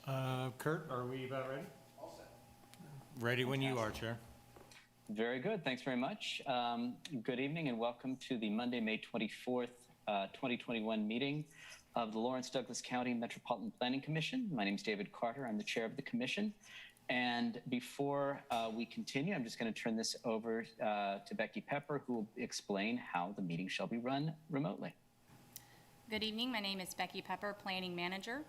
Kurt, are we about ready? All set. Ready when you are, Chair. Very good. Thanks very much. Good evening and welcome to the Monday, May 24th, 2021 meeting of the Lawrence Douglas County Metropolitan Planning Commission. My name is David Carter. I'm the chair of the commission. And before we continue, I'm just going to turn this over to Becky Pepper, who will explain how the meeting shall be run remotely. Good evening. My name is Becky Pepper, Planning Manager.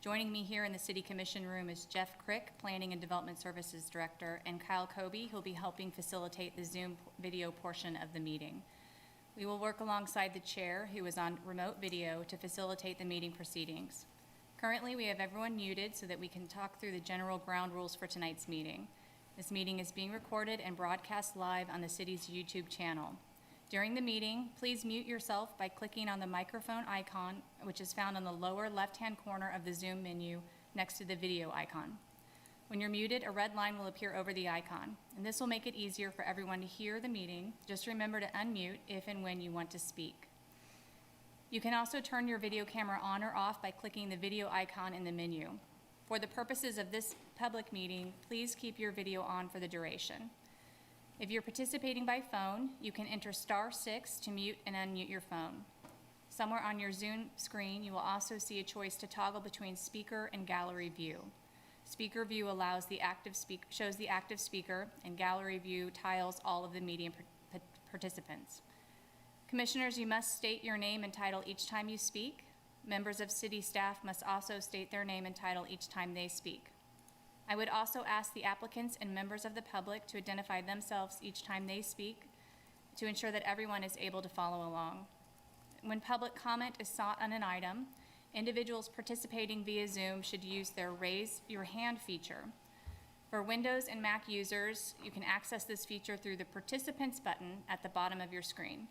Joining me here in the City Commission room is Jeff Crick, Planning and Development Services Director, and Kyle Kobe, who will be helping facilitate the Zoom video portion of the meeting. We will work alongside the chair, who is on remote video, to facilitate the meeting proceedings. Currently, we have everyone muted so that we can talk through the general ground rules for tonight's meeting. This meeting is being recorded and broadcast live on the city's YouTube channel. During the meeting, please mute yourself by clicking on the microphone icon, which is found on the lower left-hand corner of the Zoom menu next to the video icon. When you're muted, a red line will appear over the icon, and this will make it easier for everyone to hear the meeting. Just remember to unmute if and when you want to speak. You can also turn your video camera on or off by clicking the video icon in the menu. For the purposes of this public meeting, please keep your video on for the duration. If you're participating by phone, you can enter *6 to mute and unmute your phone. Somewhere on your Zoom screen, you will also see a choice to toggle between speaker and gallery view. Speaker view shows the active speaker, and gallery view tiles all of the meeting participants. Commissioners, you must state your name and title each time you speak. Members of city staff must also state their name and title each time they speak. I would also ask the applicants and members of the public to identify themselves each time they speak to ensure that everyone is able to follow along. When public comment is sought on an item, individuals participating via Zoom should use their raise your hand feature. For Windows and Mac users, you can access this feature through the participants button at the bottom of your screen.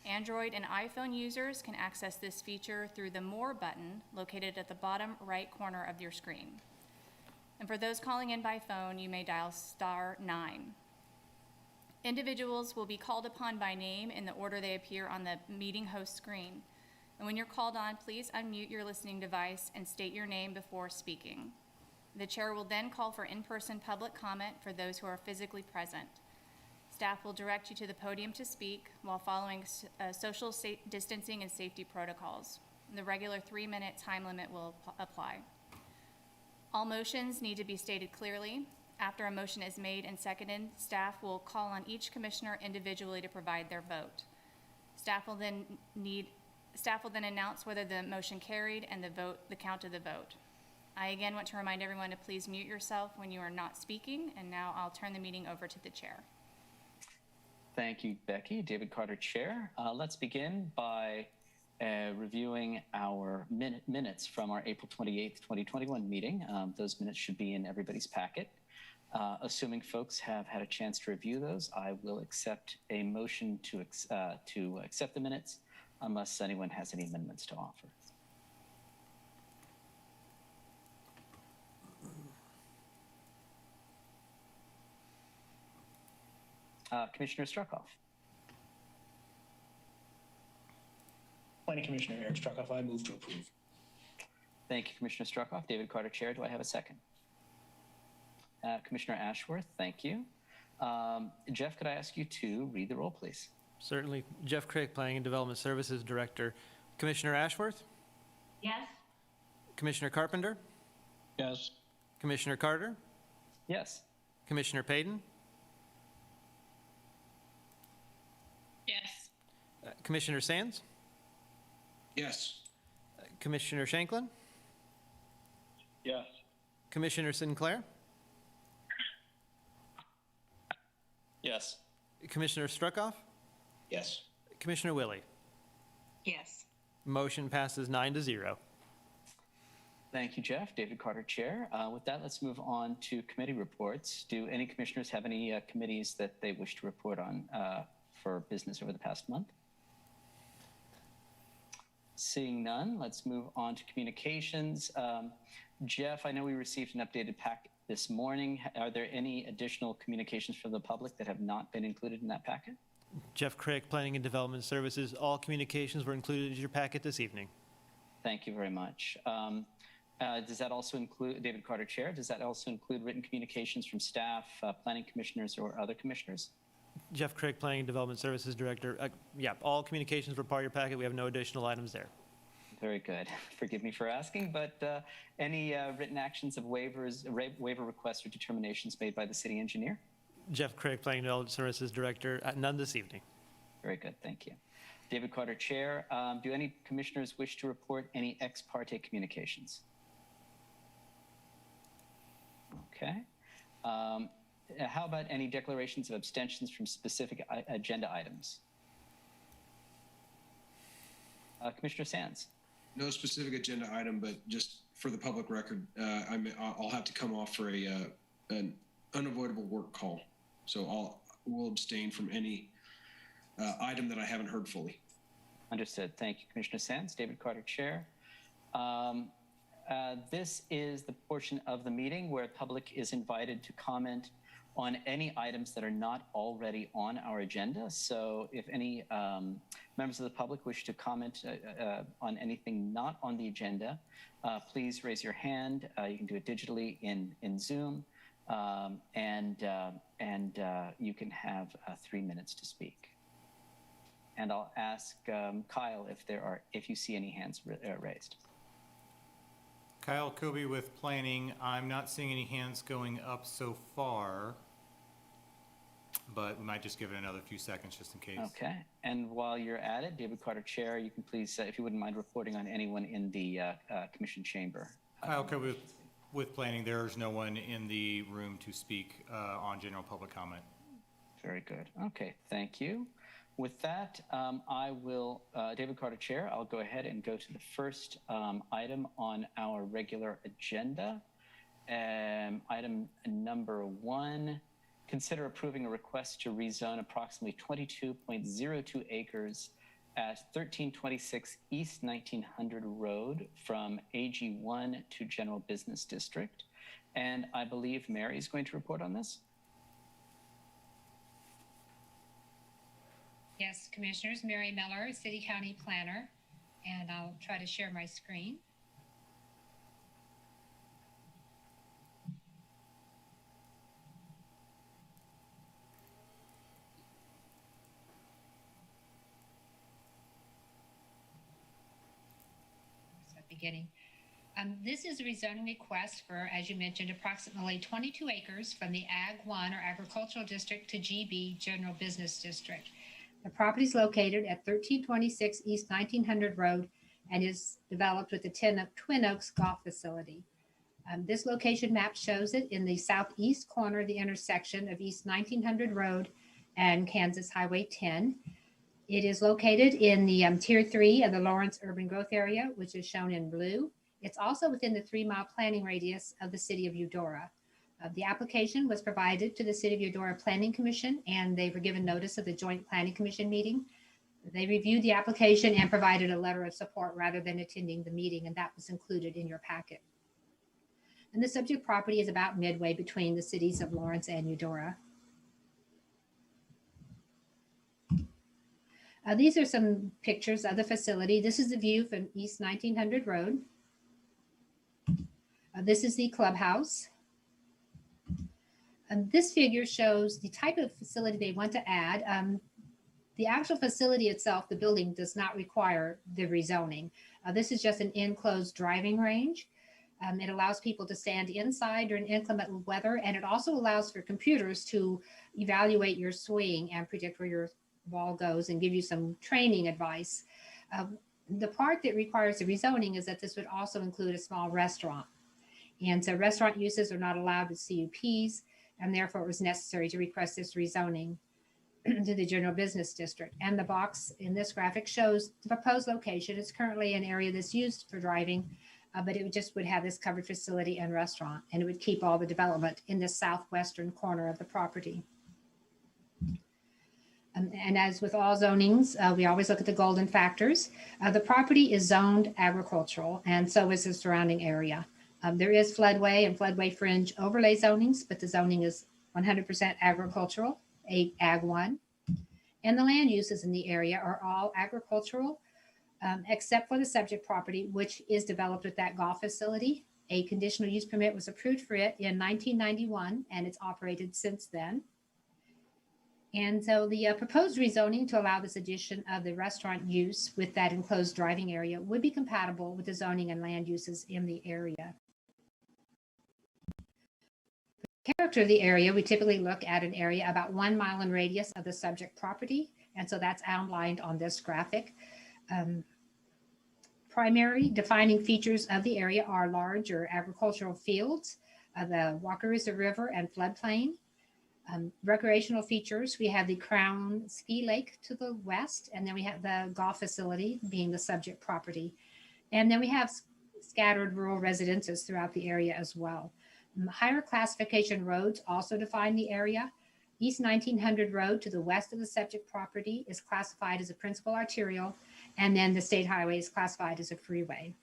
Android and iPhone users can access this feature through the More button located at the bottom right corner of your screen. And for those calling in by phone, you may dial *9. Individuals will be called upon by name in the order they appear on the meeting host screen. And when you're called on, please unmute your listening device and state your name before speaking. The chair will then call for in-person public comment for those who are physically present. Staff will direct you to the podium to speak while following social distancing and safety protocols. The regular 3-minute time limit will apply. All motions need to be stated clearly. After a motion is made and seconded, staff will call on each commissioner individually to provide their vote. Staff will then announce whether the motion carried and the count of the vote. I again want to remind everyone to please mute yourself when you are not speaking, and now I'll turn the meeting over to the chair. Thank you, Becky. David Carter, Chair. Let's begin by reviewing our minutes from our April 28th, 2021 meeting. Those minutes should be in everybody's packet. Assuming folks have had a chance to review those, I will accept a motion to accept the minutes unless anyone has any amendments to offer. Commissioner Struckoff. Planning Commissioner Eric Struckoff, I move to approve. Thank you, Commissioner Struckoff. David Carter, Chair. Do I have a second? Commissioner Ashworth, thank you. Jeff, could I ask you to read the roll, please? Certainly. Jeff Crick, Planning and Development Services Director. Commissioner Ashworth? Yes. Commissioner Carpenter? Yes. Commissioner Carter? Yes. Commissioner Payton? Yes. Commissioner Sands? Yes. Commissioner Shanklin? Yes. Commissioner Sinclair? Yes. Commissioner Struckoff? Yes. Commissioner Willie? Yes. Motion passes 9-0. Thank you, Jeff. David Carter, Chair. With that, let's move on to committee reports. Do any commissioners have any committees that they wish to report on for business over the past month? Seeing none, let's move on to communications. Jeff, I know we received an updated packet this morning. Are there any additional communications from the public that have not been included in that packet? Jeff Crick, Planning and Development Services. All communications were included in your packet this evening. Thank you very much. Does that also include, David Carter, Chair, does that also include written communications from staff, planning commissioners, or other commissioners? Jeff Crick, Planning and Development Services Director. Yeah, all communications were part of your packet. We have no additional items there. Very good. Forgive me for asking, but any written actions of waivers, waiver requests or determinations made by the city engineer? Jeff Crick, Planning and Development Services Director. None this evening. Very good. Thank you. David Carter, Chair. Do any commissioners wish to report any ex parte communications? Okay. How about any declarations of abstentions from specific agenda items? Commissioner Sands. No specific agenda item, but just for the public record, I'll have to come off for an unavoidable work call. So we'll abstain from any item that I haven't heard fully. Understood. Thank you, Commissioner Sands. David Carter, Chair. This is the portion of the meeting where the public is invited to comment on any items that are not already on our agenda. So if any members of the public wish to comment on anything not on the agenda, please raise your hand. You can do it digitally in Zoom, and you can have 3 minutes to speak. And I'll ask Kyle if you see any hands raised. Kyle Kobe with Planning. I'm not seeing any hands going up so far, but we might just give it another few seconds just in case. Okay. And while you're at it, David Carter, Chair, you can please, if you wouldn't mind reporting on anyone in the commission chamber. Kyle Kobe with Planning. There's no one in the room to speak on general public comment. Very good. Okay. Thank you. With that, I will, David Carter, Chair, I'll go ahead and go to the first item on our regular agenda. Item number 1, consider approving a request to rezone approximately 22.02 acres at 1326 East 1900 Road from AG1 to General Business District. And I believe Mary is going to report on this. Yes, Commissioners, Mary Miller, City County Planner, and I'll try to share my screen. So beginning. This is a rezoning request for, as you mentioned, approximately 22 acres from the Ag 1 or Agricultural District to GB General Business District. The property is located at 1326 East 1900 Road and is developed with the Twin Oaks Golf Facility. This location map shows it in the southeast corner of the intersection of East 1900 Road and Kansas Highway 10. It is located in the Tier 3 of the Lawrence Urban Growth Area, which is shown in blue. It's also within the 3-mile planning radius of the city of Eudora. The application was provided to the City of Eudora Planning Commission, and they were given notice of the Joint Planning Commission meeting. They reviewed the application and provided a letter of support rather than attending the meeting, and that was included in your packet. And the subject property is about midway between the cities of Lawrence and Eudora. These are some pictures of the facility. This is the view from East 1900 Road. This is the clubhouse. This figure shows the type of facility they want to add. The actual facility itself, the building, does not require the rezoning. This is just an enclosed driving range. It allows people to stand inside during inclement weather, and it also allows for computers to evaluate your swing and predict where your ball goes and give you some training advice. The part that requires the rezoning is that this would also include a small restaurant. And so restaurant uses are not allowed with CUPs, and therefore it was necessary to request this rezoning to the general business district. And the box in this graphic shows the proposed location. It's currently an area that's used for driving, but it would have this covered facility and restaurant, and it would keep all the development in the southwestern corner of the property. And as with all zonings, we always look at the golden factors. The property is zoned agricultural, and so is the surrounding area. There is floodway and floodway fringe overlay zonings, but the zoning is 100% agricultural, Ag 1. And the land uses in the area are all agricultural, except for the subject property, which is developed with that golf facility. A conditional use permit was approved for it in 1991, and it's operated since then. And so the proposed rezoning to allow this addition of the restaurant use with that enclosed driving area would be compatible with the zoning and land uses in the area. The character of the area, we typically look at an area about 1 mile in radius of the subject property. And so that's outlined on this graphic. Primary defining features of the area are larger agricultural fields, the Wakarusa River and floodplain. Recreational features, we have the Crown Ski Lake to the west, and then we have the golf facility being the subject property. And then we have scattered rural residences throughout the area as well. Higher classification roads also define the area. East 1900 Road to the west of the subject property is classified as a principal arterial, and then the state highway is classified as a freeway.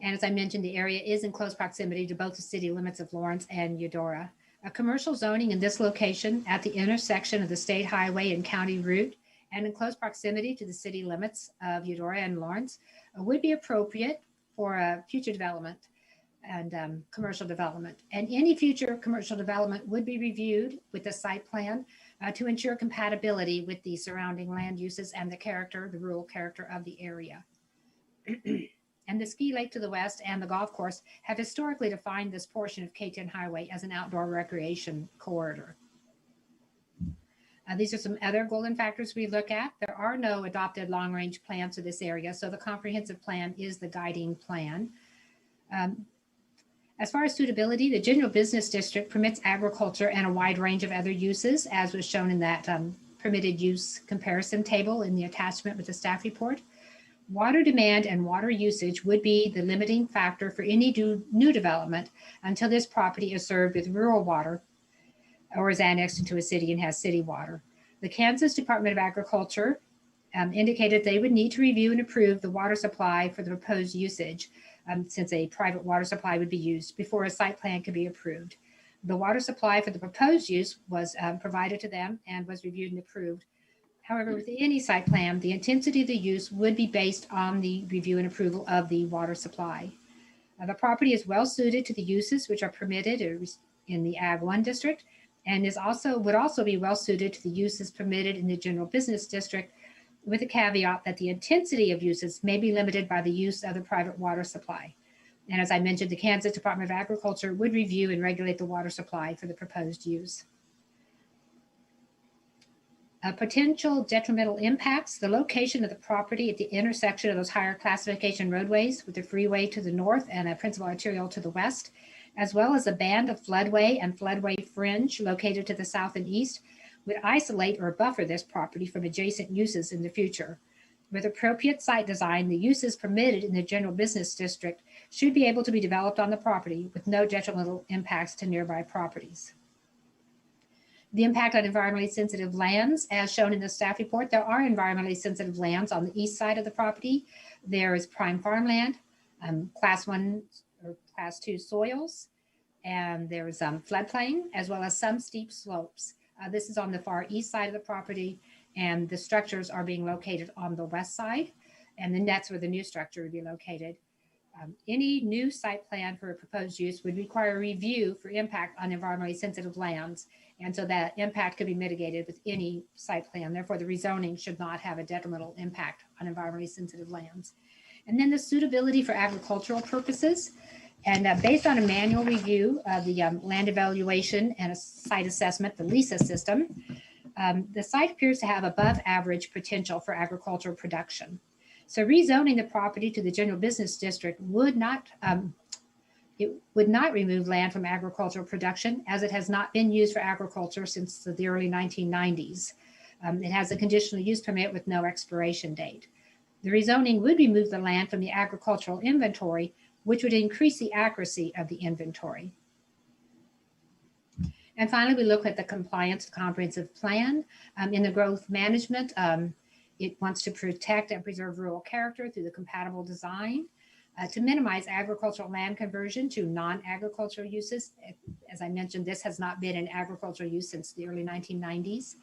And as I mentioned, the area is in close proximity to both the city limits of Lawrence and Eudora. A commercial zoning in this location at the intersection of the state highway and county route and in close proximity to the city limits of Eudora and Lawrence would be appropriate for future development and commercial development. And any future commercial development would be reviewed with the site plan to ensure compatibility with the surrounding land uses and the character, the rural character of the area. And the ski lake to the west and the golf course have historically defined this portion of K-10 Highway as an outdoor recreation corridor. These are some other golden factors we look at. There are no adopted long-range plans for this area, so the comprehensive plan is the guiding plan. As far as suitability, the general business district permits agriculture and a wide range of other uses, as was shown in that permitted use comparison table in the attachment with the staff report. Water demand and water usage would be the limiting factor for any new development until this property is served with rural water or is annexed into a city and has city water. The Kansas Department of Agriculture indicated they would need to review and approve the water supply for the proposed usage since a private water supply would be used before a site plan could be approved. The water supply for the proposed use was provided to them and was reviewed and approved. However, with any site plan, the intensity of the use would be based on the review and approval of the water supply. The property is well suited to the uses which are permitted in the Ag 1 district and would also be well suited to the uses permitted in the general business district, with a caveat that the intensity of uses may be limited by the use of the private water supply. And as I mentioned, the Kansas Department of Agriculture would review and regulate the water supply for the proposed use. Potential detrimental impacts, the location of the property at the intersection of those higher classification roadways with the freeway to the north and a principal arterial to the west, as well as a band of floodway and floodway fringe located to the south and east, would isolate or buffer this property from adjacent uses in the future. With appropriate site design, the uses permitted in the general business district should be able to be developed on the property with no detrimental impacts to nearby properties. The impact on environmentally sensitive lands, as shown in the staff report, there are environmentally sensitive lands on the east side of the property. There is prime farmland, class 1 or class 2 soils, and there's floodplain, as well as some steep slopes. This is on the far east side of the property, and the structures are being located on the west side, and that's where the new structure would be located. Any new site plan for a proposed use would require a review for impact on environmentally sensitive lands, and so that impact could be mitigated with any site plan. Therefore, the rezoning should not have a detrimental impact on environmentally sensitive lands. And then the suitability for agricultural purposes. And based on a manual review of the land evaluation and a site assessment, the LISA system, the site appears to have above average potential for agricultural production. So rezoning the property to the general business district would not remove land from agricultural production, as it has not been used for agriculture since the early 1990s. It has a conditional use permit with no expiration date. The rezoning would remove the land from the agricultural inventory, which would increase the accuracy of the inventory. And finally, we look at the compliance comprehensive plan. In the growth management, it wants to protect and preserve rural character through the compatible design, to minimize agricultural land conversion to non-agricultural uses, As I mentioned, this has not been an agricultural use since the early 1990s.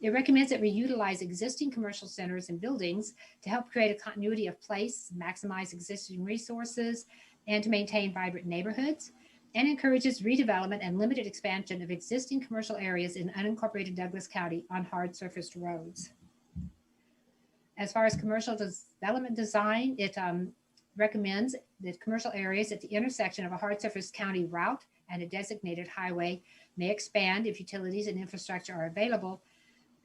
It recommends that we utilize existing commercial centers and buildings to help create a continuity of place, maximize existing resources, and to maintain vibrant neighborhoods, and encourages redevelopment and limited expansion of existing commercial areas in unincorporated Douglas County on hard surfaced roads. As far as commercial development design, it recommends that commercial areas at the intersection of a hard surface county route and a designated highway may expand if utilities and infrastructure are available,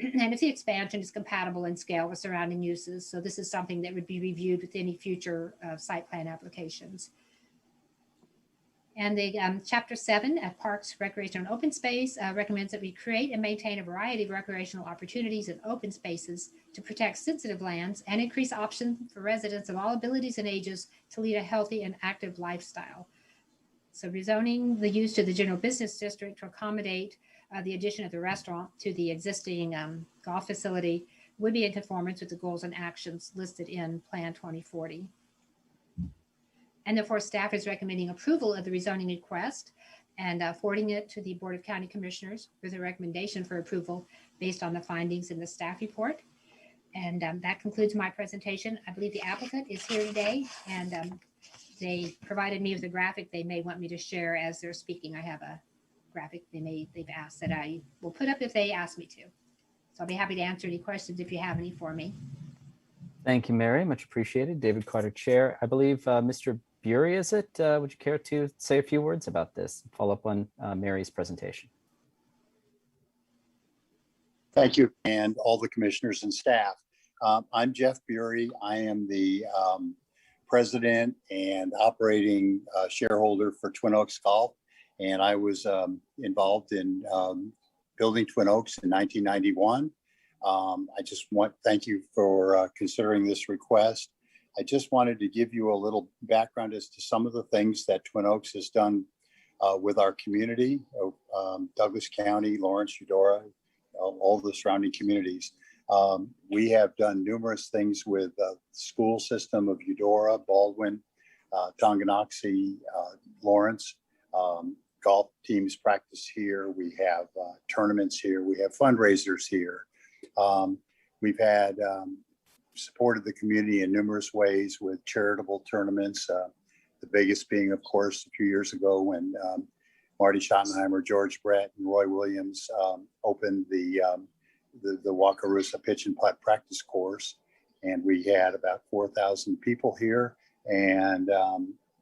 and if the expansion is compatible in scale with surrounding uses. So this is something that would be reviewed with any future site plan applications. And the Chapter 7 at Parks, Recreation, and Open Space recommends that we create and maintain a variety of recreational opportunities and open spaces to protect sensitive lands and increase options for residents of all abilities and ages to lead a healthy and active lifestyle. So rezoning the use to the general business district to accommodate the addition of the restaurant to the existing golf facility would be in conformance with the goals and actions listed in Plan 2040. And therefore, staff is recommending approval of the rezoning request and forwarding it to the Board of County Commissioners with a recommendation for approval based on the findings in the staff report. And that concludes my presentation. I believe the applicant is here today, and they provided me with a graphic they may want me to share as they're speaking. I have a graphic they've asked that I will put up if they ask me to. So I'll be happy to answer any questions if you have any for me. Thank you, Mary. Much appreciated. David Carter, Chair. I believe Mr. Bury, is it? Would you care to say a few words about this? Follow up on Mary's presentation. Thank you, and all the commissioners and staff. I'm Jeff Bury. I am the president and operating shareholder for Twin Oaks Golf, and I was involved in building Twin Oaks in 1991. I just thank you for considering this request. I just wanted to give you a little background as to some of the things that Twin Oaks has done with our community, Douglas County, Lawrence, Eudora, all the surrounding communities. We have done numerous things with the school system of Eudora, Baldwin, Tonganoxie, Lawrence. Golf teams practice here. We have tournaments here. We have fundraisers here. We've had supported the community in numerous ways with charitable tournaments. The biggest being, of course, a few years ago when Marty Schottenheimer, George Brett, and Roy Williams opened the Wakarusa pitch and putt practice course. And we had about 4,000 people here and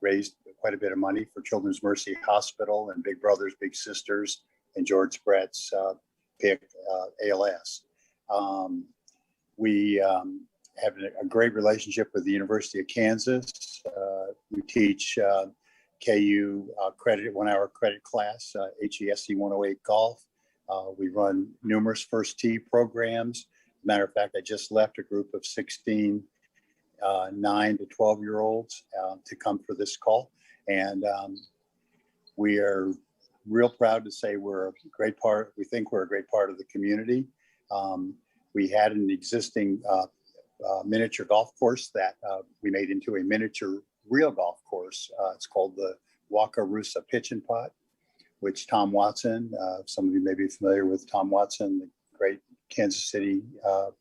raised quite a bit of money for Children's Mercy Hospital and Big Brothers Big Sisters and George Brett's pick ALS. We have a great relationship with the University of Kansas. We teach KU credit, 1 hour credit class, HESC 108 golf. We run numerous first tee programs. Matter of fact, I just left a group of 16 9 to 12-year-olds to come for this call. And we are real proud to say we're a great part, we think we're a great part of the community. We had an existing miniature golf course that we made into a miniature real golf course. It's called the Wakarusa Pitch and Putt, which Tom Watson, some of you may be familiar with Tom Watson, the great Kansas City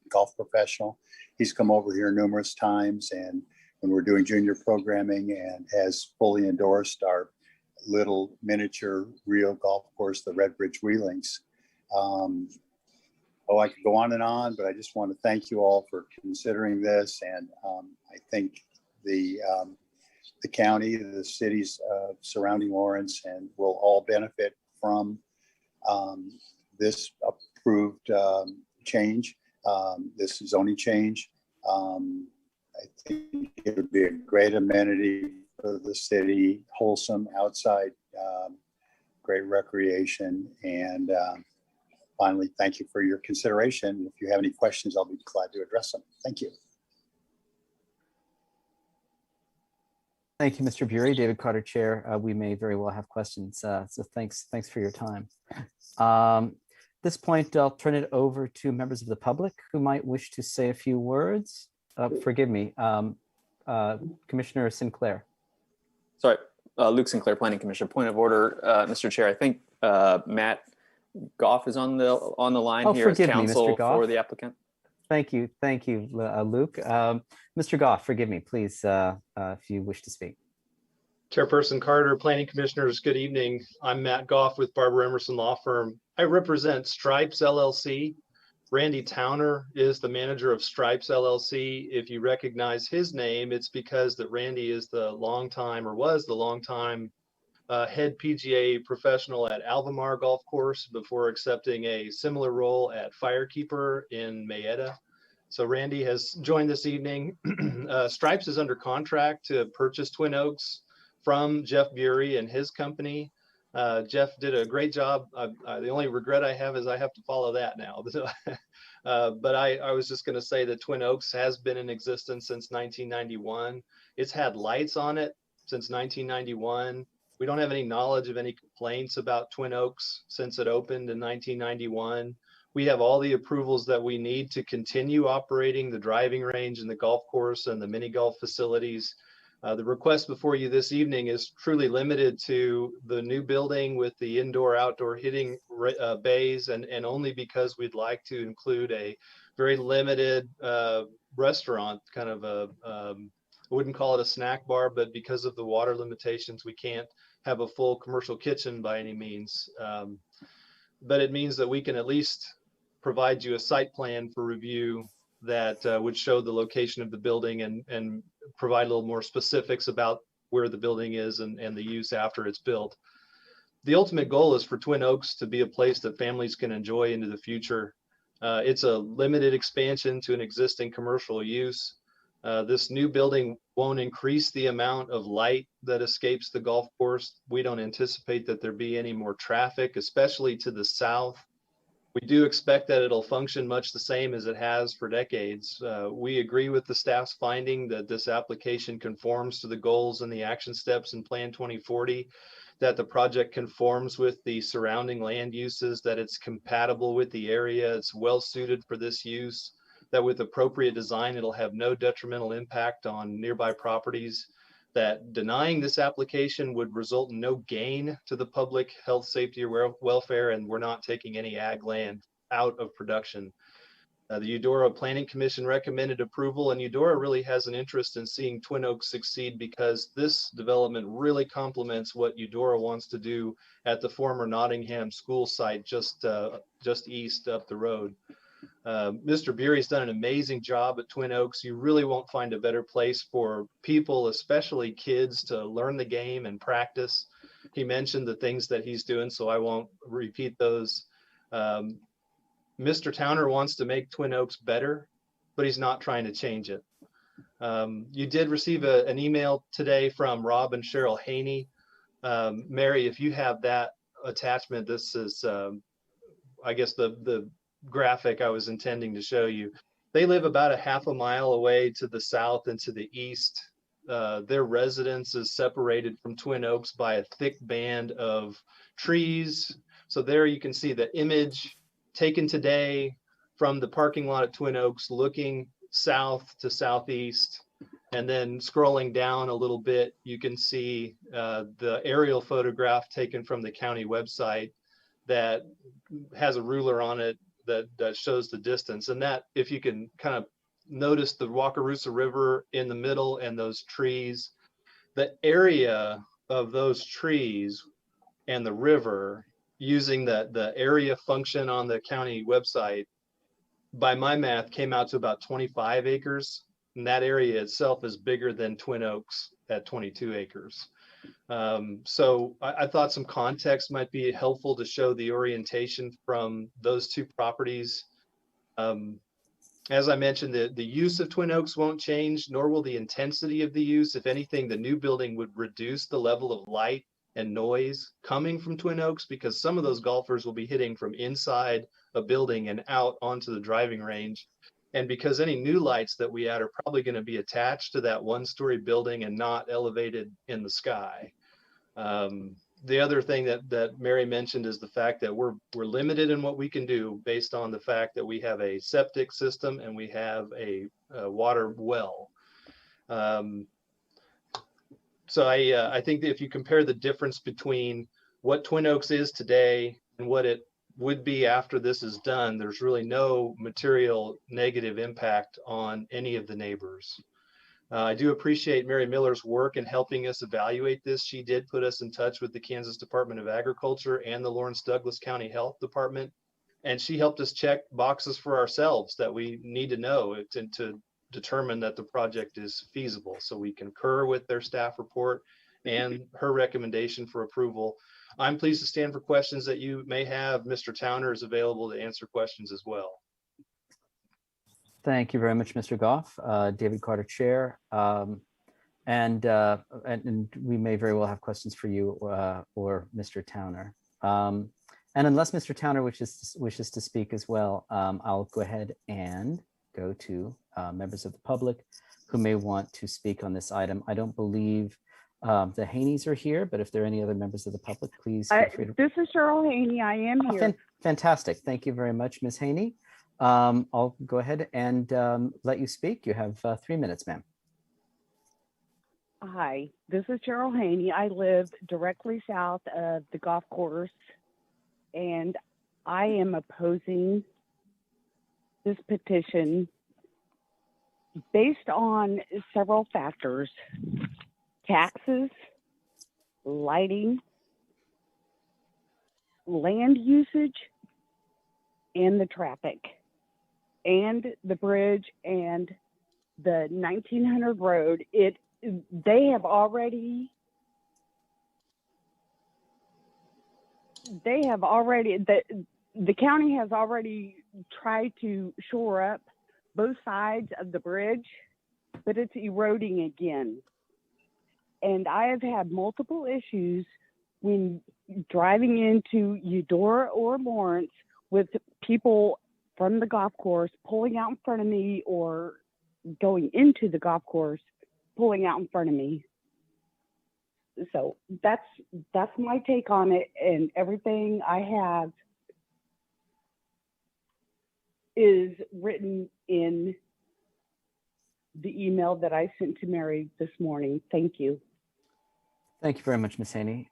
golf professional. He's come over here numerous times, and when we're doing junior programming, and has fully endorsed our little miniature real golf course, the Redbridge Wheelings. I could go on, but I just want to thank you all for considering this. And I think the county, the cities surrounding Lawrence, and will all benefit from this approved change, this zoning change. I think it would be a great amenity for the city, wholesome outside, great recreation, and finally, thank you for your consideration. If you have any questions, I'll be glad to address them. Thank you. Thank you, Mr. Bury. David Carter, Chair. We may very well have questions. So thanks for your time. At this point, I'll turn it over to members of the public who might wish to say a few words. Forgive me, Commissioner Sinclair. Sorry, Luke Sinclair, Planning Commission. Point of order, Mr. Chair. I think Matt Goff is on the line Oh, here as forgive me, Mr. counsel Goff. for the applicant. Thank you, Luke. Mr. Goff, forgive me, please, if you wish to speak. Chairperson Carter, Planning Commissioners, good evening. I'm Matt Goff with Barber Emerson Law Firm. I represent Stripes LLC. Randy Towner is the manager of Stripes LLC. If you recognize his name, it's because that Randy is the longtime, or was the longtime, head PGA professional at Alvamar Golf Course before accepting a similar role at Firekeeper in Mayetta. So Randy has joined this evening. Stripes is under contract to purchase Twin Oaks from Jeff Bury and his company. Jeff did a great job. The only regret I have is I have to follow that now. But I was just going to say that Twin Oaks has been in existence since 1991. It's had lights on it since 1991. We don't have any knowledge of any complaints about Twin Oaks since it opened in 1991. We have all the approvals that we need to continue operating the driving range and the golf course and the mini golf facilities. The request before you this evening is truly limited to the new building with the indoor-outdoor hitting bays, and only because we'd like to include a very limited restaurant, kind of I wouldn't call it a snack bar, but because of the water limitations, we can't have a full commercial kitchen by any means. But it means that we can at least provide you a site plan for review that would show the location of the building and provide a little more specifics about where the building is and the use after it's built. The ultimate goal is for Twin Oaks to be a place that families can enjoy into the future. It's a limited expansion to an existing commercial use. This new building won't increase the amount of light that escapes the golf course. We don't anticipate that there be any more traffic, especially to the south. We do expect that it'll function much the same as it has for decades. We agree with the staff's finding that this application conforms to the goals and the action steps in Plan 2040, that the project conforms with the surrounding land uses, that it's compatible with the area, it's well suited for this use, that with appropriate design, it'll have no detrimental impact on nearby properties, that denying this application would result in no gain to the public health, safety, or welfare, and we're not taking any ag land out of production. The Eudora Planning Commission recommended approval, and Eudora really has an interest in seeing Twin Oaks succeed because this development really complements what Eudora wants to do at the former Nottingham school site just east up the road. Mr. Bury's done an amazing job at Twin Oaks. You really won't find a better place for people, especially kids, to learn the game and practice. He mentioned the things that he's doing, so I won't repeat those. Mr. Towner wants to make Twin Oaks better, but he's not trying to change it. You did receive an email today from Rob and Cheryl Haney. Mary, if you have that attachment, this is, I guess, the graphic I was intending to show you. They live about a half a mile away to the south and to the east. Their residence is separated from Twin Oaks by a thick band of trees. So there you can see the image taken today from the parking lot at Twin Oaks, looking south to southeast. And then scrolling down a little bit, you can see the aerial photograph taken from the county website that has a ruler on it that shows the distance. And that, if you can kind of notice the Wakarusa River in the middle and those trees, the area of those trees and the river, using the area function on the county website, by my math, came out to about 25 acres. And that area itself is bigger than Twin Oaks at 22 acres. So I thought some context might be helpful to show the orientation from those two properties. As I mentioned, the use of Twin Oaks won't change, nor will the intensity of the use. If anything, the new building would reduce the level of light and noise coming from Twin Oaks, because some of those golfers will be hitting from inside a building and out onto the driving range. And because any new lights that we add are probably going to be attached to that one-story building and not elevated in the sky. The other thing that Mary mentioned is the fact that we're limited in what we can do based on the fact that we have a septic system and we have a water well. So I think that if you compare the difference between what Twin Oaks is today and what it would be after this is done, there's really no material negative impact on any of the neighbors. I do appreciate Mary Miller's work in helping us evaluate this. She did put us in touch with the Kansas Department of Agriculture and the Lawrence Douglas County Health Department. And she helped us check boxes for ourselves that we need to know to determine that the project is feasible. So we concur with their staff report and her recommendation for approval. I'm pleased to stand for questions that you may have. Mr. Towner is available to answer questions as well. Thank you very much, Mr. Goff. David Carter, Chair. And we may very well have questions for you or Mr. Towner. And unless Mr. Towner wishes to speak as well, I'll go ahead and go to members of the public who may want to speak on this item. I don't believe the Haneys are here, but if there are any other members of the public, please feel free to. This is Cheryl Haney. I am here. Fantastic. Thank you very much, Ms. Haney. I'll go ahead and let you speak. You have 3 minutes, ma'am. Hi, this is Cheryl Haney. I live directly south of the golf course, and I am opposing this petition based on several factors: taxes, lighting, land usage, and the traffic, and the bridge, and the 1900 road. The county has already tried to shore up both sides of the bridge, but it's eroding again. And I have had multiple issues when driving into Eudora or Lawrence with people from the golf course pulling out in front of me, or going into the golf course pulling out in front of me. So that's my take on it, and everything I have is written in the email that I sent to Mary this morning. Thank you. Thank you very much, Ms. Haney.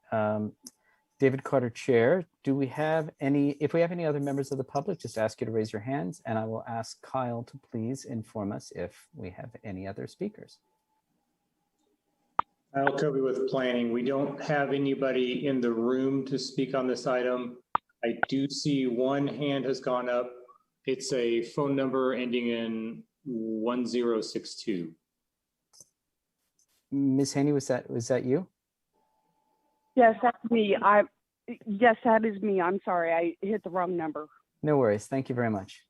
David Carter, Chair. Do we have any, if we have any other members of the public, just ask you to raise your hands, and I will ask Kyle to please inform us if we have any other speakers. Kyle Kobe with Planning. We don't have anybody in the room to speak on this item. I do see one hand has gone up. It's a phone number ending in 1062. Ms. Haney, was that you? Yes, that's me. Yes, that is me. I'm sorry, I hit the wrong number. No worries. Thank you very much.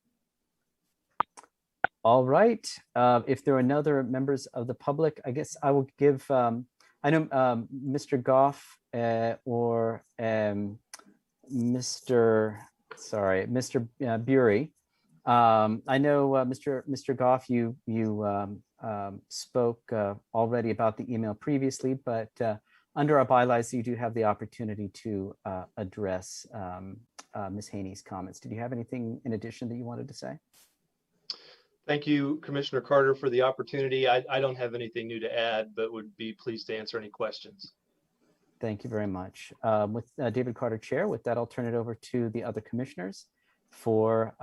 All right. If there are no other members of the public, I guess I will give, I know Mr. Goff or Mr. Bury. I know Mr. Goff, you spoke already about the email previously, but under our bylaws, you do have the opportunity to address Ms. Haney's comments. Did you have anything in addition that you wanted to say? Thank you, Commissioner Carter, for the opportunity. I don't have anything new to add, but would be pleased to answer any questions. Thank you very much. With David Carter, Chair, with that, I'll turn it over to the other commissioners for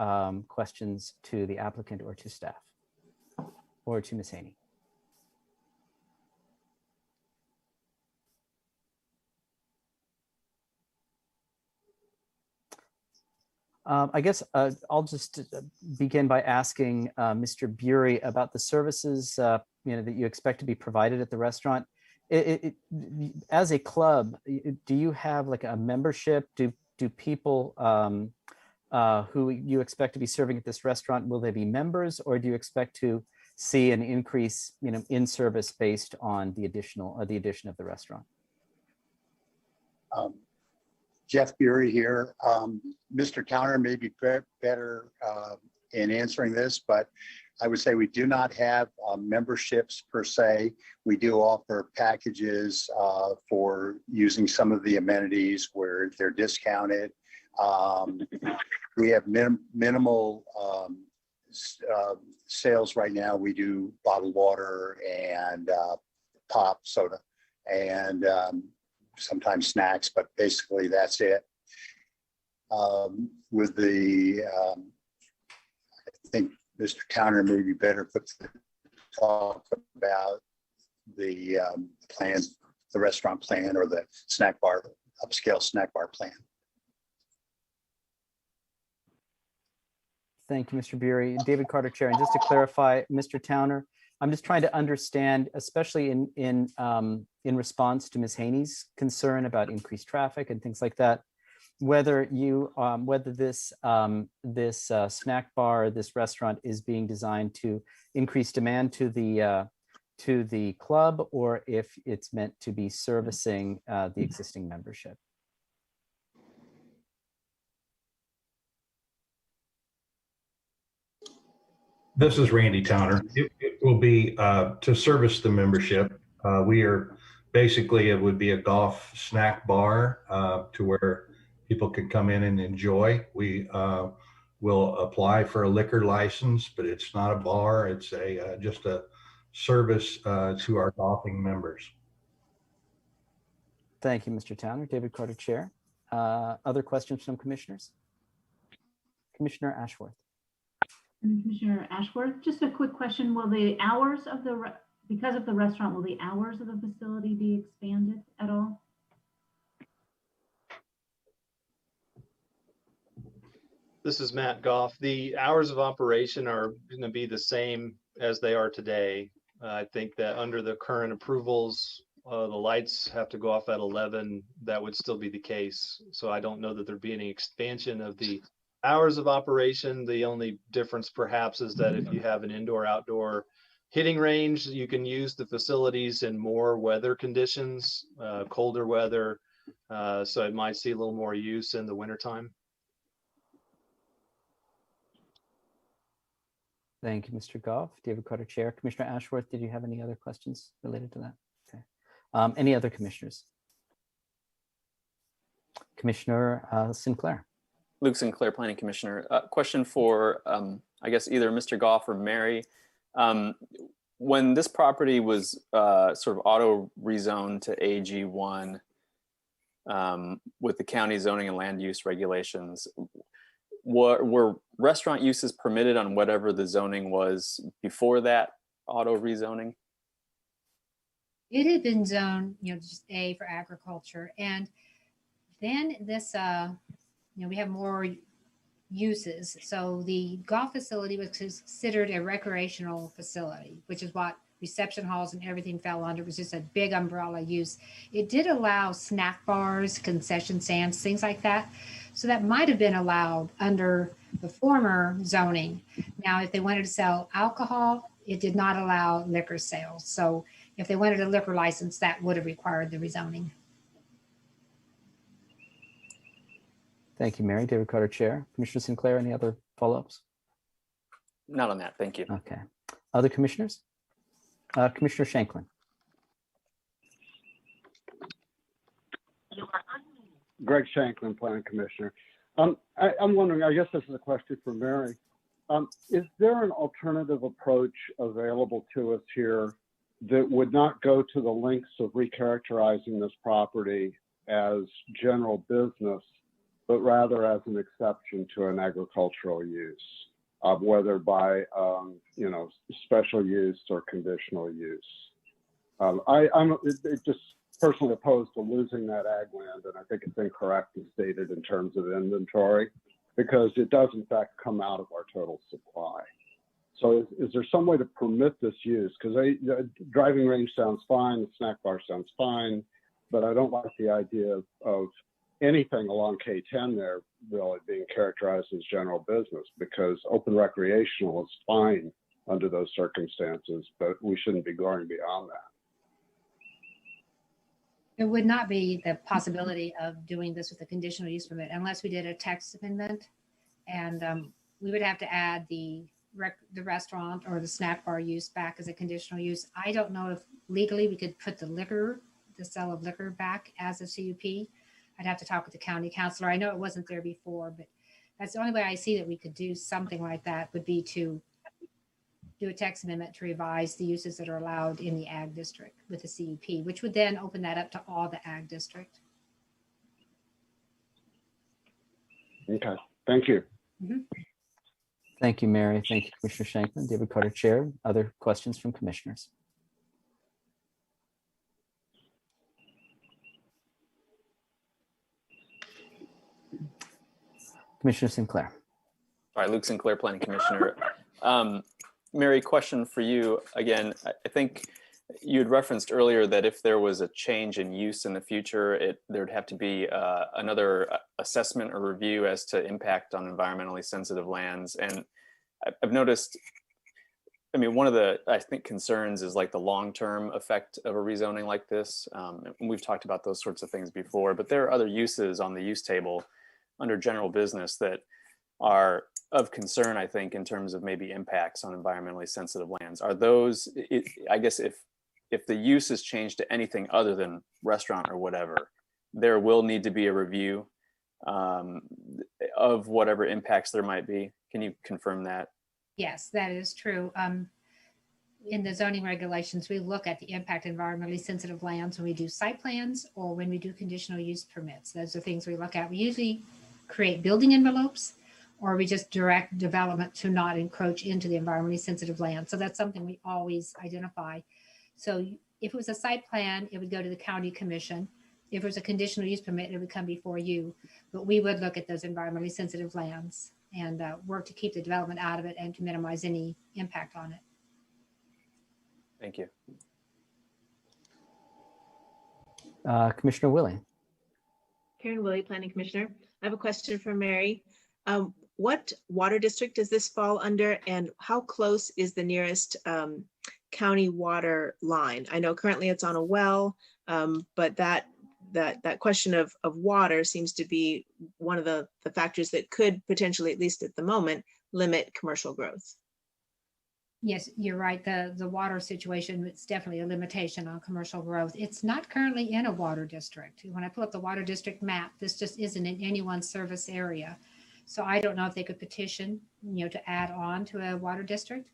questions to the applicant or to staff or to Ms. Haney. I guess I'll just begin by asking Mr. Bury about the services that you expect to be provided at the restaurant. As a club, do you have like a membership? Do people who you expect to be serving at this restaurant, will they be members, or do you expect to see an increase in service based on the addition of the restaurant? Jeff Bury here. Mr. Towner may be better in answering this, but I would say we do not have memberships per se. We do offer packages for using some of the amenities where they're discounted. We have minimal sales right now. We do bottled water and pop soda and sometimes snacks, but basically that's it. With the, I think Mr. Towner may be better put to talk about the plan, the restaurant plan or the snack bar, upscale snack bar plan. Thank you, Mr. Bury. David Carter, Chair. And just to clarify, Mr. Towner, I'm just trying to understand, especially in response to Ms. Haney's concern about increased traffic and things like that, whether you whether this snack bar, this restaurant is being designed to increase demand to the club, or if it's meant to be servicing the existing membership. This is Randy Towner. It will be to service the membership. We are basically, it would be a golf snack bar to where people can come in and enjoy. We will apply for a liquor license, but it's not a bar. It's a just a service to our golfing members. Thank you, Mr. Towner. David Carter, Chair. Other questions from commissioners? Commissioner Ashworth. Commissioner Ashworth, just a quick question. Will the hours of the, because of the restaurant, will the hours of the facility be expanded at all? This is Matt Goff. The hours of operation are going to be the same as they are today. I think that under the current approvals, the lights have to go off at 11. That would still be the case. So I don't know that there'd be any expansion of the hours of operation. The only difference perhaps is that if you have an indoor-outdoor hitting range, you can use the facilities in more weather conditions, colder weather. So it might see a little more use in the wintertime. Thank you, Mr. Goff. David Carter, Chair. Commissioner Ashworth, did you have any other questions related to that? Okay. Any other commissioners? Commissioner Sinclair. Luke Sinclair, Planning Commissioner. Question for, I guess, either Mr. Goff or Mary. When this property was sort of auto rezoned to AG1 with the county zoning and land use regulations, were restaurant uses permitted on whatever the zoning was before that auto rezoning? It had been zoned, just A for agriculture. And then this, we have more uses. So the golf facility was considered a recreational facility, which is what reception halls and everything fell under. It was just a big umbrella use. It did allow snack bars, concession stands, things like that. So that might have been allowed under the former zoning. Now, if they wanted to sell alcohol, it did not allow liquor sales. So if they wanted a liquor license, that would have required the rezoning. Thank you, Mary. David Carter, Chair. Commissioner Sinclair, any other follow-ups? Not on that. Thank you. Okay. Other commissioners? Commissioner Shanklin. Greg Shanklin, Planning Commissioner. I'm wondering, I guess this is a question for Mary. Is there an alternative approach available to us here that would not go to the lengths of recharacterizing this property as general business, but rather as an exception to an agricultural use, whether by, special use or conditional use? I'm just personally opposed to losing that ag land, and I think it's incorrectly stated in terms of inventory, because it does in fact come out of our total supply. So is there some way to permit this use? Because driving range sounds fine, the snack bar sounds fine, but I don't like the idea of anything along K10 there really being characterized as general business, because open recreational is fine under those circumstances, but we shouldn't be going beyond that. There would not be the possibility of doing this with a conditional use permit unless we did a text amendment, and we would have to add the restaurant or the snack bar use back as a conditional use. I don't know if legally we could put the sale of liquor back as a CUP. I'd have to talk with the county councilor. I know it wasn't there before, but that's the only way I see that we could do something like that would be to do a text amendment to revise the uses that are allowed in the ag district with the CUP, which would then open that up to all the ag district. Okay, thank you. Thank you, Mary. Thank you, Commissioner Shanklin. David Carter, Chair. Other questions from commissioners? Commissioner Sinclair. All right, Luke Sinclair, Planning Commissioner. Mary, question for you again. I think you had referenced earlier that if there was a change in use in the future, there'd have to be another assessment or review as to impact on environmentally sensitive lands. And I've noticed, I mean, one of the, I think, concerns is like the long-term effect of a rezoning like this. And we've talked about those sorts of things before, but there are other uses on the use table under general business that are of concern, I think, in terms of maybe impacts on environmentally sensitive lands. Are those, I guess, if the use is changed to anything other than restaurant or whatever, there will need to be a review of whatever impacts there might be. Can you confirm that? Yes, that is true. In the zoning regulations, we look at the impact of environmentally sensitive lands when we do site plans or when we do conditional use permits. Those are things we look at. We usually create building envelopes, or we just direct development to not encroach into the environmentally sensitive land. So that's something we always identify. So if it was a site plan, it would go to the county commission. If it was a conditional use permit, it would come before you. But we would look at those environmentally sensitive lands and work to keep the development out of it and to minimize any impact on it. Thank you. Commissioner Willie. Karen Willie, Planning Commissioner. I have a question for Mary. What water district does this fall under, and how close is the nearest county water line? I know currently it's on a well, but that question of water seems to be one of the factors that could potentially, at least at the moment, limit commercial growth. Yes, you're right. The water situation, it's definitely a limitation on commercial growth. It's not currently in a water district. When I pull up the water district map, this just isn't in any one service area. So I don't know if they could petition, to add on to a water district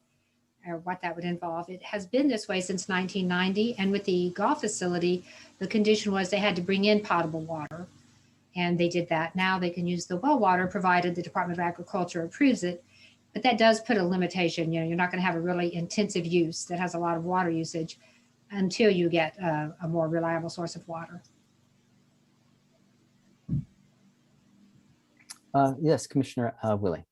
or what that would involve. It has been this way since 1990. And with the golf facility, the condition was they had to bring in potable water. And they did that. Now they can use the well water provided the Department of Agriculture approves it. But that does put a limitation. You're not going to have a really intensive use that has a lot of water usage until you get a more reliable source of water. Yes, Commissioner Willie.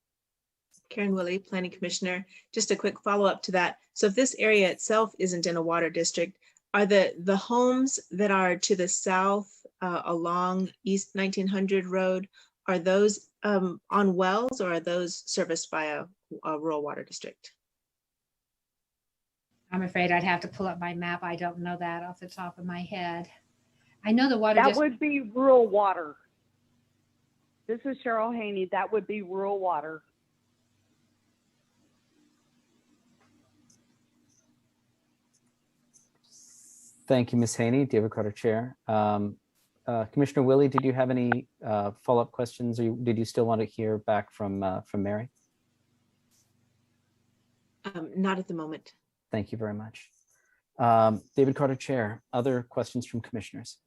Karen Willie, Planning Commissioner. Just a quick follow-up to that. So if this area itself isn't in a water district, are the homes that are to the south along East 1900 Road, are those on wells, or are those serviced by a rural water district? I'm afraid I'd have to pull up my map. I don't know that off the top of my head. I know the water that would be rural water. This is Cheryl Haney. That would be rural water. Thank you, Ms. Haney. David Carter, Chair. Commissioner Willie, did you have any follow-up questions, or did you still want to hear back from Mary? Not at the moment. Thank you very much. David Carter, Chair. Other questions from commissioners?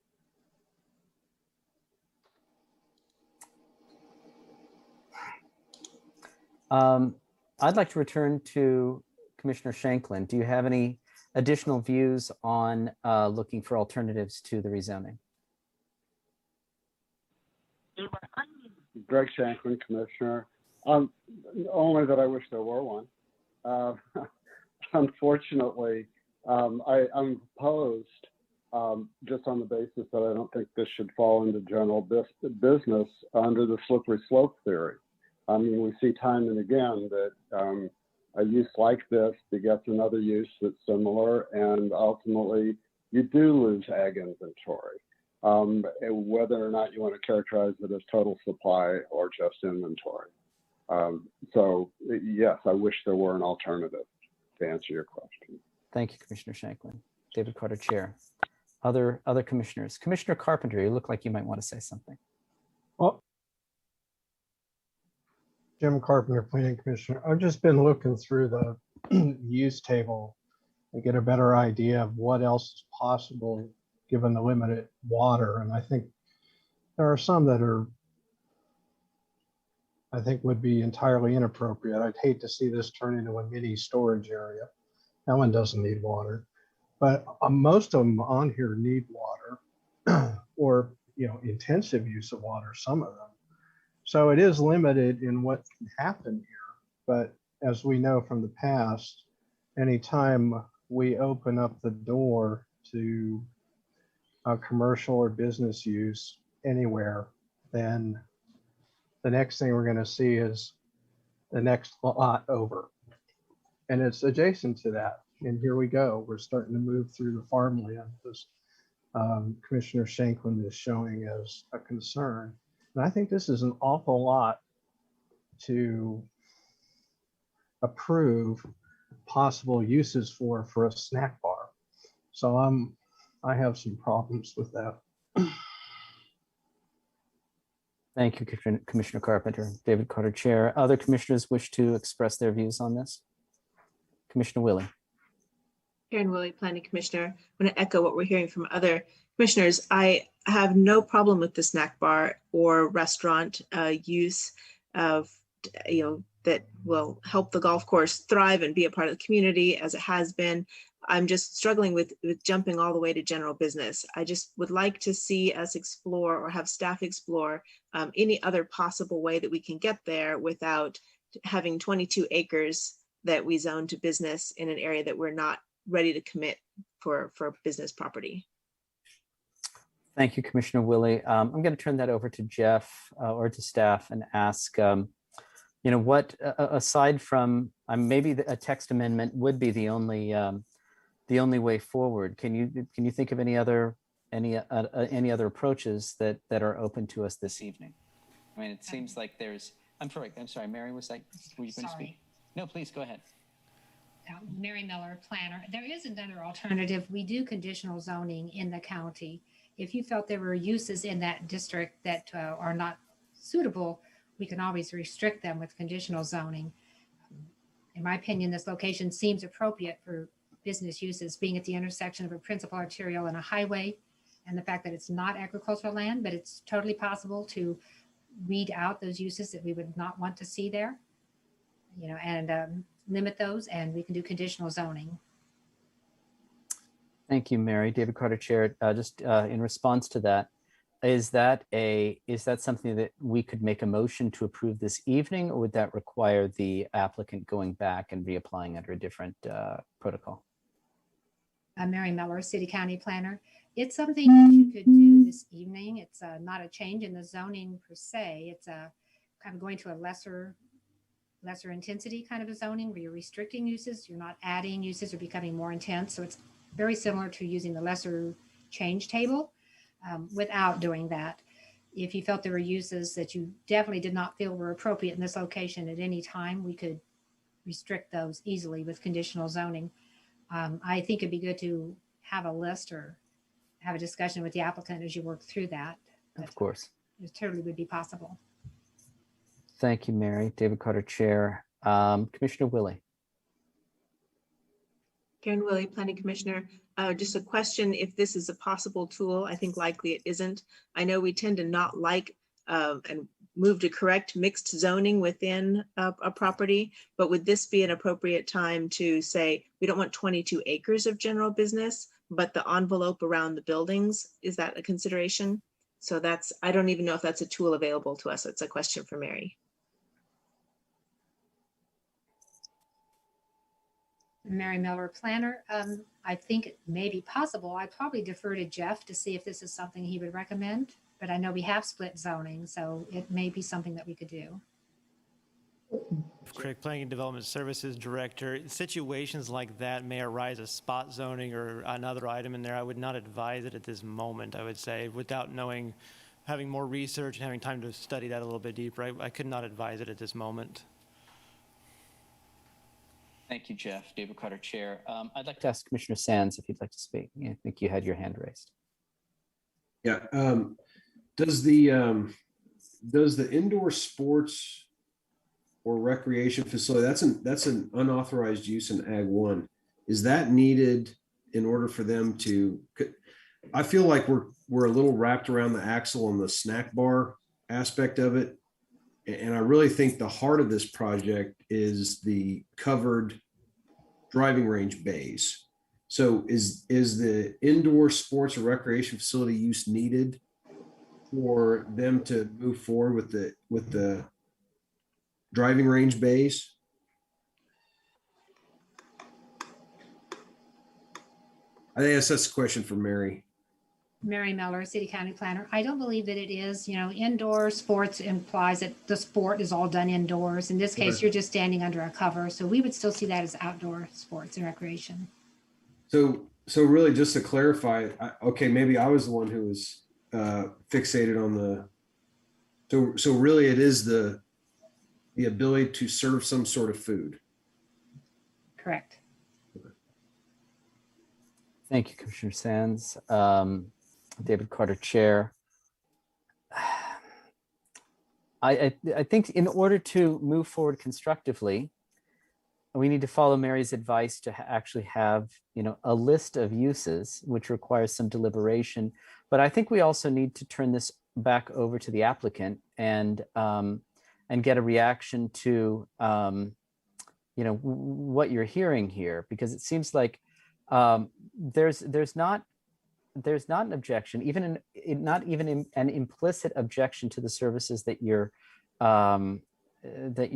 I'd like to return to Commissioner Shanklin. Do you have any additional views on looking for alternatives to the rezoning? Greg Shanklin, Commissioner. Only that I wish there were one. Unfortunately, I'm opposed just on the basis that I don't think this should fall into general business under the slippery slope theory. I mean, we see time and again that a use like this begets another use that's similar, and ultimately you do lose ag inventory, whether or not you want to characterize it as total supply or just inventory. So yes, I wish there were an alternative to answer your question. Thank you, Commissioner Shanklin. David Carter, Chair. Other commissioners. Commissioner Carpenter, you look like you might want to say something. Well, Jim Carpenter, Planning Commissioner. I've just been looking through the use table and get a better idea of what else is possible given the limited water. And I think there are some that are, I think would be entirely inappropriate. I'd hate to see this turn into a mini storage area. That one doesn't need water, but most of them on here need water or, intensive use of water, some of them. So it is limited in what can happen here. But as we know from the past, anytime we open up the door to a commercial or business use anywhere, then the next thing we're going to see is the next lot over. And it's adjacent to that. And here we go. We're starting to move through the farmland, as Commissioner Shanklin is showing as a concern. And I think this is an awful lot to approve possible uses for a snack bar. So I have some problems with that. Thank you, Commissioner Carpenter. David Carter, Chair. Other commissioners wish to express their views on this? Commissioner Willie. Karen Willie, Planning Commissioner. I'm going to echo what we're hearing from other commissioners. I have no problem with the snack bar or restaurant use of, that will help the golf course thrive and be a part of the community as it has been. I'm just struggling with jumping all the way to general business. I just would like to see us explore or have staff explore any other possible way that we can get there without having 22 acres that we zone to business in an area that we're not ready to commit for business property. Thank you, Commissioner Willie. I'm going to turn that over to Jeff or to staff and ask, what aside from maybe a text amendment would be the only way forward. Can you think of any other approaches that are open to us this evening? I mean, it seems like there's, I'm sorry, Mary, were you going to speak? No, please go ahead. Mary Miller, planner. There is another alternative. We do conditional zoning in the county. If you felt there were uses in that district that are not suitable, we can always restrict them with conditional zoning. In my opinion, this location seems appropriate for business uses, being at the intersection of a principal arterial and a highway, and the fact that it's not agricultural land, but it's totally possible to weed out those uses that we would not want to see there, and limit those, and we can do conditional zoning. Thank you, Mary. David Carter, Chair. Just in response to that, is that something that we could make a motion to approve this evening, or would that require the applicant going back and reapplying under a different protocol? I'm Mary Miller, City County Planner. It's something that you could do this evening. It's not a change in the zoning per se. It's kind of going to a lesser intensity kind of a zoning where you're restricting uses. You're not adding uses or becoming more intense. So it's very similar to using the lesser change table without doing that. If you felt there were uses that you definitely did not feel were appropriate in this location at any time, we could restrict those easily with conditional zoning. I think it'd be good to have a list or have a discussion with the applicant as you work through that. Of course. It totally would be possible. Thank you, Mary. David Carter, Chair. Commissioner Willie. Karen Willie, Planning Commissioner. Just a question, if this is a possible tool. I think likely it isn't. I know we tend to not like and move to correct mixed zoning within a property, but would this be an appropriate time to say, we don't want 22 acres of general business, but the envelope around the buildings, is that a consideration? So I don't even know if that's a tool available to us. It's a question for Mary. Mary Miller, planner. I think it may be possible. I'd probably defer to Jeff to see if this is something he would recommend, but I know we have split zoning, so it may be something that we could do. Crick, Planning and Development Services Director. Situations like that may arise as spot zoning or another item in there. I would not advise it at this moment, I would say, without knowing, having more research and having time to study that a little bit deeper. I could not advise it at this moment. Thank you, Jeff. David Carter, Chair. I'd like to ask Commissioner Sands if you'd like to speak. I think you had your hand raised. Yeah. Does the indoor sports or recreation facility, that's an unauthorized use in Ag 1. Is that needed in order for them to, I feel like we're a little wrapped around the axle on the snack bar aspect of it. And I really think the heart of this project is the covered driving range bays. So is the indoor sports or recreation facility use needed for them to move forward with the driving range bays? I think that's a question for Mary. Mary Miller, City County Planner. I don't believe that it is, indoor sports implies that the sport is all done indoors. In this case, Okay. you're just standing under a cover. So we would still see that as outdoor sports and recreation. So really just to clarify, okay, maybe I was the one who was fixated on so really it is the ability to serve some sort of food. Correct. Thank you, Commissioner Sands. David Carter, Chair. I think in order to move forward constructively, we need to follow Mary's advice to actually have, a list of uses, which requires some deliberation. But I think we also need to turn this back over to the applicant and get a reaction to, what you're hearing here, because it seems like there's not an objection, not even an implicit objection to the services that you're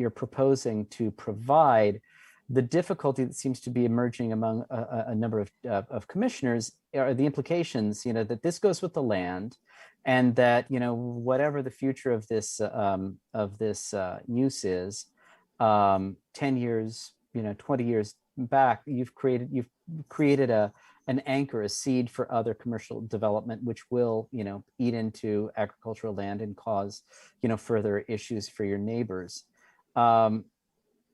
proposing to provide. The difficulty that seems to be emerging among a number of commissioners are the implications, that this goes with the land, and that whatever the future of this use is, 10 years, 20 years back, you've created an anchor, a seed for other commercial development, which will, eat into agricultural land and cause, further issues for your neighbors.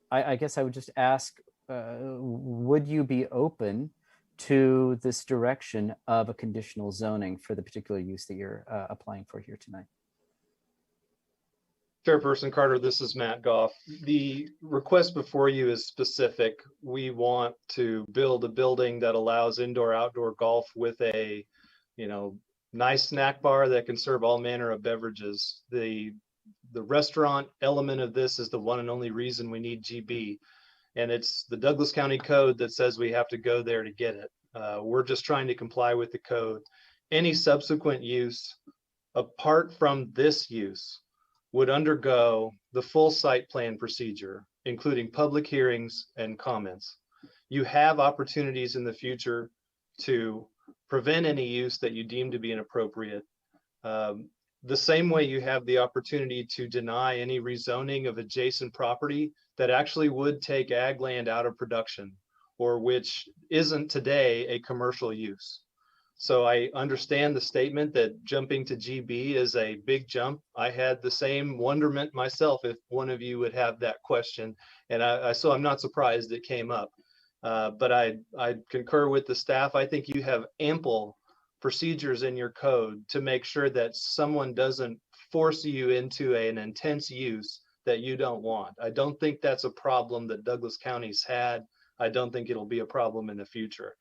I guess I would just ask, would you be open to this direction of a conditional zoning for the particular use that you're applying for here tonight? Chairperson Carter, this is Matt Goff. The request before you is specific. We want to build a building that allows indoor-outdoor golf with a, nice snack bar that can serve all manner of beverages. The restaurant element of this is the one and only reason we need GB. And it's the Douglas County Code that says we have to go there to get it. We're just trying to comply with the code. Any subsequent use, apart from this use, would undergo the full site plan procedure, including public hearings and comments. You have opportunities in the future to prevent any use that you deem to be inappropriate. The same way you have the opportunity to deny any rezoning of adjacent property that actually would take ag land out of production, or which isn't today a commercial use. So I understand the statement that jumping to GB is a big jump. I had the same wonderment myself if one of you would have that question. And so I'm not surprised it came up. But I concur with the staff. I think you have ample procedures in your code to make sure that someone doesn't force you into an intense use that you don't want. I don't think that's a problem that Douglas County's had. I don't think it'll be a problem in the future.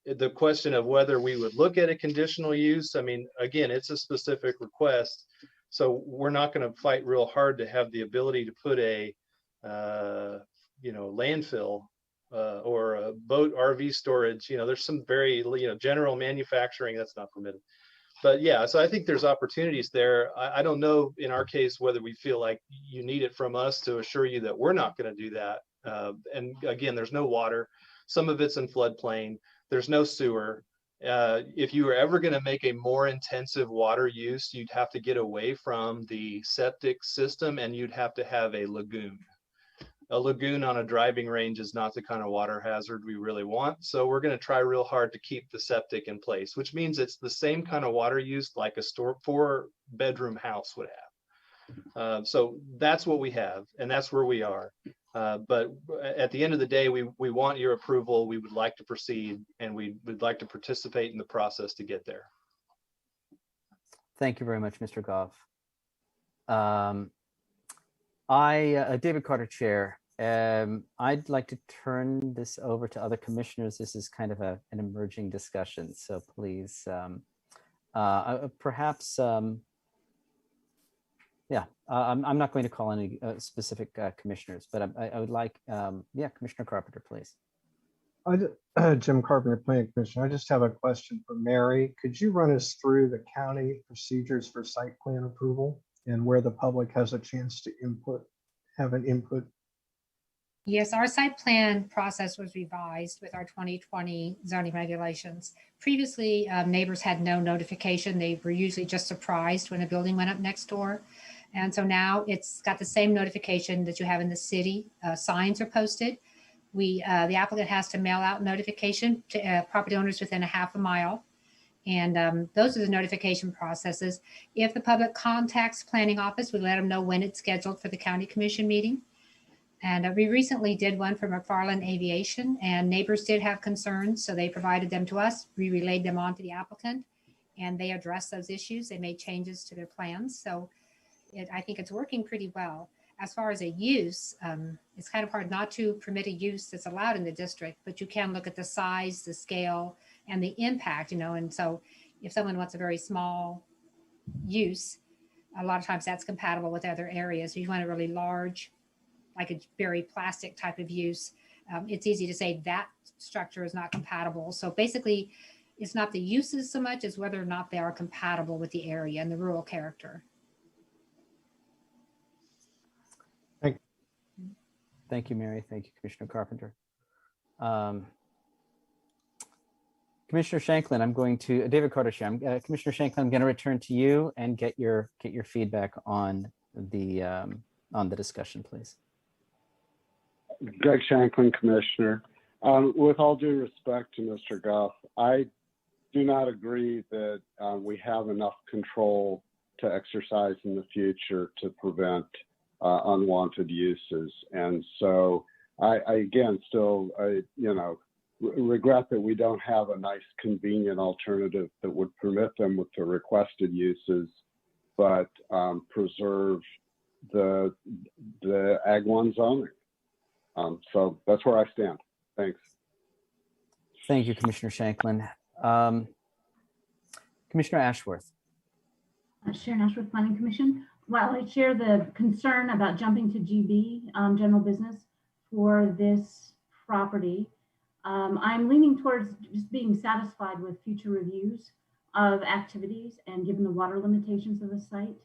The question of whether we would look at a conditional use, I mean, again, it's a specific request. So we're not going to fight real hard to have the ability to put a, landfill or a boat RV storage. There's some very, general manufacturing that's not permitted. But yeah, so I think there's opportunities there. I don't know in our case whether we feel like you need it from us to assure you that we're not going to do that. And again, there's no water. Some of it's in floodplain. There's no sewer. If you were ever going to make a more intensive water use, you'd have to get away from the septic system and you'd have to have a lagoon. A lagoon on a driving range is not the kind of water hazard we really want. So we're going to try real hard to keep the septic in place, which means it's the same kind of water use like a 4-bedroom house would have. So that's what we have, and that's where we are. But at the end of the day, we want your approval. We would like to proceed, and we would like to participate in the process to get there. Thank you very much, Mr. Goff. David Carter, Chair. I'd like to turn this over to other commissioners. This is kind of an emerging discussion, so please, perhaps, yeah, I'm not going to call any specific commissioners, but I would like, yeah, Commissioner Carpenter, please. Jim Carpenter, Planning Commission. I just have a question for Mary. Could you run us through the county procedures for site plan approval and where the public has a chance to have an input? Yes, our site plan process was revised with our 2020 zoning regulations. Previously, neighbors had no notification. They were usually just surprised when a building went up next door. And so now it's got the same notification that you have in the city. Signs are posted. The applicant has to mail out notification to property owners within a half a mile. And those are the notification processes. If the public contacts planning office, we let them know when it's scheduled for the county commission meeting. And we recently did one for McFarland Aviation, and neighbors did have concerns, so they provided them to us. We relayed them on to the applicant, and they addressed those issues. They made changes to their plans. So I think it's working pretty well. As far as a use, it's kind of hard not to permit a use that's allowed in the district, but you can look at the size, the scale, and the impact, and so if someone wants a very small use, a lot of times that's compatible with other areas. If you want a really large, like a very plastic type of use, it's easy to say that structure is not compatible. So basically, it's not the uses so much as whether or not they are compatible with the area and the rural character. Thank you, Mary. Thank you, Commissioner Carpenter. Commissioner Shanklin, I'm going to David Carter. Commissioner Shanklin, I'm going to return to you and get your feedback on the discussion, please. Greg Shanklin, Commissioner. With all due respect to Mr. Goff, I do not agree that we have enough control to exercise in the future to prevent unwanted uses. And so I again, still, regret that we don't have a nice convenient alternative that would permit them with the requested uses, but preserve the Ag 1 zoning. So that's where I stand. Thanks. Thank you, Commissioner Shanklin. Commissioner Ashworth. Sharon Ashworth, Planning Commission. While I share the concern about jumping to GB, general business, for this property, I'm leaning towards just being satisfied with future reviews of activities, and given the water limitations of the site,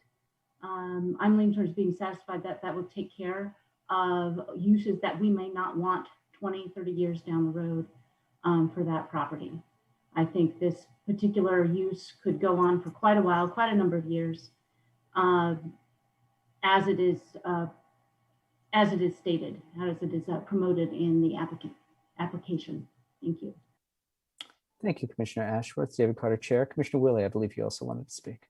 I'm leaning towards being satisfied that that will take care of uses that we may not want 20, 30 years down the road for that property. I think this particular use could go on for quite a while, quite a number of years, as it is stated, as it is promoted in the application. Thank you. Thank you, Commissioner Ashworth. David Carter, Chair. Commissioner Willie, I believe you also wanted to speak.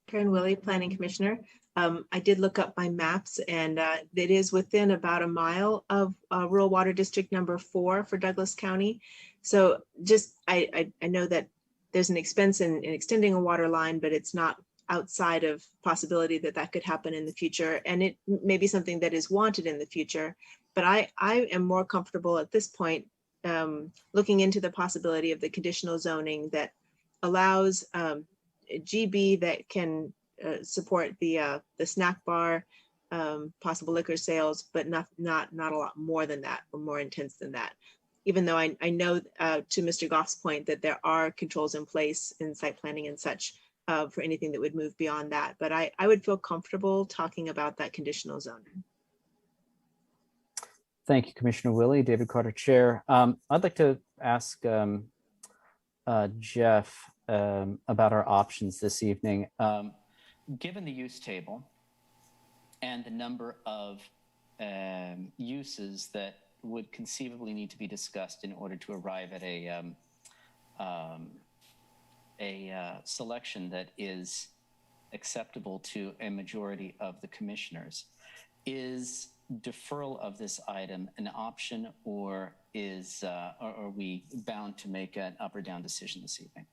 Karen Willie, Planning Commissioner. I did look up my maps, and it is within about a mile of Rural Water District number 4 for Douglas County. So just, I know that there's an expense in extending a water line, but it's not outside of possibility that that could happen in the future. And it may be something that is wanted in the future. But I am more comfortable at this point looking into the possibility of the conditional zoning that allows GB that can support the snack bar, possible liquor sales, but not a lot more than that, or more intense than that. Even though I know to Mr. Goff's point that there are controls in place in site planning and such for anything that would move beyond that. But I would feel comfortable talking about that conditional zoning. Thank you, Commissioner Willie. David Carter, Chair. I'd like to ask Jeff about our options this evening. Given the use table and the number of uses that would conceivably need to be discussed in order to arrive at a selection that is acceptable to a majority of the commissioners, is deferral of this item an option, or are we bound to make an up or down decision this evening?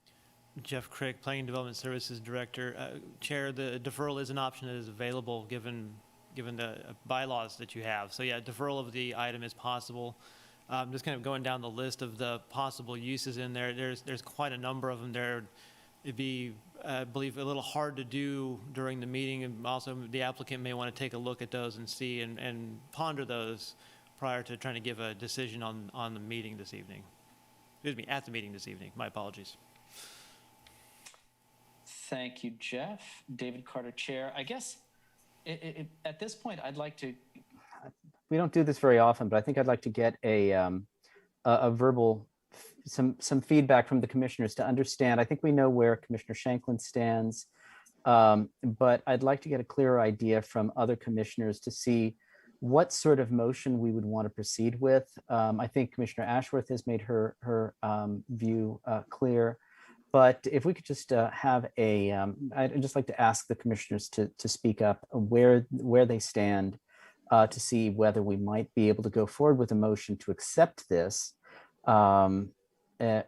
Jeff Crick, Planning Development Services Director. Chair, the deferral is an option that is available given given the bylaws that you have. So yeah, deferral of the item is possible. Just kind of going down the list of the possible uses in there, there's quite a number of them there. It'd be, I believe, a little hard to do during the meeting, and also the applicant may want to take a look at those and see and ponder those prior to trying to give a decision on the meeting this evening. Excuse me, at the meeting this evening. My apologies. Thank you, Jeff. David Carter, Chair. I guess at this point, I'd like to. We don't do this very often, but I think I'd like to get a verbal, some feedback from the commissioners to understand. I think we know where Commissioner Shanklin stands, but I'd like to get a clearer idea from other commissioners to see what sort of motion we would want to proceed with. I think Commissioner Ashworth has made her view clear, but if we could just have a, I'd just like to ask the commissioners to speak up where they stand, to see whether we might be able to go forward with a motion to accept this, or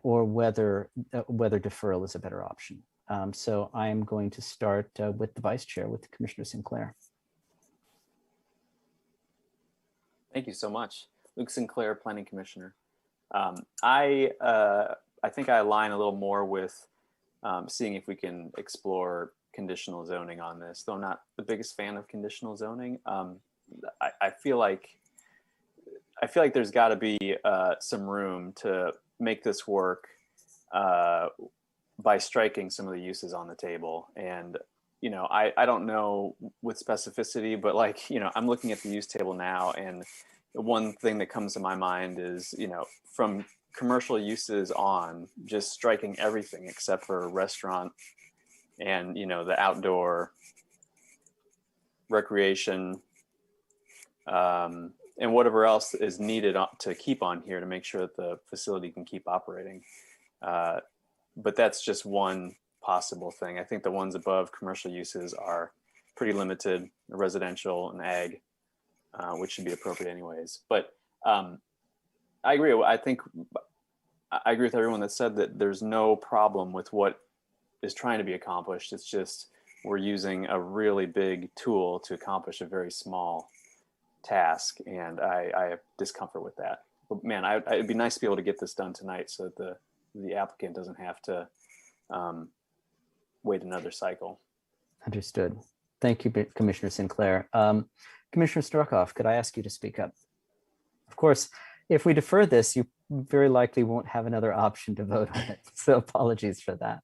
whether deferral is a better option. So I'm going to start with the Vice Chair, with Commissioner Sinclair. Thank you so much. Luke Sinclair, Planning Commissioner. I think I align a little more with seeing if we can explore conditional zoning on this, though I'm not the biggest fan of conditional zoning. I feel like there's got to be some room to make this work by striking some of the uses on the table. And you know, I don't know with specificity, but like, you know, I'm looking at the use table now, and the one thing that comes to my mind is, you know, from commercial uses on, just striking everything except for restaurant and, you know, the outdoor recreation, and whatever else is needed to keep on here to make sure that the facility can keep operating. But that's just one possible thing. I think the ones above commercial uses are pretty limited, residential and ag, which should be appropriate anyways. But I agree. I agree with everyone that said that there's no problem with what is trying to be accomplished. It's just we're using a really big tool to accomplish a very small task, and I have discomfort with that. But man, it'd be nice to be able to get this done tonight so that the applicant doesn't have to wait another cycle. Understood. Thank you, Commissioner Sinclair. Commissioner Struckhoff, could I ask you to speak up? Of course, if we defer this, you very likely won't have another option to vote on it. So apologies for that.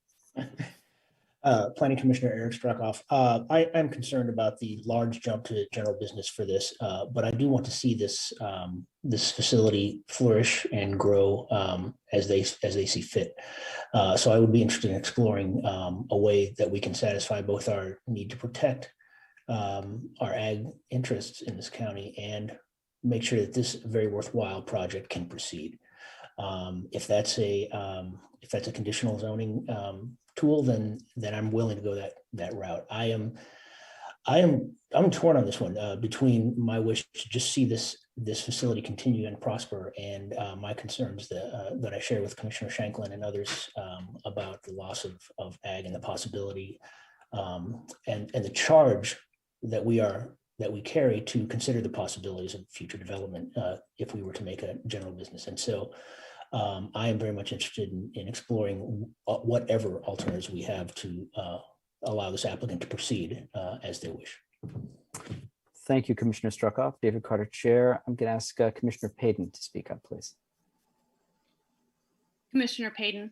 Planning Commissioner Eric Struckhoff. I am concerned about the large jump to general business for this, but I do want to see this this facility flourish and grow as they see fit. So I would be interested in exploring a way that we can satisfy both our need to protect our ag interests in this county and make sure that this very worthwhile project can proceed. If that's a conditional zoning tool, then I'm willing to go that route. I'm torn on this one between my wish to just see this facility continue and prosper and my concerns that I share with Commissioner Shanklin and others about the loss of ag and the possibility and the charge that we carry to consider the possibilities of future development if we were to make a general business. And so I am very much interested in exploring whatever alternatives we have to allow this applicant to proceed as they wish. Thank you, Commissioner Struckhoff. David Carter, Chair. I'm going to ask Commissioner Payton to speak up, please. Commissioner Payton,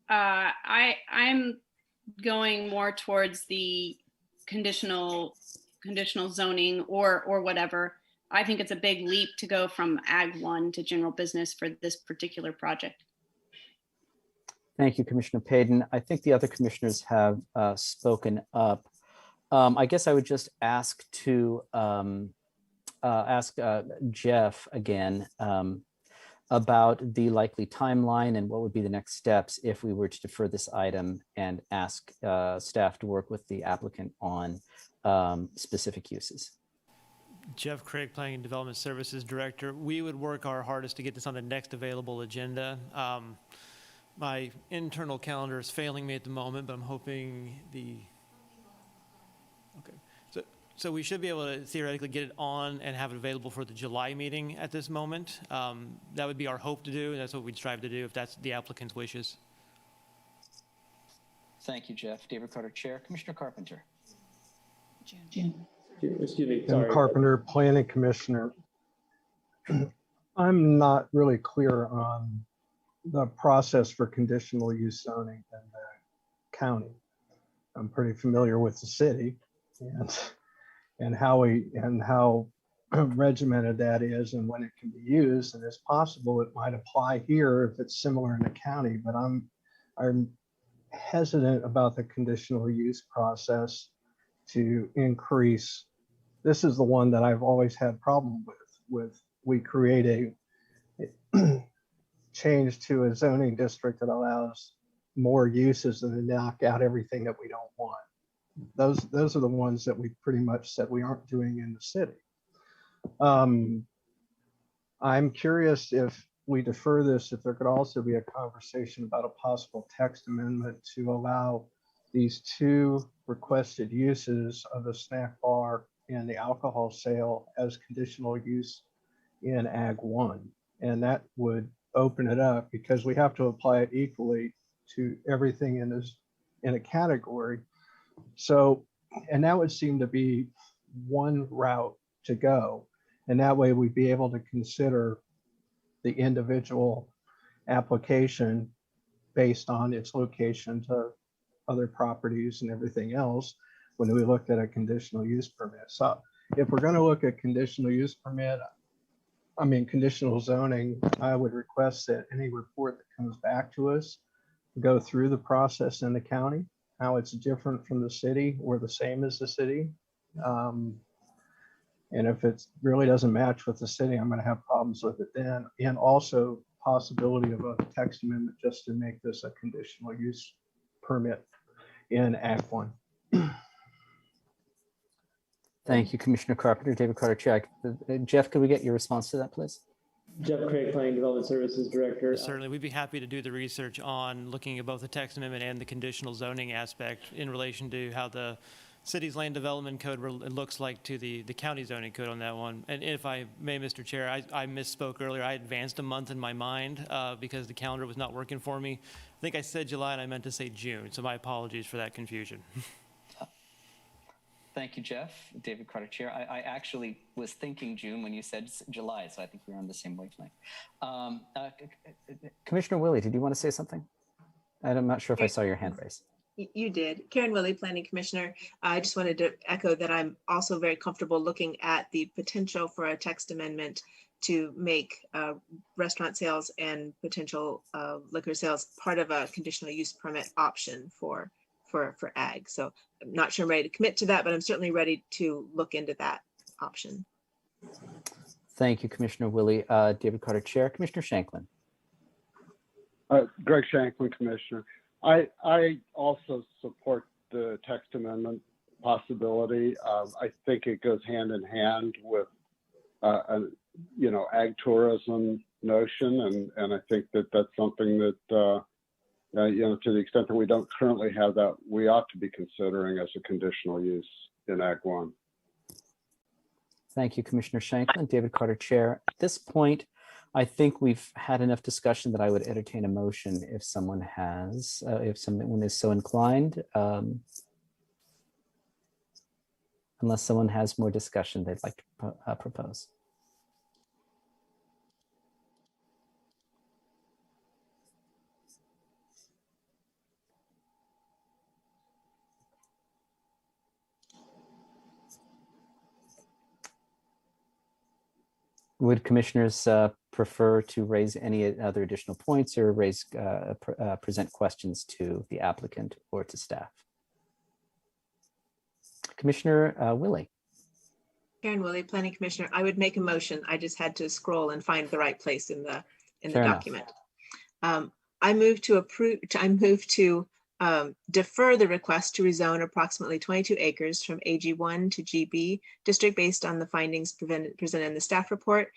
I'm going more towards the conditional zoning or whatever. I think it's a big leap to go from Ag 1 to general business for this particular project. Thank you, Commissioner Payton. I think the other commissioners have spoken up. I guess I would just ask Jeff again about the likely timeline and what would be the next steps if we were to defer this item and ask staff to work with the applicant on specific uses. Jeff Craig, Planning and Development Services Director. We would work our hardest to get this on the next available agenda. My internal calendar is failing me at the moment, but I'm hoping So we should be able to theoretically get it on and have it available for the July meeting at this moment. That would be our hope to do. That's what we'd strive to do if that's the applicant's wishes. Thank you, Jeff. David Carter, Chair. Commissioner Carpenter. Excuse me, Jim sorry. Carpenter, Planning Commissioner. I'm not really clear on the process for conditional use zoning in the county. I'm pretty familiar with the city and how regimented that is and when it can be used. And it's possible it might apply here if it's similar in the county, but I'm hesitant about the conditional use process to increase. This is the one that I've always had problem with we create a change to a zoning district that allows more uses and then knock out everything that we don't want. Those are the ones that we pretty much said we aren't doing in the city. I'm curious if we defer this, if there could also be a conversation about a possible text amendment to allow these two requested uses of the snack bar and the alcohol sale as conditional use in Ag 1. And that would open it up because we have to apply it equally to everything in a category. So, and that would seem to be one route to go. And that way we'd be able to consider the individual application based on its location to other properties and everything else when we looked at a conditional use permit. So if we're going to look at conditional use permit, conditional zoning, I would request that any report that comes back to us go through the process in the county, how it's different from the city or the same as the city. And if it really doesn't match with the city, I'm going to have problems with it then. And also possibility of a text amendment just to make this a conditional use permit in Act 1. Thank you, Commissioner Carpenter. David Carter, Chair. Jeff, could we get your response to that, please? Jeff Craig, Planning Development Services Director. Certainly, we'd be happy to do the research on looking at both the text amendment and the conditional zoning aspect in relation to how the city's land development code looks like to the county zoning code on that one. And if I may, Mr. Chair, I misspoke earlier. I advanced a month in my mind because the calendar was not working for me. I think I said July and I meant to say June, so my apologies for that confusion. Thank you, Jeff. David Carter, Chair. I actually was thinking June when you said July, so I think we're on the same wavelength. Commissioner Willie, did you want to say something? I'm not sure if I saw your hand raised. You did. Karen Willie, Planning Commissioner. I just wanted to echo that I'm also very comfortable looking at the potential for a text amendment to make restaurant sales and potential liquor sales part of a conditional use permit option for ag. So I'm not sure I'm ready to commit to that, but I'm certainly ready to look into that option. Thank you, Commissioner Willie. David Carter, Chair. Commissioner Shanklin. Greg Shanklin, Commissioner. I also support the text amendment possibility. I think it goes hand in hand with, ag tourism notion, and I think that that's something that to the extent that we don't currently have that, we ought to be considering as a conditional use in Ag 1. Thank you, Commissioner Shanklin. David Carter, Chair. At this point, I think we've had enough discussion that I would entertain a motion if someone has, if someone is so inclined. Unless someone has more discussion they'd like to propose. Would commissioners prefer to raise any other additional points or present questions to the applicant or to staff? Commissioner Willie. Karen Willie, Planning Commissioner. I would make a motion. I just had to scroll and find the right place in the Fair document. I move to defer the request to rezone approximately 22 acres from AG1 to GB district based on the findings presented in the staff report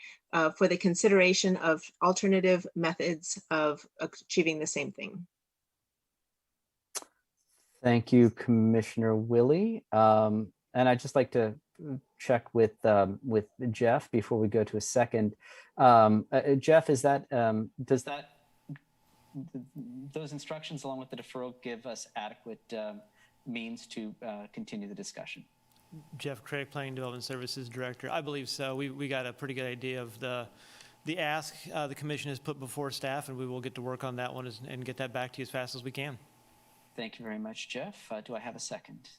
for the consideration of alternative methods of achieving the same thing. Thank you, Commissioner Willie. And I'd just like to check with Jeff before we go to a second. Jeff, is that those instructions along with the deferral give us adequate means to continue the discussion? Jeff Craig, Planning Development Services Director. I believe so. We got a pretty good idea of the ask the commission has put before staff, and we will get to work on that one and get that back to you as fast as we can. Thank you very much, Jeff. Do I have a second?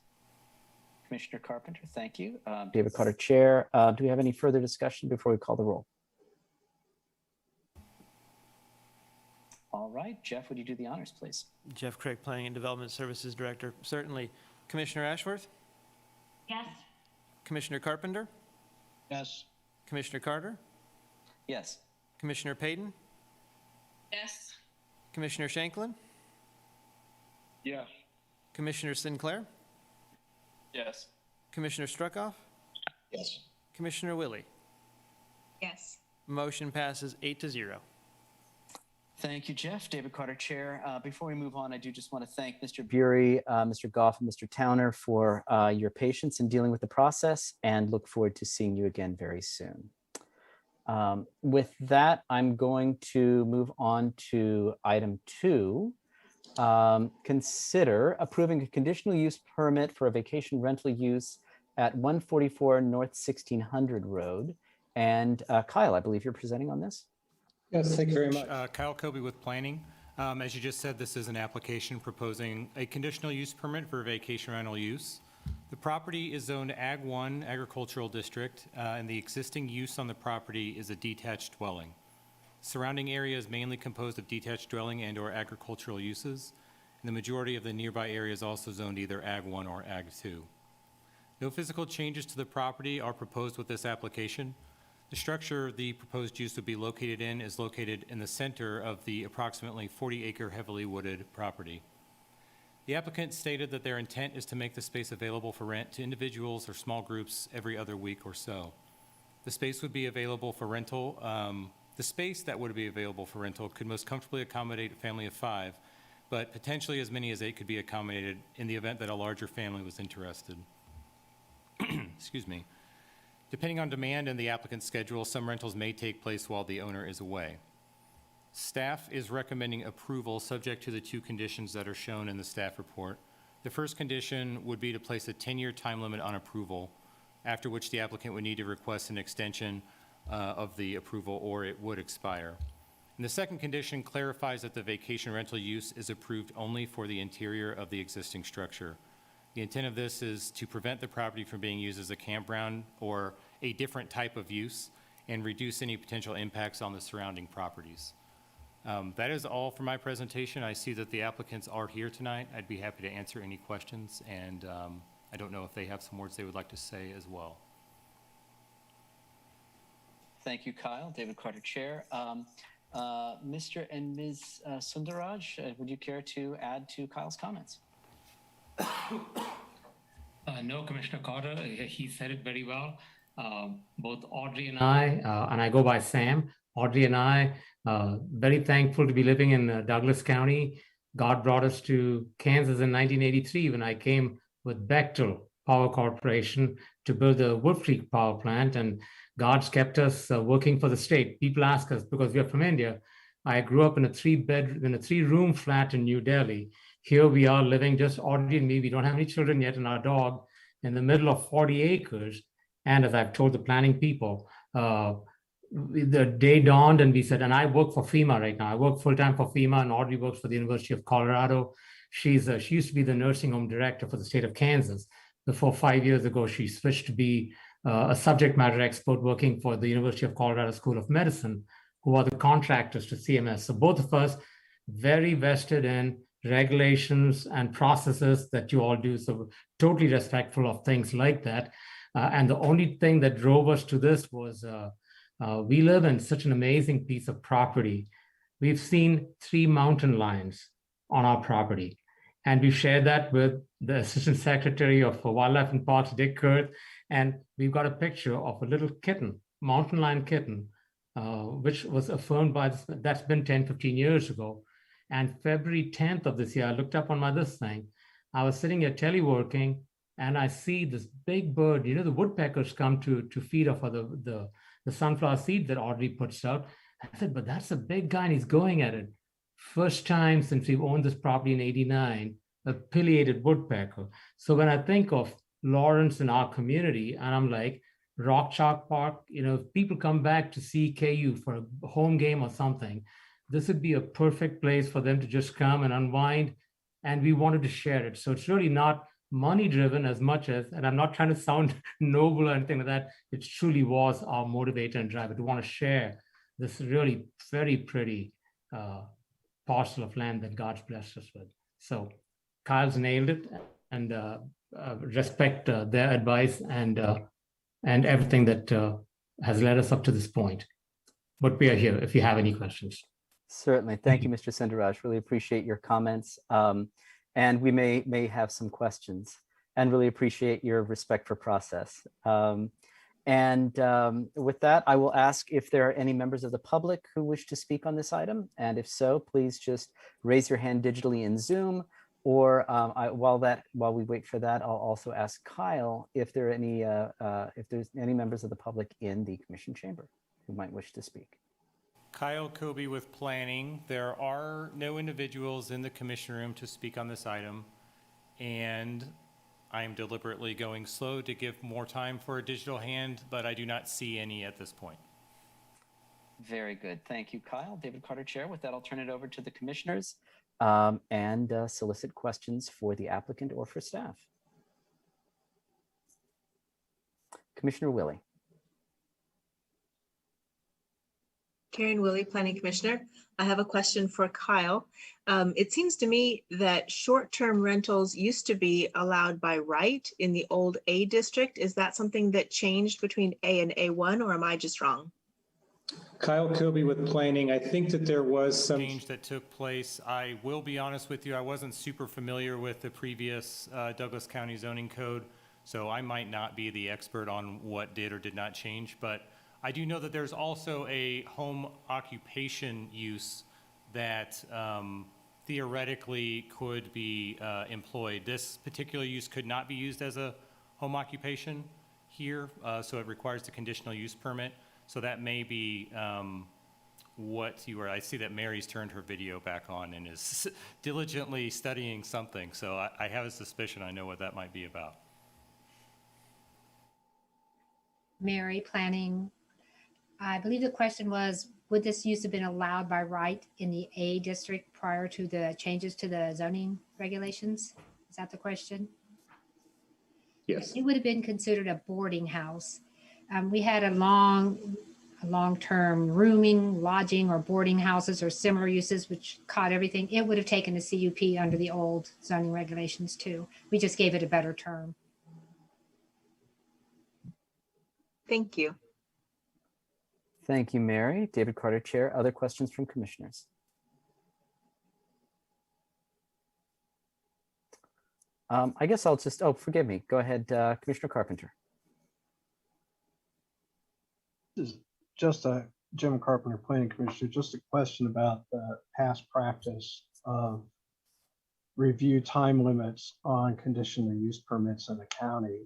Commissioner Carpenter, thank you. David Carter, Chair. Do we have any further discussion before we call the roll? All right, Jeff, would you do the honors, please? Jeff Craig, Planning and Development Services Director. Certainly. Commissioner Ashworth? Yes. Commissioner Carpenter? Yes. Commissioner Carter? Yes. Commissioner Payton? Yes. Commissioner Shanklin? Yes. Commissioner Sinclair? Yes. Commissioner Struckoff? Yes. Commissioner Willie? Yes. Motion passes 8-0. Thank you, Jeff. David Carter, Chair. Before we move on, I do just want to thank Mr. Bury, Mr. Goff, and Mr. Towner for your patience in dealing with the process, and look forward to seeing you again very soon. With that, I'm going to move on to item 2. Consider approving a conditional use permit for a vacation rental use at 144 North 1600 Road. And Kyle, I believe you're presenting on this. Yes, thank you very much. Kyle Kobe with Planning. As you just said, this is an application proposing a conditional use permit for vacation rental use. The property is zoned Ag 1 Agricultural District, and the existing use on the property is a detached dwelling. Surrounding area is mainly composed of detached dwelling and or agricultural uses, and the majority of the nearby area is also zoned either Ag 1 or Ag 2. No physical changes to the property are proposed with this application. The structure the proposed use would be located in is located in the center of the approximately 40-acre heavily wooded property. The applicant stated that their intent is to make the space available for rent to individuals or small groups every other week or so. The space would be available for rental. The space that would be available for rental could most comfortably accommodate a family of 5, but potentially as many as 8 could be accommodated in the event that a larger family was interested. Excuse me. Depending on demand and the applicant's schedule, some rentals may take place while the owner is away. Staff is recommending approval subject to the 2 conditions that are shown in the staff report. The first condition would be to place a 10-year time limit on approval, after which the applicant would need to request an extension of the approval or it would expire. And the second condition clarifies that the vacation rental use is approved only for the interior of the existing structure. The intent of this is to prevent the property from being used as a campground or a different type of use and reduce any potential impacts on the surrounding properties. That is all for my presentation. I see that the applicants are here tonight. I'd be happy to answer any questions, and I don't know if they have some words they would like to say as well. Thank you, Kyle. David Carter, Chair. Mr. and Ms. Sundaraj, would you care to add to Kyle's comments? No, Commissioner Carter, he said it very well. Both Audrey and I go by Sam. Audrey and I, very thankful to be living in Douglas County. God brought us to Kansas in 1983 when I came with Bechtel Power Corporation to build the Wolf Creek power plant, and God's kept us working for the state. People ask us, because we are from India, I grew up in a 3-room flat in New Delhi. Here we are living, just Audrey and me. We don't have any children yet, and our dog in the middle of 40 acres. And as I've told the planning people, the day dawned and we said, and I work for FEMA right now. I work full-time for FEMA, and Audrey works for the University of Colorado. She used to be the nursing home director for the state of Kansas. Before 5 years ago, she switched to be a subject matter expert working for the University of Colorado School of Medicine, who are the contractors to CMS. So both of us very vested in regulations and processes that you all do. So totally respectful of things like that. And the only thing that drove us to this was we live in such an amazing piece of property. We've seen 3 mountain lions on our property. And we shared that with the Assistant Secretary of Wildlife and Parks, Dick Kurth. And we've got a picture of a little kitten, mountain lion kitten, which was affirmed by this, that's been 10, 15 years ago. And February 10th of this year, I looked up on my this thing. I was sitting here teleworking, and I see this big bird. The woodpeckers come to feed off of the sunflower seed that Audrey puts out. I said, but that's a big guy and he's going at it. First time since we've owned this property in '89, a pileated woodpecker. So when I think of Lawrence in our community, and I'm like, Rock Chalk Park, if people come back to see KU for a home game or something, this would be a perfect place for them to just come and unwind. And we wanted to share it. So it's really not money driven as much as, and I'm not trying to sound noble or anything like that. It truly was our motivator and driver to want to share this really very pretty parcel of land that God's blessed us with. So Kyle's nailed it, and respect their advice and everything that has led us up to this point. But we are here if you have any questions. Certainly. Thank you, Mr. Sundaraj. Really appreciate your comments. And we may have some questions, and really appreciate your respect for process. With that, I will ask if there are any members of the public who wish to speak on this item. And if so, please just raise your hand digitally in Zoom, or while we wait for that, I'll also ask Kyle if there are if there's any members of the public in the commission chamber who might wish to speak. Kyle Kobe with Planning. There are no individuals in the commission room to speak on this item, and I am deliberately going slow to give more time for a digital hand, but I do not see any at this point. Very good. Thank you, Kyle. David Carter, Chair. With that, I'll turn it over to the commissioners. And solicit questions for the applicant or for staff. Commissioner Willie. Karen Willie, Planning Commissioner. I have a question for Kyle. It seems to me that short-term rentals used to be allowed by right in the old A district. Is that something that changed between A and A1, or am I just wrong? Kyle Kobe with Planning. I think that there was some change that took place. I will be honest with you, I wasn't super familiar with the previous Douglas County zoning code, so I might not be the expert on what did or did not change, but I do know that there's also a home occupation use that theoretically could be employed. This particular use could not be used as a home occupation here, so it requires the conditional use permit. So that may be what you were. I see that Mary's turned her video back on and is diligently studying something. So I have a suspicion I know what that might be about. Mary, Planning. I believe the question was, would this use have been allowed by right in the A district prior to the changes to the zoning regulations? Is that the question? Yes. It would have been considered a boarding house. We had a long-term rooming, lodging, or boarding houses or similar uses, which caught everything. It would have taken the CUP under the old zoning regulations too. We just gave it a better term. Thank you. Thank you, Mary. David Carter, Chair. Other questions from commissioners? I guess I'll just, forgive me. Go ahead, Commissioner Carpenter. This is just Jim Carpenter, Planning Commissioner, just a question about the past practice of review time limits on conditional use permits in the county.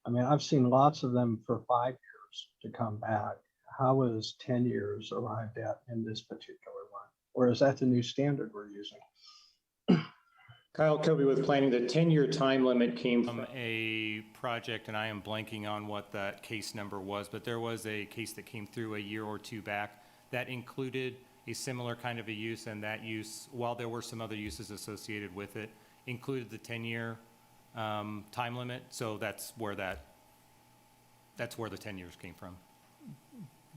I mean, I've seen lots of them for 5 years to come back. How is 10 years arrived at in this particular one? Or is that the new standard we're using? Kyle Kobe with Planning. The 10-year time limit came from a project, and I am blanking on what that case number was, but there was a case that came through a year or two back that included a similar kind of a use, and that use, while there were some other uses associated with it, included the 10-year time limit. So that's where the 10 years came from.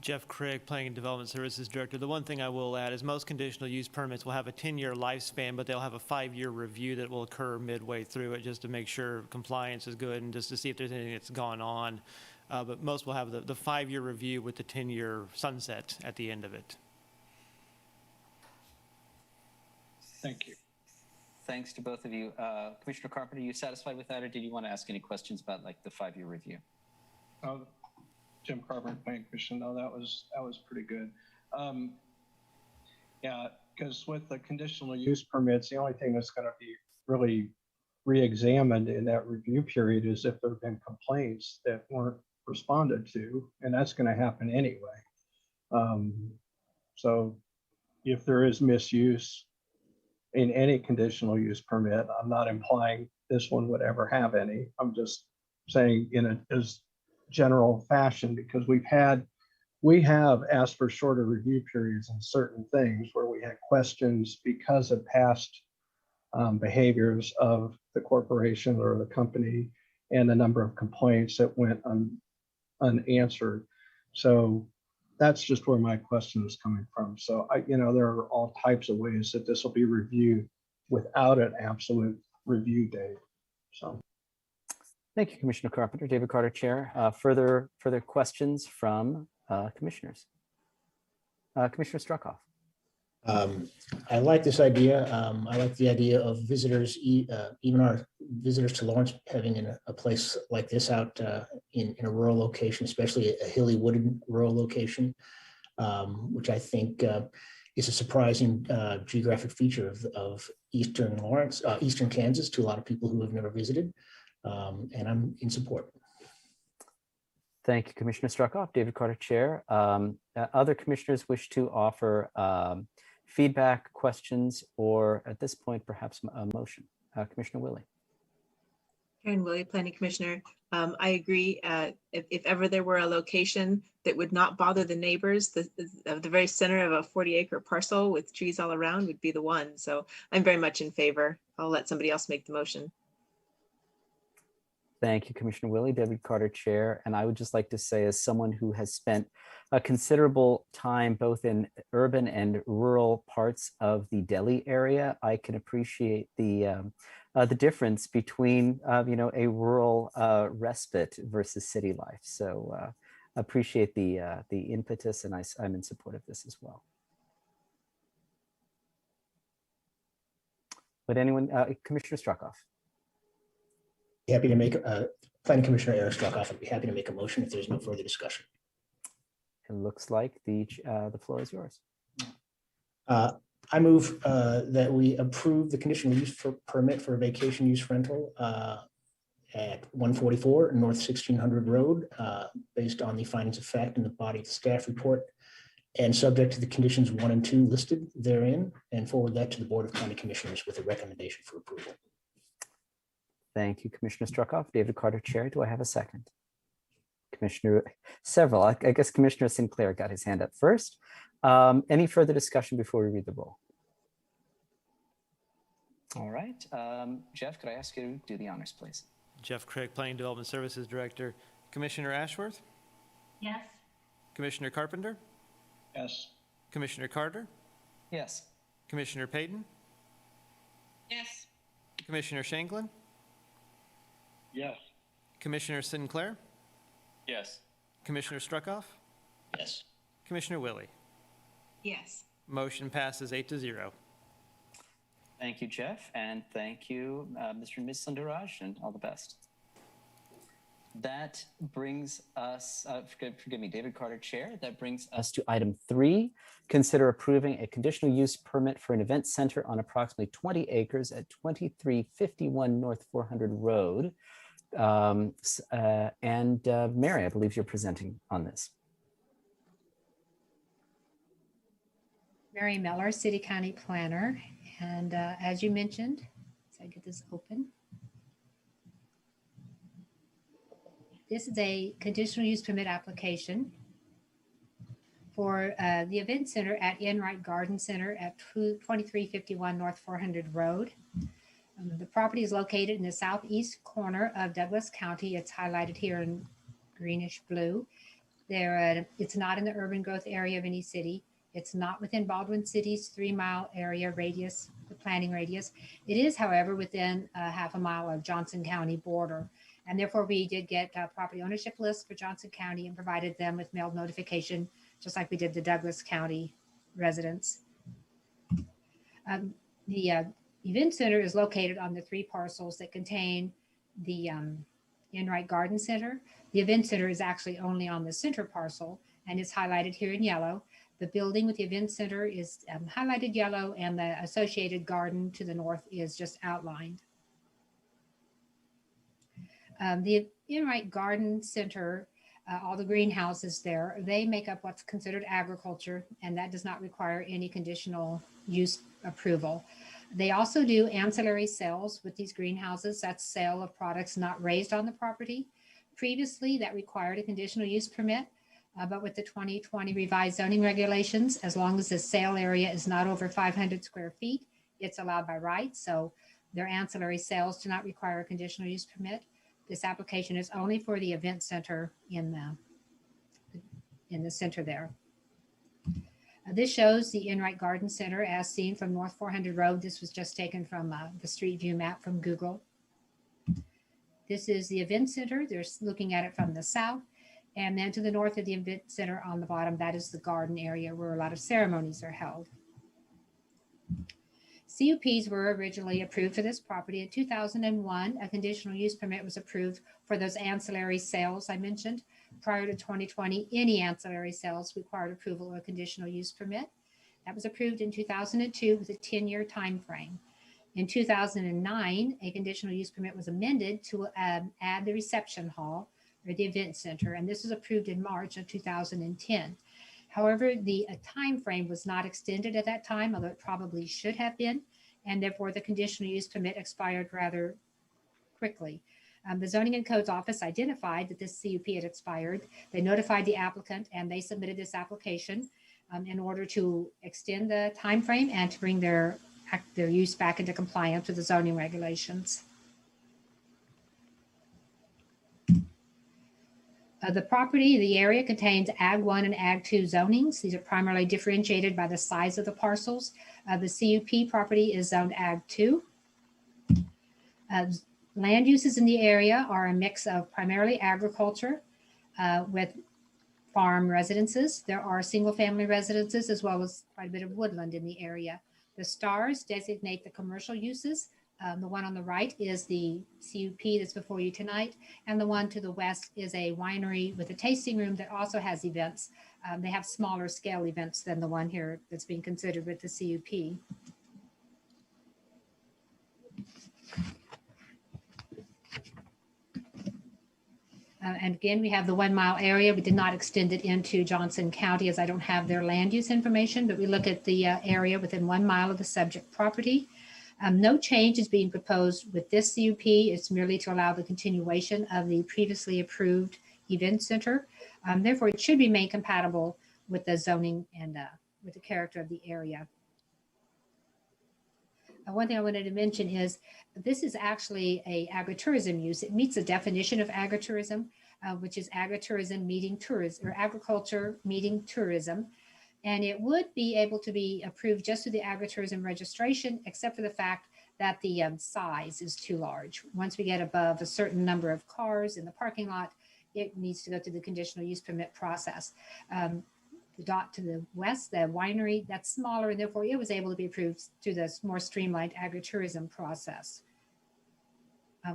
Jeff Craig, Planning and Development Services Director. The one thing I will add is most conditional use permits will have a 10-year lifespan, but they'll have a 5-year review that will occur midway through it just to make sure compliance is good and just to see if there's anything that's gone on. But most will have the 5-year review with the 10-year sunset at the end of it. Thank you. Thanks to both of you. Commissioner Carpenter, are you satisfied with that, or did you want to ask any questions about like the 5-year review? Jim Carpenter, Planning Commission. No, that was pretty good. Yeah, because with the conditional use permits, the only thing that's going to be really re-examined in that review period is if there have been complaints that weren't responded to, and that's going to happen anyway. So if there is misuse in any conditional use permit, I'm not implying this one would ever have any. I'm just saying in a as general fashion, because we have asked for shorter review periods in certain things where we had questions because of past behaviors of the corporation or the company and the number of complaints that went unanswered. So that's just where my question is coming from. So there are all types of ways that this will be reviewed without an absolute review date. So. Thank you, Commissioner Carpenter. David Carter, Chair. Further questions from commissioners? Commissioner Struckoff. I like this idea. I like the idea of visitors, even our visitors to Lawrence, having a place like this out in a rural location, especially a hilly wooded rural location, which I think is a surprising geographic feature of eastern Lawrence, eastern Kansas, to a lot of people who have never visited, and I'm in support. Thank you, Commissioner Struckoff. David Carter, Chair. Other commissioners wish to offer feedback, questions, or at this point, perhaps a motion. Commissioner Willie. Karen Willie, Planning Commissioner. I agree. If ever there were a location that would not bother the neighbors, the very center of a 40-acre parcel with trees all around would be the one. So I'm very much in favor. I'll let somebody else make the motion. Thank you, Commissioner Willie. David Carter, Chair. And I would just like to say, as someone who has spent a considerable time both in urban and rural parts of the Delhi area, I can appreciate the difference between a rural respite versus city life. So appreciate the impetus, and I'm in support of this as well. Would anyone, Commissioner Struckoff? Happy to make Planning Commissioner Eric Struckoff. I'd be happy to make a motion if there's no further discussion. It looks like the floor is yours. I move that we approve the conditional use permit for vacation use rental at 144 North 1600 Road, based on the findings of fact in the body of the staff report, and subject to the conditions 1 and 2 listed therein, and forward that to the Board of County Commissioners with a recommendation for approval. Thank you, Commissioner Struckoff. David Carter, Chair. Do I have a second? Commissioner, several. I guess Commissioner Sinclair got his hand up first. Any further discussion before we read the roll? All right. Jeff, could I ask you to do the honors, please? Jeff Craig, Planning Development Services Director. Commissioner Ashworth? Yes. Commissioner Carpenter? Yes. Commissioner Carter? Yes. Commissioner Payton? Yes. Commissioner Shanklin? Yes. Commissioner Sinclair? Yes. Commissioner Struckoff? Yes. Commissioner Willie? Yes. Motion passes 8-0. Thank you, Jeff, and thank you, Mr. and Ms. Sundaraj, and all the best. That brings us, forgive me, David Carter, Chair. That brings us To item 3, consider approving a conditional use permit for an event center on approximately 20 acres at 2351 North 400 Road. Mary, I believe you're presenting on this. Mary Miller, City County Planner. And as you mentioned, so I get this open. This is a conditional use permit application for the event center at Enright Garden Center at 2351 North 400 Road. The property is located in the southeast corner of Douglas County. It's highlighted here in greenish blue. It's not in the urban growth area of any city. It's not within Baldwin City's 3-mile area radius, the planning radius. It is, however, within half a mile of Johnson County border. And therefore, we did get a property ownership list for Johnson County and provided them with mailed notification, just like we did the Douglas County residents. The event center is located on the 3 parcels that contain the Enright Garden Center. The event center is actually only on the center parcel and is highlighted here in yellow. The building with the event center is highlighted yellow, and the associated garden to the north is just outlined. The Enright Garden Center, all the greenhouses there, they make up what's considered agriculture, and that does not require any conditional use approval. They also do ancillary sales with these greenhouses. That's sale of products not raised on the property. Previously, that required a conditional use permit, but with the 2020 revised zoning regulations, as long as the sale area is not over 500 square feet, it's allowed by right. So their ancillary sales do not require a conditional use permit. This application is only for the event center in the center there. This shows the Enright Garden Center as seen from North 400 Road. This was just taken from the Street View map from Google. This is the event center. They're looking at it from the south. And then to the north of the event center on the bottom, that is the garden area where a lot of ceremonies are held. CUPs were originally approved for this property in 2001. A conditional use permit was approved for those ancillary sales I mentioned. Prior to 2020, any ancillary sales required approval of a conditional use permit. That was approved in 2002 with a 10-year time frame. In 2009, a conditional use permit was amended to add the reception hall or the event center, and this was approved in March of 2010. However, the time frame was not extended at that time, although it probably should have been, and therefore the conditional use permit expired rather quickly. The Zoning and Codes Office identified that this CUP had expired. They notified the applicant, and they submitted this application in order to extend the time frame and to bring their use back into compliance with the zoning regulations. The property, the area contains Ag 1 and Ag 2 zonings. These are primarily differentiated by the size of the parcels. The CUP property is zoned Ag 2. Land uses in the area are a mix of primarily agriculture with farm residences. There are single-family residences as well as quite a bit of woodland in the area. The stars designate the commercial uses. The one on the right is the CUP that's before you tonight, and the one to the west is a winery with a tasting room that also has events. They have smaller scale events than the one here that's being considered with the CUP. And again, we have the 1 mile area. We did not extend it into Johnson County as I don't have their land use information, but we look at the area within 1 mile of the subject property. No change is being proposed with this CUP. It's merely to allow the continuation of the previously approved event center. Therefore, it should remain compatible with the zoning and with the character of the area. One thing I wanted to mention is this is actually a agritourism use. It meets the definition of agritourism, which is agritourism meeting tourism or agriculture meeting tourism. And it would be able to be approved just through the agritourism registration, except for the fact that the size is too large. Once we get above a certain number of cars in the parking lot, it needs to go through the conditional use permit process. The dot to the west, the winery, that's smaller, and therefore it was able to be approved through this more streamlined agritourism process.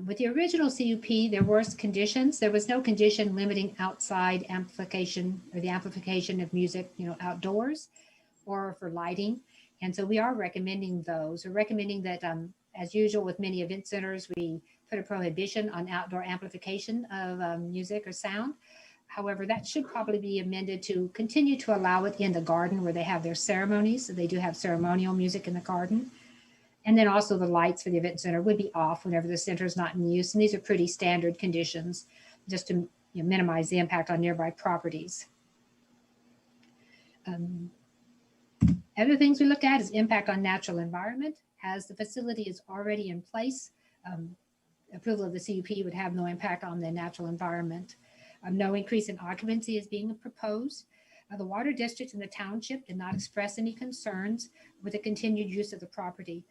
With the original CUP, there were conditions. There was no condition limiting outside amplification or the amplification of music, outdoors or for lighting. And so we are recommending those. We're recommending that, as usual with many event centers, we put a prohibition on outdoor amplification of music or sound. However, that should probably be amended to continue to allow it in the garden where they have their ceremonies. So they do have ceremonial music in the garden. And then also the lights for the event center would be off whenever the center is not in use. And these are pretty standard conditions just to minimize the impact on nearby properties. Other things we look at is impact on natural environment. As the facility is already in place, approval of the CUP would have no impact on the natural environment. No increase in occupancy is being proposed. The water district and the township did not express any concerns with the continued use of the property.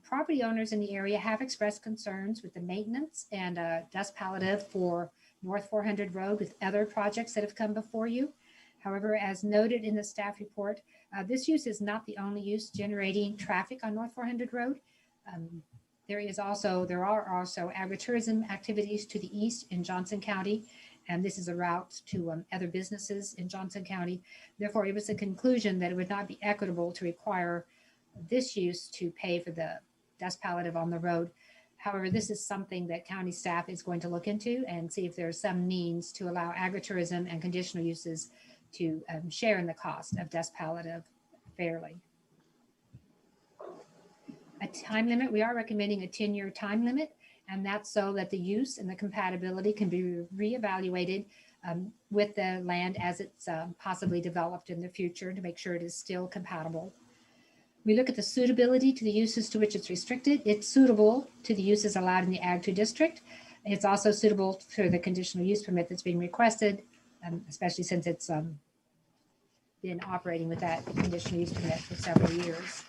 Property owners in the area have expressed concerns with the maintenance and dust palliative for North 400 Road with other projects that have come before you. However, as noted in the staff report, this use is not the only use generating traffic on North 400 Road. There are also agritourism activities to the east in Johnson County, and this is a route to other businesses in Johnson County. Therefore, it was a conclusion that it would not be equitable to require this use to pay for the dust palliative on the road. However, this is something that county staff is going to look into and see if there are some means to allow agritourism and conditional uses to share in the cost of desk palliative fairly. A time limit, we are recommending a 10-year time limit, and that's so that the use and the compatibility can be reevaluated with the land as it's possibly developed in the future to make sure it is still compatible. We look at the suitability to the uses to which it's restricted. It's suitable to the uses allowed in the Ag 2 district. It's also suitable for the conditional use permit that's being requested, especially since it's been operating with that conditional use permit for several years.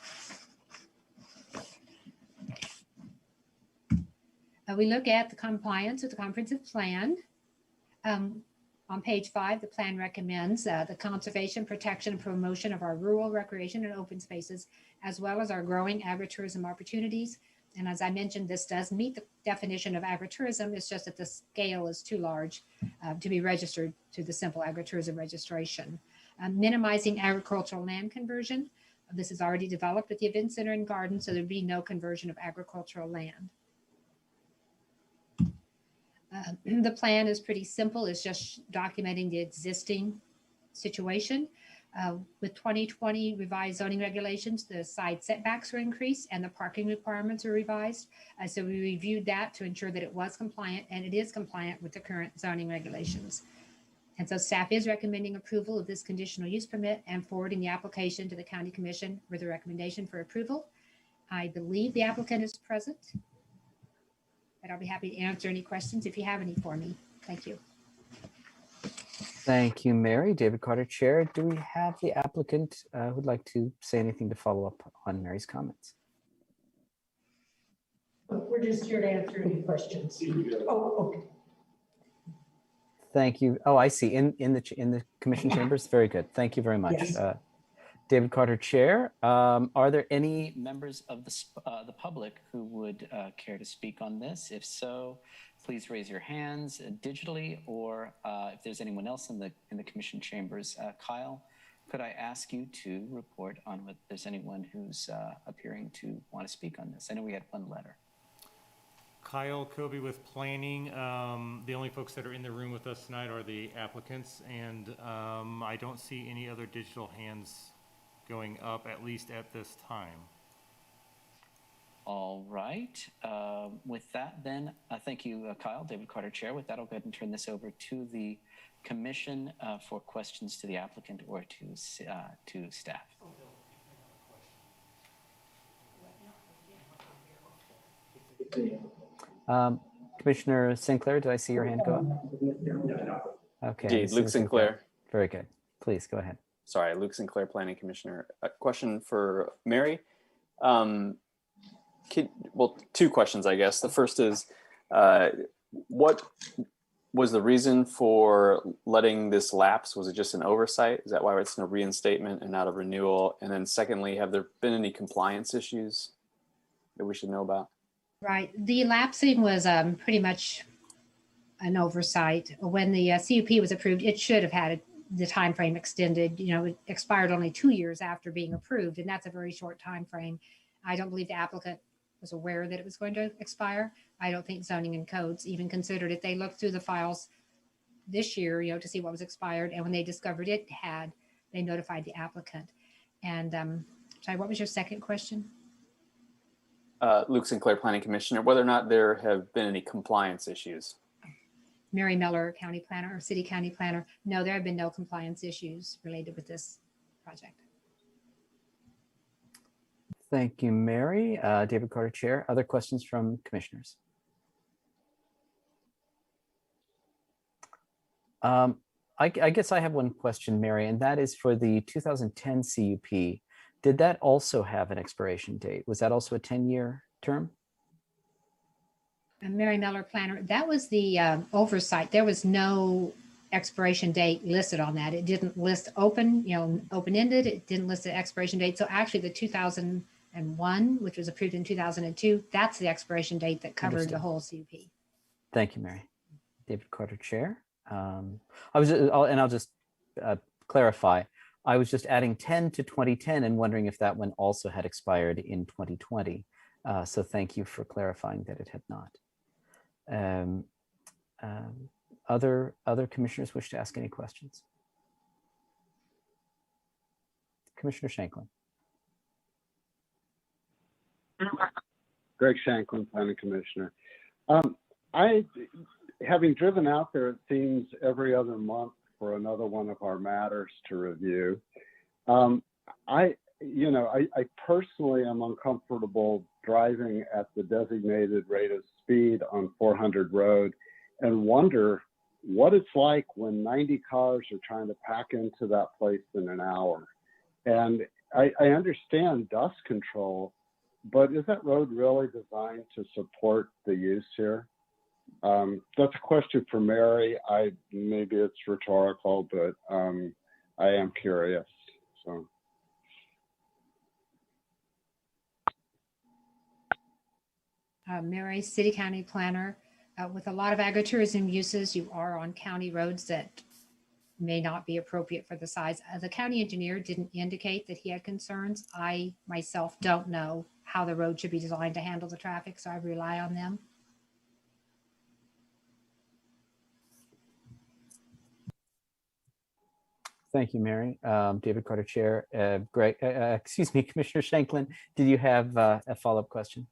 We look at the compliance with the comprehensive plan. On page 5, the plan recommends the conservation, protection, and promotion of our rural recreation and open spaces, as well as our growing agritourism opportunities. And as I mentioned, this does meet the definition of agritourism. It's just that the scale is too large to be registered to the simple agritourism registration. Minimizing agricultural land conversion. This is already developed at the event center and garden, so there'd be no conversion of agricultural land. The plan is pretty simple. It's just documenting the existing situation. With 2020 revised zoning regulations, the side setbacks were increased and the parking requirements were revised. So we reviewed that to ensure that it was compliant, and it is compliant with the current zoning regulations. And so staff is recommending approval of this conditional use permit and forwarding the application to the County Commission with a recommendation for approval. I believe the applicant is present, but I'll be happy to answer any questions if you have any for me. Thank you. Thank you, Mary. David Carter, Chair. Do we have the applicant who'd like to say anything to follow up on Mary's comments? We're just here to answer any questions. Oh, okay. Thank you. Oh, I see. In the commission chambers. Very good. Thank you very much. Yes. David Carter, Chair. Are there any members of the public who would care to speak on this? If so, please raise your hands digitally, or if there's anyone else in the commission chambers. Kyle, could I ask you to report on whether there's anyone who's appearing to want to speak on this? I know we had one letter. Kyle Kobe with planning. The only folks that are in the room with us tonight are the applicants, and I don't see any other digital hands going up, at least at this time. All right. With that, then, thank you, Kyle. David Carter, Chair. With that, I'll go ahead and turn this over to the commission for questions to the applicant or to staff. Commissioner Sinclair, did I see your hand go up? Okay. Indeed, Luke Sinclair. Very good. Please go ahead. Sorry, Luke Sinclair, Planning Commissioner. A question for Mary. Well, two questions, I guess. The first is, what was the reason for letting this lapse? Was it just an oversight? Is that why it's a reinstatement and not a renewal? And then secondly, have there been any compliance issues that we should know about? Right. The lapsing was pretty much an oversight. When the CUP was approved, it should have had the time frame extended. You know, it expired only 2 years after being approved, and that's a very short time frame. I don't believe the applicant was aware that it was going to expire. I don't think zoning and codes even considered it. They looked through the files this year, you know, to see what was expired, and when they discovered it had, they notified the applicant. And sorry, what was your second question? Luke Sinclair, Planning Commissioner, whether or not there have been any compliance issues. Mary Miller, County Planner, or City County Planner. No, there have been no compliance issues related with this project. Thank you, Mary. David Carter, Chair. Other questions from commissioners? I guess I have one question, Mary, and that is for the 2010 CUP. Did that also have an expiration date? Was that also a 10-year term? And Mary Miller, Planner, that was the oversight. There was no expiration date listed on that. It didn't list open, you know, open-ended. It didn't list the expiration date. So actually the 2001, which was approved in 2002, that's the expiration date that covered Understood. the whole CUP. Thank you, Mary. David Carter, Chair. I'll just clarify. I was just adding 10 to 2010 and wondering if that one also had expired in 2020. So thank you for clarifying that it had not. Other commissioners wish to ask any questions? Commissioner Shanklin. Greg Shanklin, Planning Commissioner. Having driven out there, it seems every other month for another one of our matters to review. I personally am uncomfortable driving at the designated rate of speed on 400 Road and wonder what it's like when 90 cars are trying to pack into that place in an hour. And I understand dust control, but is that road really designed to support the use here? That's a question for Mary. Maybe it's rhetorical, but I am curious. So. Mary, City County Planner. With a lot of agritourism uses, you are on county roads that may not be appropriate for the size. The county engineer didn't indicate that he had concerns. I myself don't know how the road should be designed to handle the traffic, so I rely on them. Thank you, Mary. David Carter, Chair. Greg, excuse me, Commissioner Shanklin, did you have a follow-up question?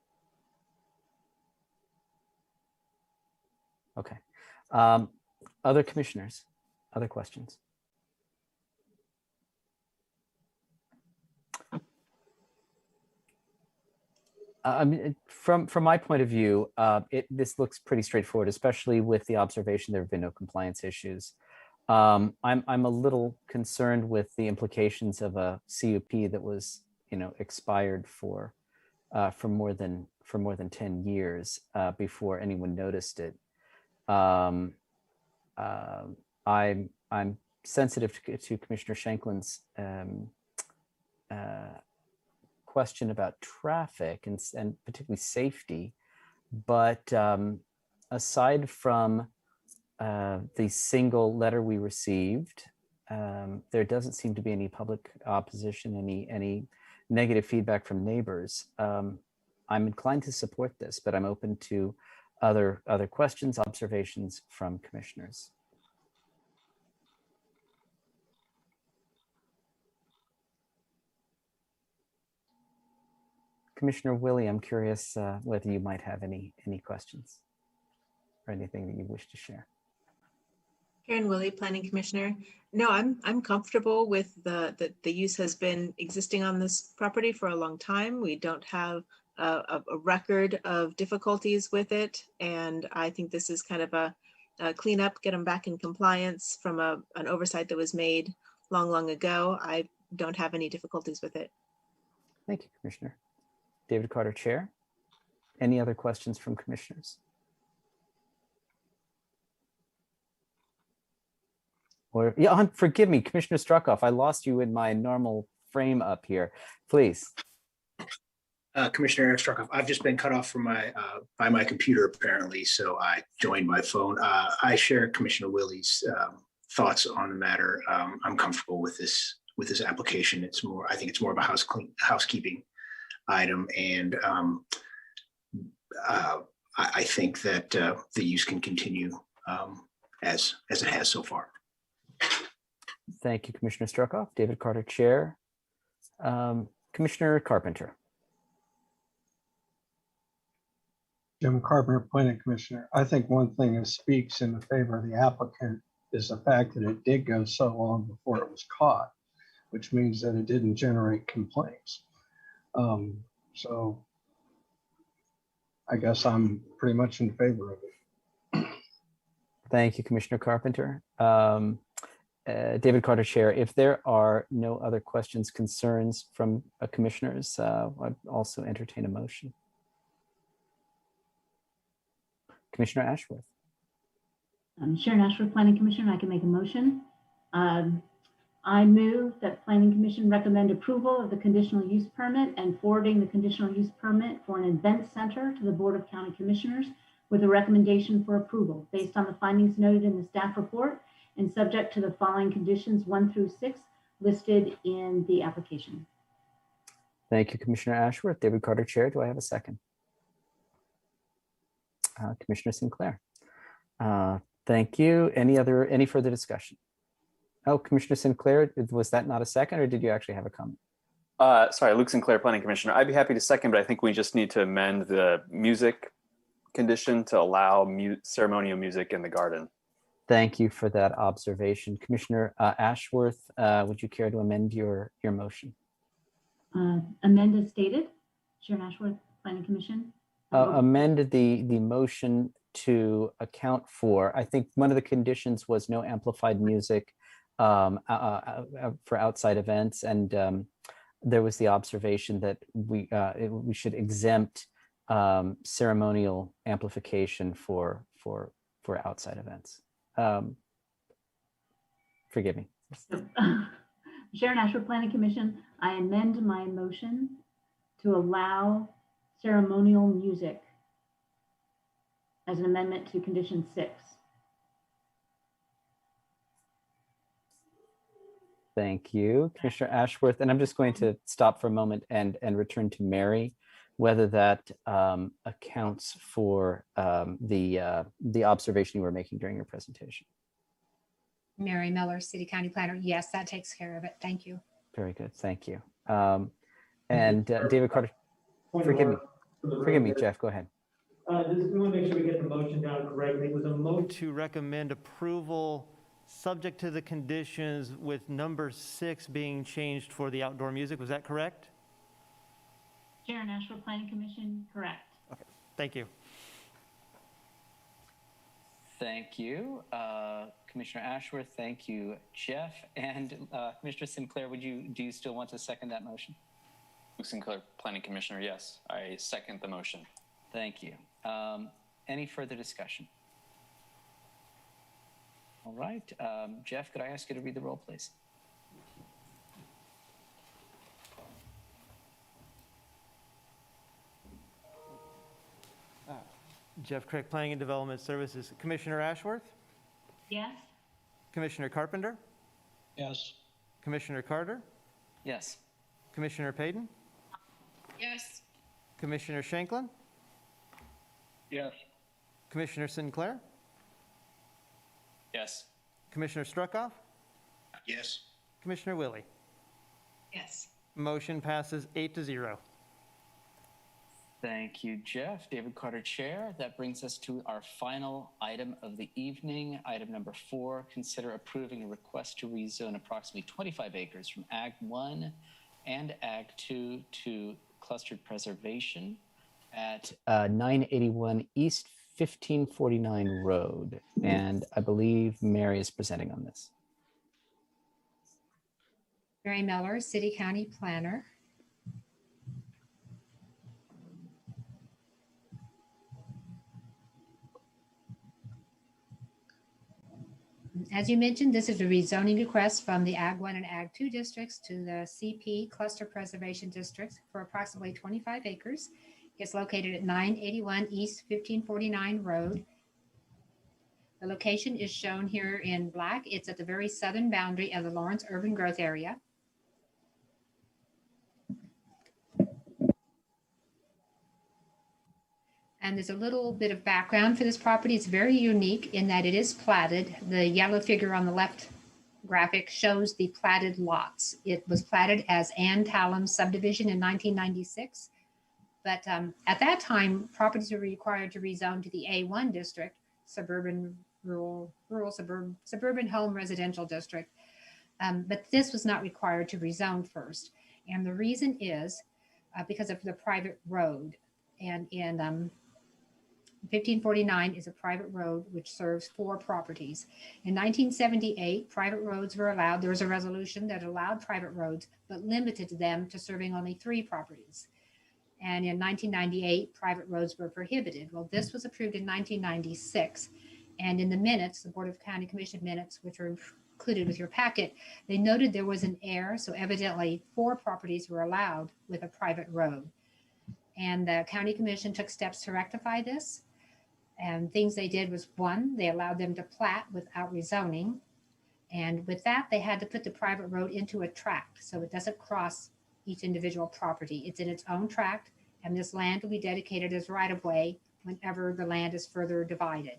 Okay. Other commissioners, other questions? I mean, from my point of view, this looks pretty straightforward, especially with the observation there have been no compliance issues. I'm a little concerned with the implications of a CUP that was, expired for more than 10 years before anyone noticed it. I'm sensitive to Commissioner Shanklin's question about traffic and particularly safety, but aside from the single letter we received, there doesn't seem to be any public opposition, any negative feedback from neighbors. I'm inclined to support this, but I'm open to other questions, observations from commissioners. Commissioner Willie, I'm curious whether you might have any questions or anything that you wish to share. Karen Willie, Planning Commissioner. No, I'm comfortable with the use has been existing on this property for a long time. We don't have a record of difficulties with it, and I think this is kind of a cleanup, get them back in compliance from an oversight that was made long ago. I don't have any difficulties with it. Thank you, Commissioner. David Carter, Chair. Any other questions from commissioners? Or, yeah, forgive me, Commissioner Struckoff, I lost you in my normal frame up here. Please. Commissioner Eric Struckoff, I've just been cut off from by my computer apparently, so I joined my phone. I share Commissioner Willie's thoughts on the matter. I'm comfortable with this application. I think it's more of a housekeeping item, and I think that the use can continue as it has so far. Thank you, Commissioner Struckoff. David Carter, Chair. Commissioner Carpenter. Jim Carpenter, Planning Commissioner. I think one thing that speaks in favor of the applicant is the fact that it did go so long before it was caught, which means that it didn't generate complaints. So I guess I'm pretty much in favor of it. Thank you, Commissioner Carpenter. David Carter, Chair. If there are no other questions, concerns from commissioners, I'd also entertain a motion. Commissioner Ashworth. Sharon Ashworth, Planning Commission. I can make a motion. I move that Planning Commission recommend approval of the conditional use permit and forwarding the conditional use permit for an event center to the Board of County Commissioners with a recommendation for approval based on the findings noted in the staff report and subject to the following conditions 1 through 6 listed in the application. Thank you, Commissioner Ashworth. David Carter, Chair. Do I have a second? Commissioner Sinclair. Thank you. Any further discussion? Oh, Commissioner Sinclair, was that not a second, or did you actually have a comment? Sorry, Luke Sinclair, Planning Commissioner. I'd be happy to second, but I think we just need to amend the music condition to allow ceremonial music in the garden. Thank you for that observation. Commissioner Ashworth, would you care to amend your motion? Amend as stated, Sharon Ashworth, Planning Commission. Amend the motion to account for, I think one of the conditions was no amplified music for outside events, and there was the observation that we should exempt ceremonial amplification for outside events. Forgive me. Sharon Ashworth, Planning Commission, I amend my motion to allow ceremonial music as an amendment to condition 6. Thank you, Commissioner Ashworth. And I'm just going to stop for a moment and return to Mary, whether that accounts for the observation you were making during your presentation. Mary Miller, City County Planner. Yes, that takes care of it. Thank you. Very good. Thank you. And David Carter, forgive me, Jeff, go ahead. We want to make sure we get the motion down correctly. It was a motion to recommend approval subject to the conditions, with number 6 being changed for the outdoor music. Was that correct? Sharon Ashworth, Planning Commission, correct. Okay, thank you. Thank you, Commissioner Ashworth. Thank you, Jeff. And Commissioner Sinclair, do you still want to second that motion? Luke Sinclair, Planning Commissioner, yes, I second the motion. Thank you. Any further discussion? All right, Jeff, could I ask you to read the roll, please? Jeff Craig, Planning and Development Services. Commissioner Ashworth? Yes. Commissioner Carpenter? Yes. Commissioner Carter? Yes. Commissioner Payton? Yes. Commissioner Shanklin? Yes. Commissioner Sinclair? Yes. Commissioner Struckoff? Yes. Commissioner Willie? Yes. Motion passes 8-0. Thank you, Jeff. David Carter, Chair. That brings us to our final item of the evening. Item number 4, consider approving a request to rezone approximately 25 acres from Ag 1 and Ag 2 to clustered preservation at 981 East 1549 Road. And I believe Mary is presenting on this. Mary Miller, City County Planner. As you mentioned, this is a rezoning request from the Ag 1 and Ag 2 districts to the CP Cluster Preservation District for approximately 25 acres. It's located at 981 East 1549 Road. The location is shown here in black. It's at the very southern boundary of the Lawrence Urban Growth Area. And there's a little bit of background for this property. It's very unique in that it is platted. The yellow figure on the left graphic shows the platted lots. It was platted as Ann Talum subdivision in 1996. But at that time, properties were required to rezone to the A1 district, suburban home residential district. But this was not required to rezone first. And the reason is because of the private road. And in 1549 is a private road which serves 4 properties. In 1978, private roads were allowed. There was a resolution that allowed private roads, but limited them to serving only 3 properties. And in 1998, private roads were prohibited. Well, this was approved in 1996. And in the minutes, the Board of County Commission minutes, which are included with your packet, they noted there was an error. So evidently 4 properties were allowed with a private road. And the County Commission took steps to rectify this. And things they did was, 1, they allowed them to plat without rezoning. And with that, they had to put the private road into a tract so it doesn't cross each individual property. It's in its own tract, and this land will be dedicated as right-of-way whenever the land is further divided.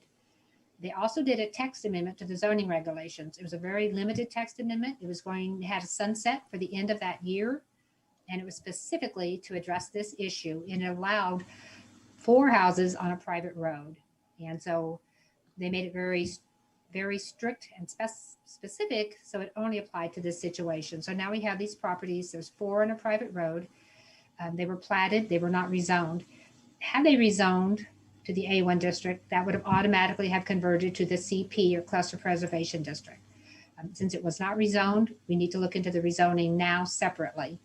They also did a text amendment to the zoning regulations. It was a very limited text amendment. It was going to have a sunset for the end of that year, and it was specifically to address this issue, and it allowed 4 houses on a private road. And so they made it very, very strict and specific, so it only applied to this situation. So now we have these properties. There's 4 on a private road. They were platted. They were not rezoned. Had they rezoned to the A1 district, that would have automatically have converted to the CP or cluster preservation district. Since it was not rezoned, we need to look into the rezoning now separately,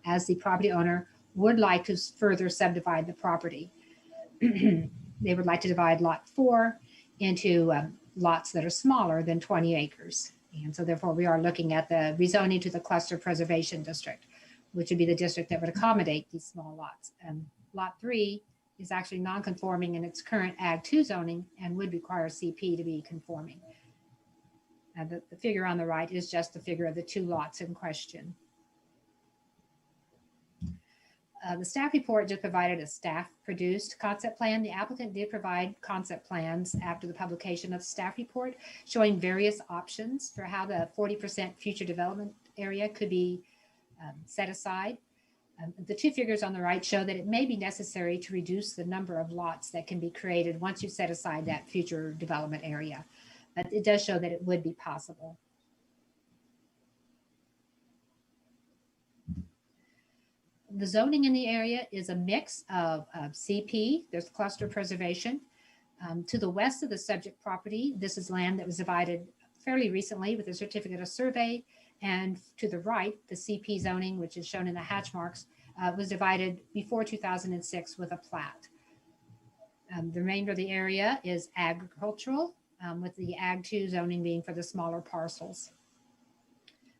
as the property owner would like to further subdivide the property. They would like to divide lot 4 into lots that are smaller than 20 acres. And so therefore we are looking at the rezoning to the cluster preservation district, which would be the district that would accommodate these small lots. Lot 3 is actually non-conforming in its current Ag 2 zoning and would require CP to be conforming. The figure on the right is just the figure of the 2 lots in question. The staff report just provided a staff-produced concept plan. The applicant did provide concept plans after the publication of the staff report, showing various options for how the 40% future development area could be set aside. The 2 figures on the right show that it may be necessary to reduce the number of lots that can be created once you set aside that future development area. But it does show that it would be possible. The zoning in the area is a mix of CP, there's cluster preservation. To the west of the subject property, this is land that was divided fairly recently with a certificate of survey. And to the right, the CP zoning, which is shown in the hatch marks, was divided before 2006 with a plat. The remainder of the area is agricultural, with the Ag 2 zoning being for the smaller parcels.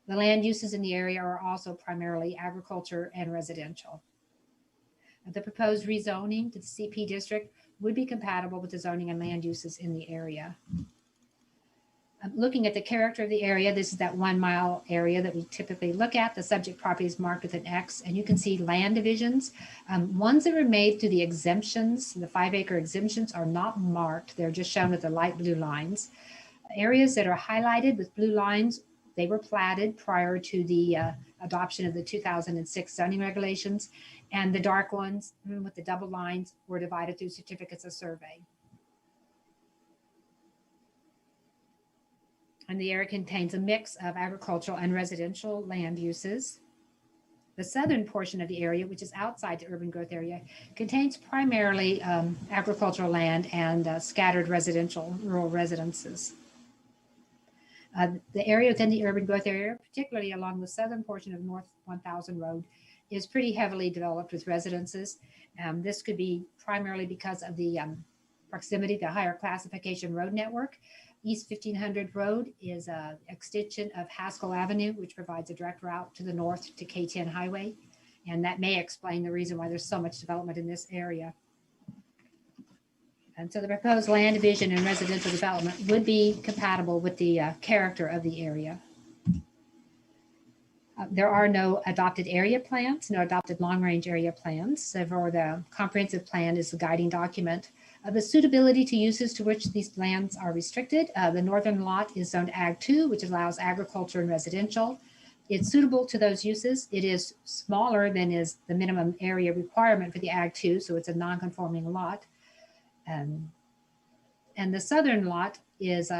The land uses in the area are also primarily agriculture and residential. The proposed rezoning to the CP district would be compatible with the zoning and land uses in the area. Looking at the character of the area, this is that 1 mile area that we typically look at. The subject property is marked with an X, and you can see land divisions. Ones that were made through the exemptions, the 5-acre exemptions, are not marked. They're just shown with the light blue lines. Areas that are highlighted with blue lines, they were platted prior to the adoption of the 2006 zoning regulations, and the dark ones with the double lines were divided through certificates of survey. And the area contains a mix of agricultural and residential land uses. The southern portion of the area, which is outside the urban growth area, contains primarily agricultural land and scattered residential rural residences. The area within the urban growth area, particularly along the southern portion of North 1000 Road, is pretty heavily developed with residences. This could be primarily because of the proximity to the higher classification road network. East 1500 Road is an extension of Haskell Avenue, which provides a direct route to the north to K10 Highway. And that may explain the reason why there's so much development in this area. And so the proposed land division and residential development would be compatible with the character of the area. There are no adopted area plans, no adopted long-range area plans. So for the comprehensive plan is the guiding document. The suitability to uses to which these lands are restricted. The northern lot is zoned Ag 2, which allows agriculture and residential. It's suitable to those uses. It is smaller than is the minimum area requirement for the Ag 2, so it's a non-conforming lot. And the southern lot is,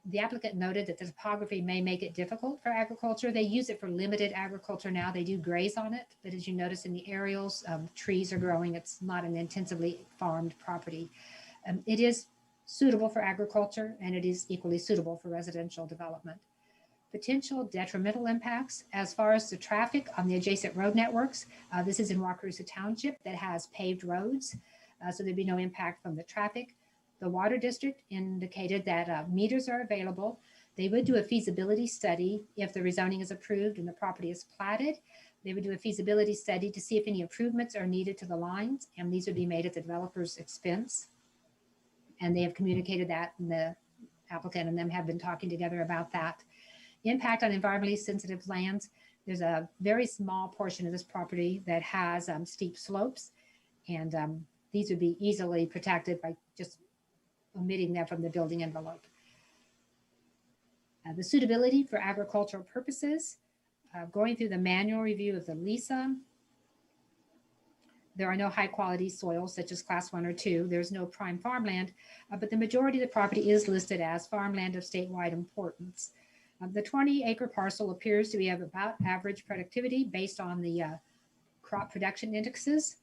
the applicant noted that the topography may make it difficult for agriculture. They use it for limited agriculture now. They do graze on it, but as you notice in the aerials, trees are growing. It's not an intensively farmed property. It is suitable for agriculture, and it is equally suitable for residential development. Potential detrimental impacts as far as the traffic on the adjacent road networks. This is in Wakarusa Township that has paved roads, so there'd be no impact from the traffic. The water district indicated that meters are available. They would do a feasibility study if the rezoning is approved and the property is platted. They would do a feasibility study to see if any improvements are needed to the lines, and these would be made at the developer's expense. And they have communicated that, and the applicant and them have been talking together about that. Impact on environmentally sensitive lands. There's a very small portion of this property that has steep slopes, and these would be easily protected by just omitting them from the building envelope. The suitability for agricultural purposes, going through the manual review of the LISA, there are no high quality soils such as class 1 or 2. There's no prime farmland, but the majority of the property is listed as farmland of statewide importance. The 20-acre parcel appears to be of about average productivity based on the crop production indexes.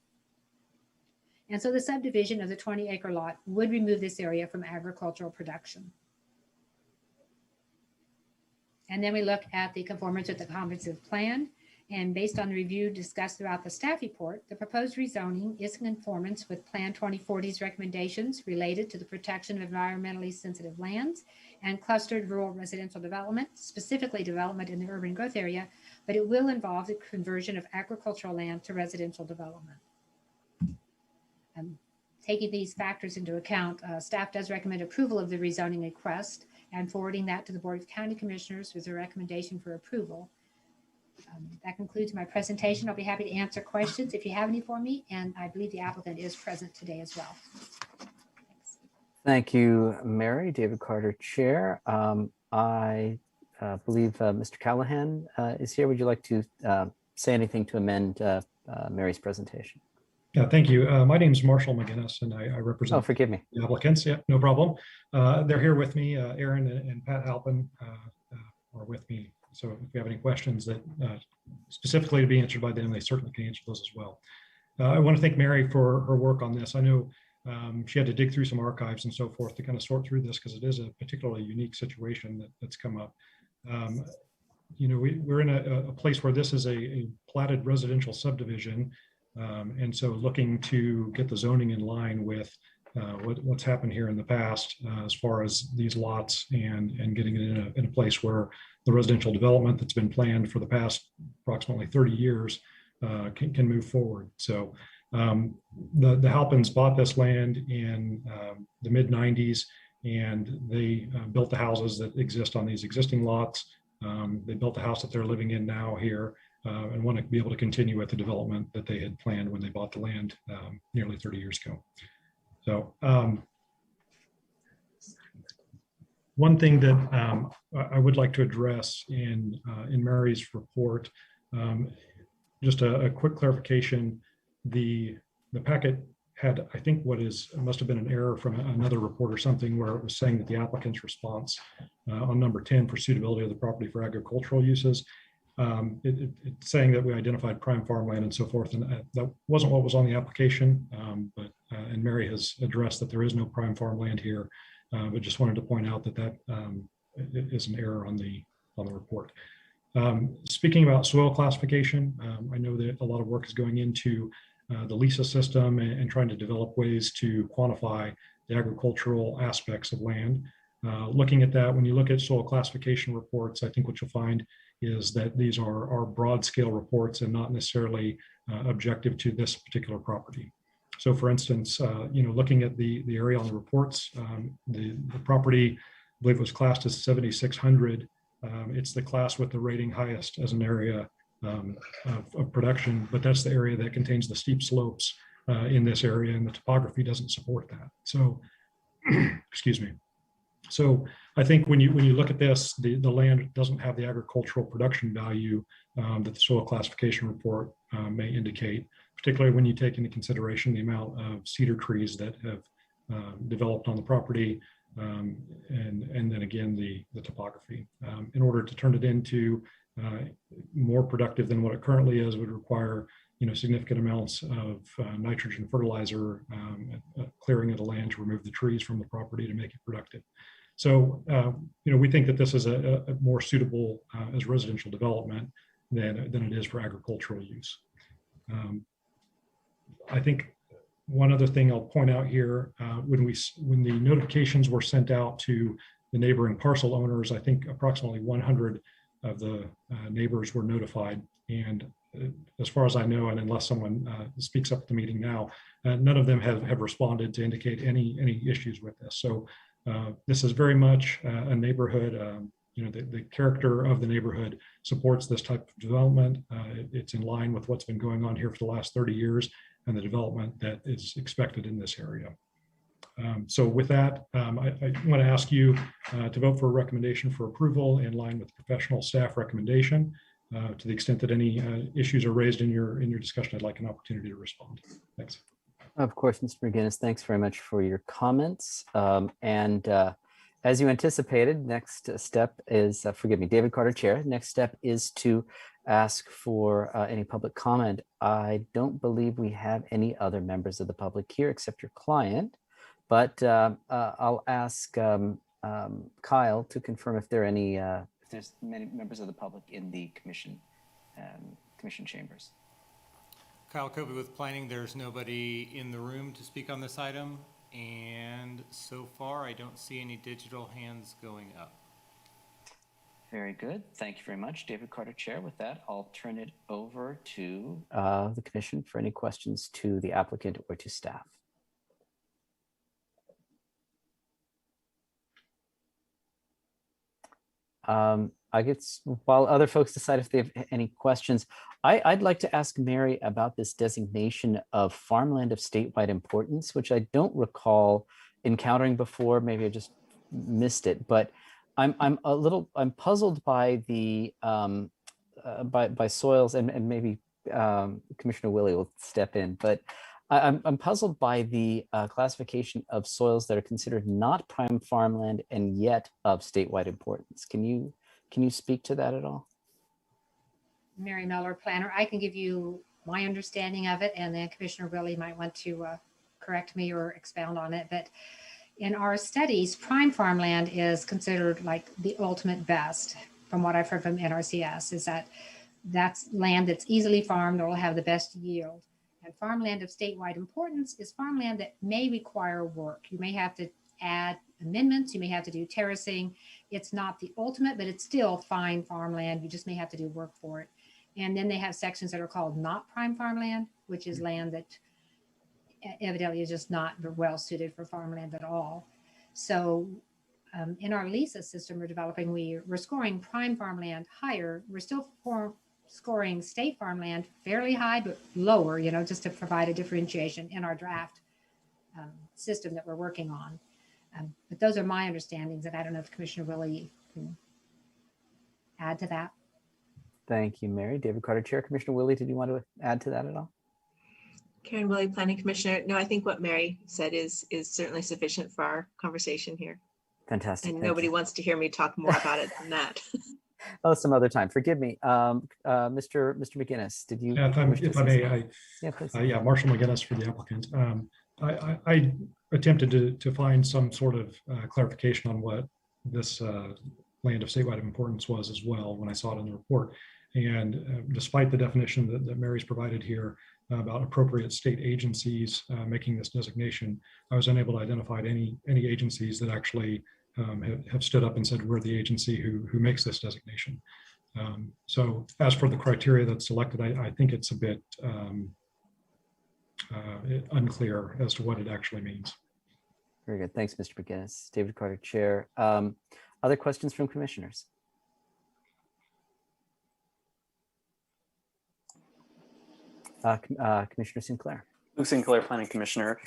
And so the subdivision of the 20-acre lot would remove this area from agricultural production. And then we look at the conformance with the comprehensive plan. And based on the review discussed throughout the staff report, the proposed rezoning is in conformance with Plan 2040's recommendations related to the protection of environmentally sensitive lands and clustered rural residential development, specifically development in the urban growth area, but it will involve the conversion of agricultural land to residential development. Taking these factors into account, staff does recommend approval of the rezoning request and forwarding that to the Board of County Commissioners with a recommendation for approval. That concludes my presentation. I'll be happy to answer questions if you have any for me, and I believe the applicant is present today as well. Thanks. Thank you, Mary. David Carter, Chair. I believe Mr. Callahan is here. Would you like to say anything to amend Mary's presentation? Yeah, thank you. My name is Marshall McGinnis, and I represent Oh, forgive me. the applicants. Yeah, no problem. They're here with me. Aaron and Pat Halpin are with me. So if you have any questions that specifically to be answered by them, they certainly can answer those as well. I want to thank Mary for her work on this. I know she had to dig through some archives and so forth to kind of sort through this because it is a particularly unique situation that's come up. You know, we're in a place where this is a platted residential subdivision. And so looking to get the zoning in line with what's happened here in the past as far as these lots and getting it in a place where the residential development that's been planned for the past approximately 30 years can move forward. So the Halpins bought this land in the mid 90s, and they built the houses that exist on these existing lots. They built the house that they're living in now here and want to be able to continue with the development that they had planned when they bought the land nearly 30 years ago. So one thing that I would like to address in Mary's report, just a quick clarification. The packet had, I think, must have been an error from another report or something where it was saying that the applicant's response on number 10 for suitability of the property for agricultural uses, it's saying that we identified prime farmland and so forth, and that wasn't what was on the application, and Mary has addressed that there is no prime farmland here, but just wanted to point out that is an error on the report. Speaking about soil classification, I know that a lot of work is going into the LISA system and trying to develop ways to quantify the agricultural aspects of land. Looking at that, when you look at soil classification reports, I think what you'll find is that these are broad scale reports and not necessarily objective to this particular property. So for instance, looking at the area on the reports, the property, I believe, was classed as 7,600. It's the class with the rating highest as an area of production, but that's the area that contains the steep slopes in this area, and the topography doesn't support that. So, excuse me. So I think when you look at this, the land doesn't have the agricultural production value that the soil classification report may indicate, particularly when you take into consideration the amount of cedar trees that have developed on the property, and then again the topography. In order to turn it into more productive than what it currently is, would require significant amounts of nitrogen fertilizer, clearing of the land to remove the trees from the property to make it productive. So we think that this is a more suitable as residential development than it is for agricultural use. I think one other thing I'll point out here, when the notifications were sent out to the neighboring parcel owners, I think approximately 100 of the neighbors were notified. And as far as I know, and unless someone speaks up at the meeting now, none of them have responded to indicate any issues with this. So this is very much a neighborhood, the character of the neighborhood supports this type of development. It's in line with what's been going on here for the last 30 years and the development that is expected in this area. So with that, I want to ask you to vote for a recommendation for approval in line with professional staff recommendation. To the extent that any issues are raised in your discussion, I'd like an opportunity to respond. Thanks. Of course, Mr. McGinnis, thanks very much for your comments. As you anticipated, next step is, forgive me, David Carter, Chair. Next step is to ask for any public comment. I don't believe we have any other members of the public here except your client, but I'll ask Kyle to confirm if there are any. If there's many members of the public in the commission chambers. Kyle Kobe with Planning. There's nobody in the room to speak on this item. And so far, I don't see any digital hands going up. Very good. Thank you very much, David Carter, Chair. With that, I'll turn it over to the commission for any questions to the applicant or to staff. I guess while other folks decide if they have any questions, I'd like to ask Mary about this designation of farmland of statewide importance, which I don't recall encountering before. Maybe I just missed it, but I'm puzzled by the by soils, and maybe Commissioner Willie will step in, but I'm puzzled by the classification of soils that are considered not prime farmland and yet of statewide importance. Can you speak to that at all? Mary Miller, planner. I can give you my understanding of it, and then Commissioner Willie might want to correct me or expound on it. But in our studies, prime farmland is considered like the ultimate best, from what I've heard from NRCS, is that's land that's easily farmed or will have the best yield. And farmland of statewide importance is farmland that may require work. You may have to add amendments, you may have to do terracing. It's not the ultimate, but it's still fine farmland. You just may have to do work for it. And then they have sections that are called not prime farmland, which is land that evidently is just not well suited for farmland at all. So in our LISA system we're developing, we're scoring prime farmland higher. We're still scoring state farmland fairly high, but lower, just to provide a differentiation in our draft system that we're working on. But those are my understandings, and I don't know if Commissioner Willie can add to that. Thank you, Mary. David Carter, Chair. Commissioner Willie, did you want to add to that at all? Karen Willie, Planning Commissioner. No, I think what Mary said is certainly sufficient for our conversation here. Fantastic. And nobody wants to hear me talk more about it than that. Oh, some other time. Forgive me. Mr. McGinnis, did you? Yeah, if I may, yeah, please. Marshall McGinnis for the applicant. I attempted to find some sort of clarification on what this land of statewide importance was as well when I saw it in the report. And despite the definition that Mary's provided here about appropriate state agencies making this designation, I was unable to identify any agencies that actually have stood up and said we're the agency who makes this designation. So as for the criteria that's selected, I think it's a bit unclear as to what it actually means. Very good. Thanks, Mr. McGinnis. David Carter, Chair. Other questions from commissioners? Commissioner Sinclair. Luke Sinclair, Planning Commissioner.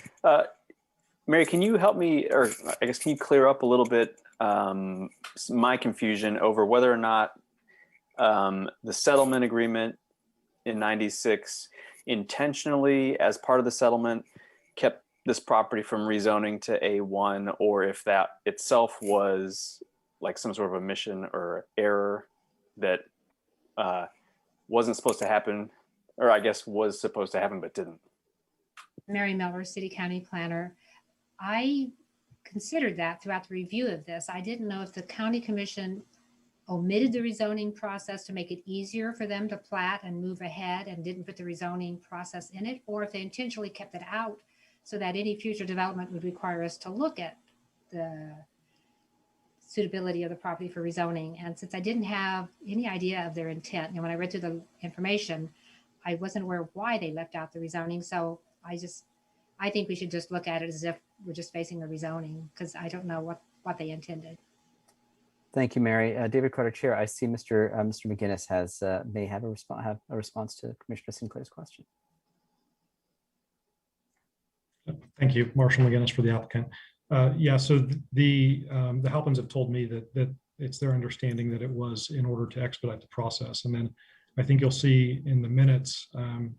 Mary, can you help me, or I guess, can you clear up a little bit my confusion over whether or not the settlement agreement in '96 intentionally, as part of the settlement, kept this property from rezoning to A1, or if that itself was like some sort of omission or error that wasn't supposed to happen, or I guess was supposed to happen but didn't. Mary Miller, City County Planner. I considered that throughout the review of this. I didn't know if the County Commission omitted the rezoning process to make it easier for them to plat and move ahead and didn't put the rezoning process in it, or if they intentionally kept it out so that any future development would require us to look at the suitability of the property for rezoning. And since I didn't have any idea of their intent, when I read through the information, I wasn't aware of why they left out the rezoning. So I think we should just look at it as if we're just facing the rezoning, because I don't know what they intended. Thank you, Mary. David Carter, Chair. I see Mr. McGinnis has may have a response to Commissioner Sinclair's question. Thank you, Marshall McGinnis for the applicant. Yeah, so the Halpins have told me that it's their understanding that it was in order to expedite the process. And then I think you'll see in the minutes,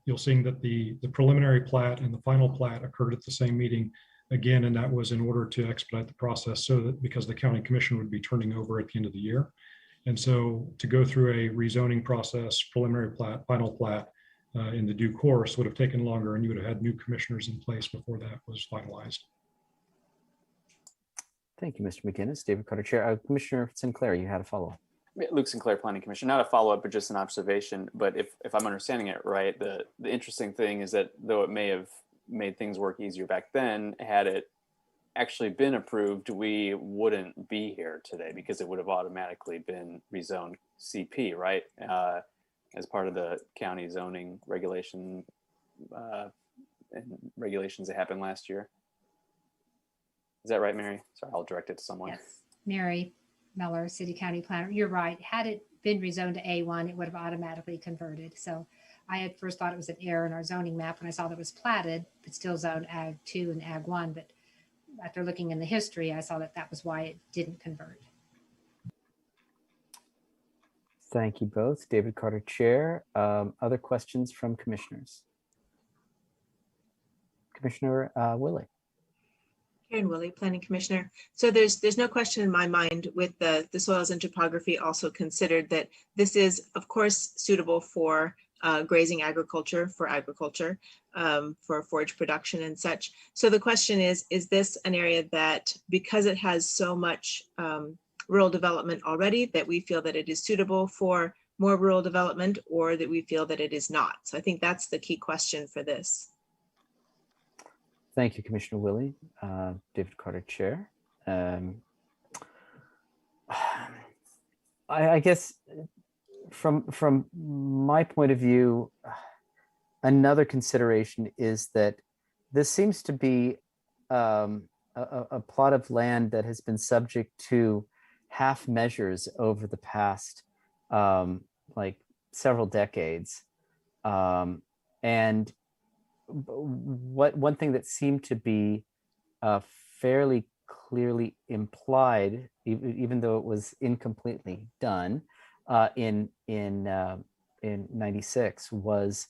you'll see that the preliminary plat and the final plat occurred at the same meeting again, and that was in order to expedite the process so that because the county commission would be turning over at the end of the year. And so to go through a rezoning process, preliminary plat, final plat in the due course would have taken longer, and you would have had new commissioners in place before that was finalized. Thank you, Mr. McGinnis. David Carter, Chair. Commissioner Sinclair, you had a follow-up. Luke Sinclair, Planning Commission. Not a follow-up, but just an observation. But if I'm understanding it right, the interesting thing is that though it may have made things work easier back then, had it actually been approved, we wouldn't be here today because it would have automatically been rezoned CP, right? As part of the county zoning regulation and regulations that happened last year. Is that right, Mary? Sorry, I'll direct it to someone. Yes, Mary Miller, City County Planner. You're right. Had it been rezoned to A1, it would have automatically converted. So I had first thought it was an error in our zoning map when I saw that it was platted, but still zoned Ag 2 and Ag 1. But after looking in the history, I saw that that was why it didn't convert. Thank you both. David Carter, Chair. Other questions from commissioners? Commissioner Willie. Karen Willie, Planning Commissioner. So there's no question in my mind with the soils and topography also considered that this is, of course, suitable for grazing agriculture, for forage production and such. So the question is this an area that, because it has so much rural development already, that we feel that it is suitable for more rural development, or that we feel that it is not? So I think that's the key question for this. Thank you, Commissioner Willie. David Carter, Chair. I guess from my point of view, another consideration is that this seems to be a plot of land that has been subject to half measures over the past like several decades. And one thing that seemed to be fairly clearly implied, even though it was incompletely done in 96, was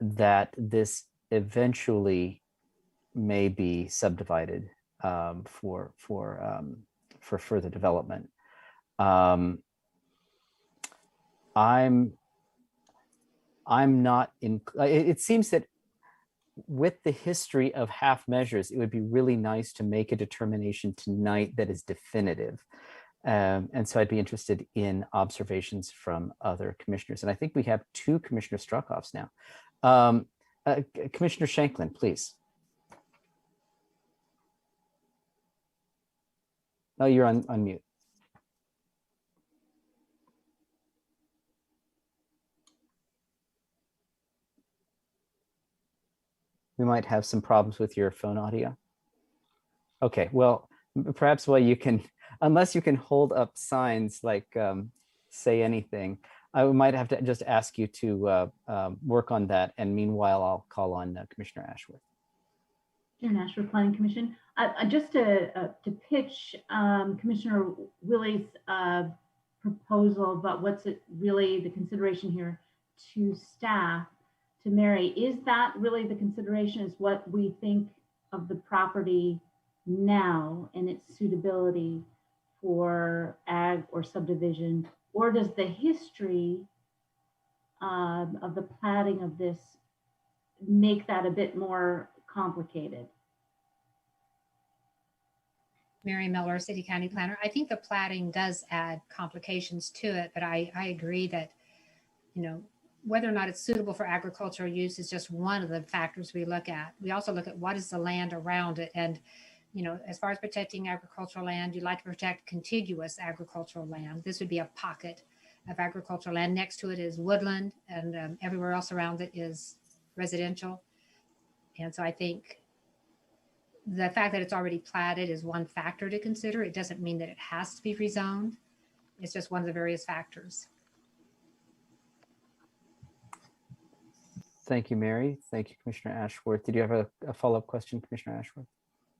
that this eventually may be subdivided for further development. I'm not in. It seems that with the history of half measures, it would be really nice to make a determination tonight that is definitive. And so I'd be interested in observations from other commissioners. And I think we have 2 Commissioner Struckoffs now. Commissioner Shanklin, please. Oh, you're on mute. We might have some problems with your phone audio. Okay, well, perhaps while you can, unless you can hold up signs like say anything, I might have to just ask you to work on that. And meanwhile, I'll call on Commissioner Ashworth. Sharon Ashworth, Planning Commission. Just to pitch Commissioner Willie's proposal about what's it really the consideration here to staff, to Mary, is that really the consideration, is what we think of the property now and its suitability for ag or subdivision, or does the history of the platting of this make that a bit more complicated? Mary Miller, City County Planner. I think the platting does add complications to it, but I agree that, you know, whether or not it's suitable for agricultural use is just one of the factors we look at. We also look at what is the land around it. And, you know, as far as protecting agricultural land, you'd like to protect contiguous agricultural land. This would be a pocket of agricultural land. Next to it is woodland, and everywhere else around it is residential. And so I think the fact that it's already platted is one factor to consider. It doesn't mean that it has to be rezoned. It's just one of the various factors. Thank you, Mary. Thank you, Commissioner Ashworth. Did you have a follow-up question, Commissioner Ashworth?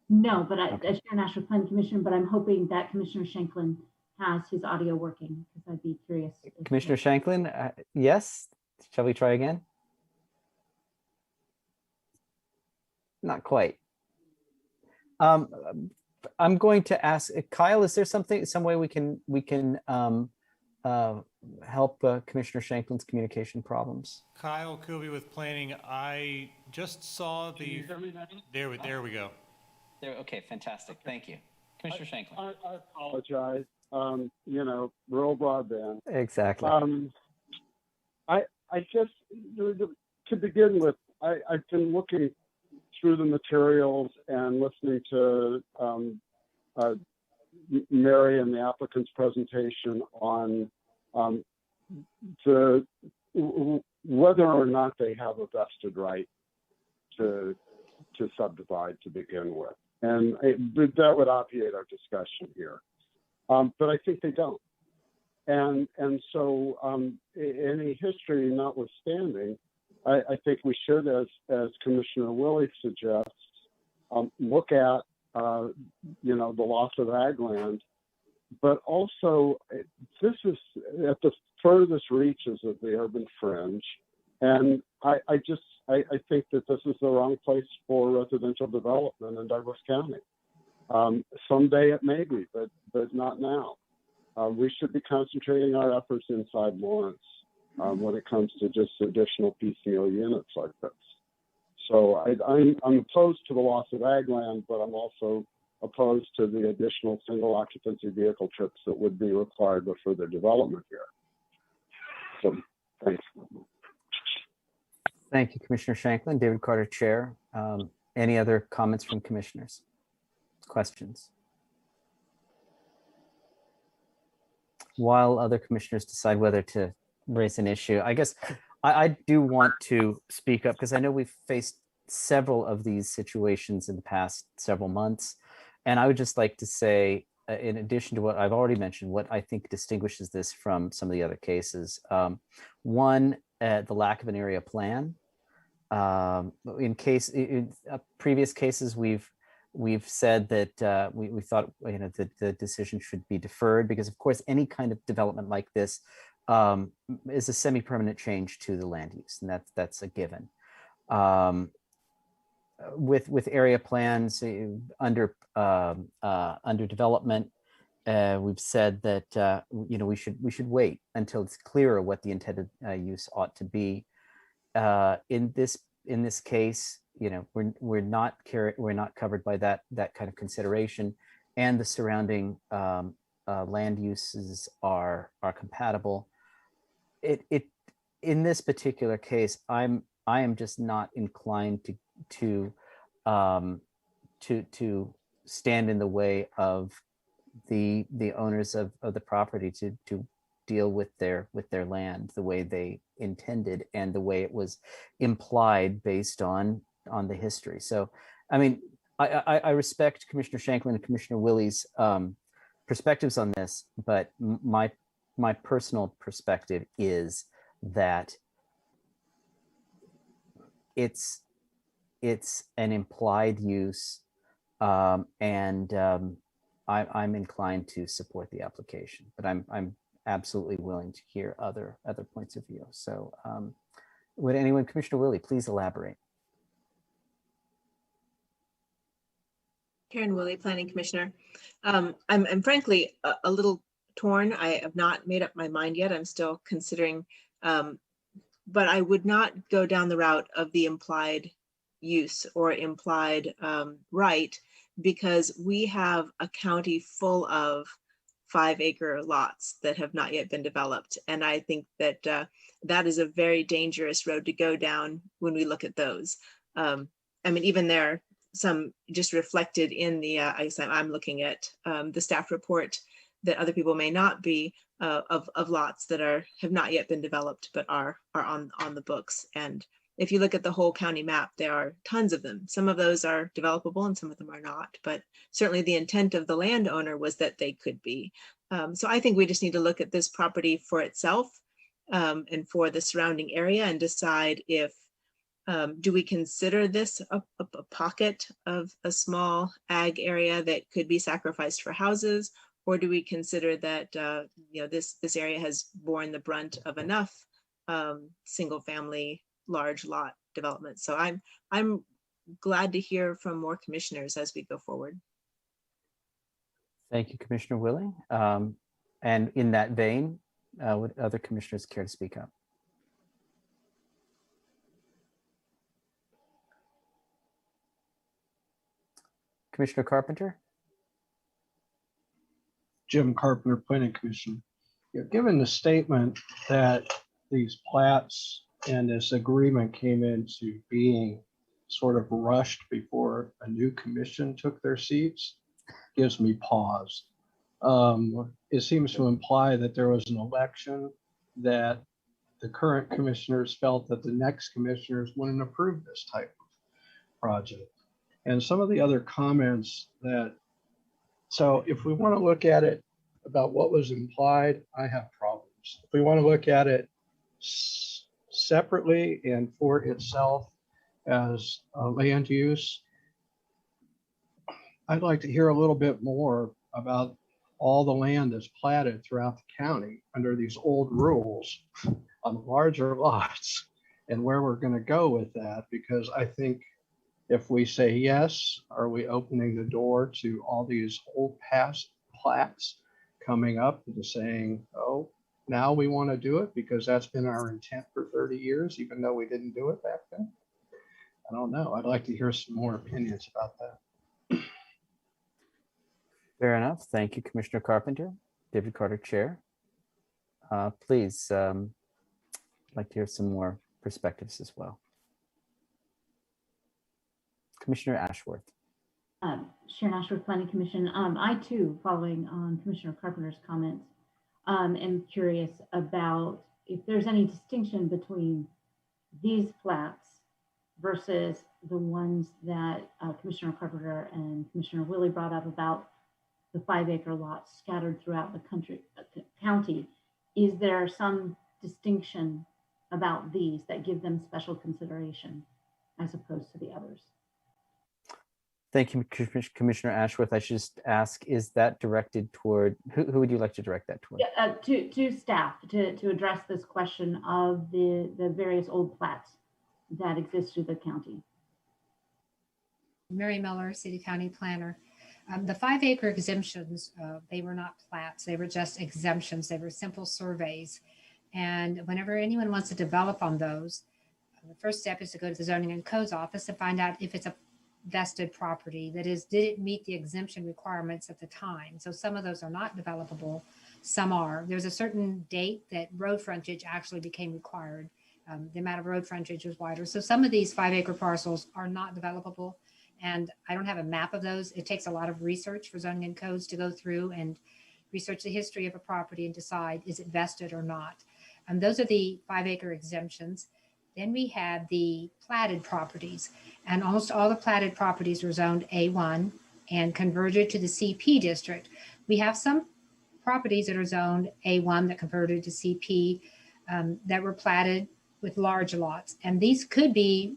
No, but Okay. as Sharon Ashworth Planning Commission, but I'm hoping that Commissioner Shanklin has his audio working because I'd be curious. Commissioner Shanklin, yes? Shall we try again? Not quite. I'm going to ask Kyle, is there some way we can help Commissioner Shanklin's communication problems? Kyle Kobe with planning. I just saw the, there we go. There, okay, fantastic. Thank you. Commissioner Shanklin. I apologize. Rural broadband. Exactly. I just, to begin with, I've been looking through the materials and listening to Mary and the applicant's presentation on whether or not they have a vested right to subdivide to begin with. And that would obviate our discussion here. But I think they don't. And so any history notwithstanding, I think we should, as Commissioner Willie suggests, look at the loss of ag land, but also this is at the furthest reaches of the urban fringe, and I think that this is the wrong place for residential development in Douglas County. Someday it may be, but not now. We should be concentrating our efforts inside Lawrence when it comes to just additional piecemeal units like this. So I'm opposed to the loss of ag land, but I'm also opposed to the additional single occupancy vehicle trips that would be required with further development here. So thanks. Thank you, Commissioner Shanklin. David Carter, Chair. Any other comments from commissioners? Questions? While other commissioners decide whether to raise an issue, I guess I do want to speak up because I know we've faced several of these situations in the past several months. And I would just like to say, in addition to what I've already mentioned, what I think distinguishes this from some of the other cases. One, the lack of an area plan. In previous cases, we've said that we thought the decision should be deferred because, of course, any kind of development like this is a semi-permanent change to the land use, and that's a given. With area plans under development, we've said that we should wait until it's clearer what the intended use ought to be. In this case, we're not covered by that kind of consideration, and the surrounding land uses are compatible. In this particular case, I am just not inclined to stand in the way of the owners of the property to deal with their land the way they intended and the way it was implied based on the history. So, I mean, I respect Commissioner Shanklin and Commissioner Willie's perspectives on this, but my personal perspective is that it's an implied use, and I'm inclined to support the application, but I'm absolutely willing to hear other points of view. So would anyone, Commissioner Willie, please elaborate? Karen Willie, Planning Commissioner. I'm frankly a little torn. I have not made up my mind yet. I'm still considering, but I would not go down the route of the implied use or implied right, because we have a county full of 5-acre lots that have not yet been developed. And I think that that is a very dangerous road to go down when we look at those. I mean, even there are some just reflected in the, I guess I'm looking at the staff report that other people may not be, of lots that have not yet been developed, but are on the books. And if you look at the whole county map, there are tons of them. Some of those are developable and some of them are not, but certainly the intent of the landowner was that they could be. So I think we just need to look at this property for itself and for the surrounding area and decide if, do we consider this a pocket of a small ag area that could be sacrificed for houses? Or do we consider that this area has borne the brunt of enough single family large lot development? So I'm glad to hear from more commissioners as we go forward. Thank you, Commissioner Willie. And in that vein, would other commissioners care to speak up? Commissioner Carpenter? Jim Carpenter, Planning Commission. Given the statement that these plats and this agreement came into being sort of rushed before a new commission took their seats, gives me pause. It seems to imply that there was an election, that the current commissioners felt that the next commissioners wouldn't approve this type of project. And some of the other comments that, so if we want to look at it about what was implied, I have problems. If we want to look at it separately and for itself as a land use, I'd like to hear a little bit more about all the land that's platted throughout the county under these old rules on larger lots and where we're going to go with that, because I think if we say yes, are we opening the door to all these old past plats coming up and saying, oh, now we want to do it because that's been our intent for 30 years, even though we didn't do it back then? I don't know. I'd like to hear some more opinions about that. Fair enough. Thank you, Commissioner Carpenter. David Carter, Chair. Please, I'd like to hear some more perspectives as well. Commissioner Ashworth. Sharon Ashworth, Planning Commission. I too, following on Commissioner Carpenter's comments, am curious about if there's any distinction between these plats versus the ones that Commissioner Carpenter and Commissioner Willie brought up about the 5-acre lots scattered throughout the county. Is there some distinction about these that give them special consideration as opposed to the others? Thank you, Commissioner Ashworth. I should just ask, is that directed toward, who would you like to direct that toward? Yeah, to staff to address this question of the various old plats that exist through the county. Mary Miller, City County Planner. The 5-acre exemptions, they were not plats, they were just exemptions. They were simple surveys. And whenever anyone wants to develop on those, the first step is to go to the Zoning and Codes office and find out if it's a vested property. That is, did it meet the exemption requirements at the time? So some of those are not developable, some are. There's a certain date that road frontage actually became required. The amount of road frontage was wider. So some of these 5-acre parcels are not developable. And I don't have a map of those. It takes a lot of research for zoning and codes to go through and research the history of a property and decide, is it vested or not? And those are the 5-acre exemptions. Then we have the platted properties, and almost all the platted properties were zoned A1 and converted to the CP district. We have some properties that are zoned A1 that converted to CP that were platted with large lots. And these could be,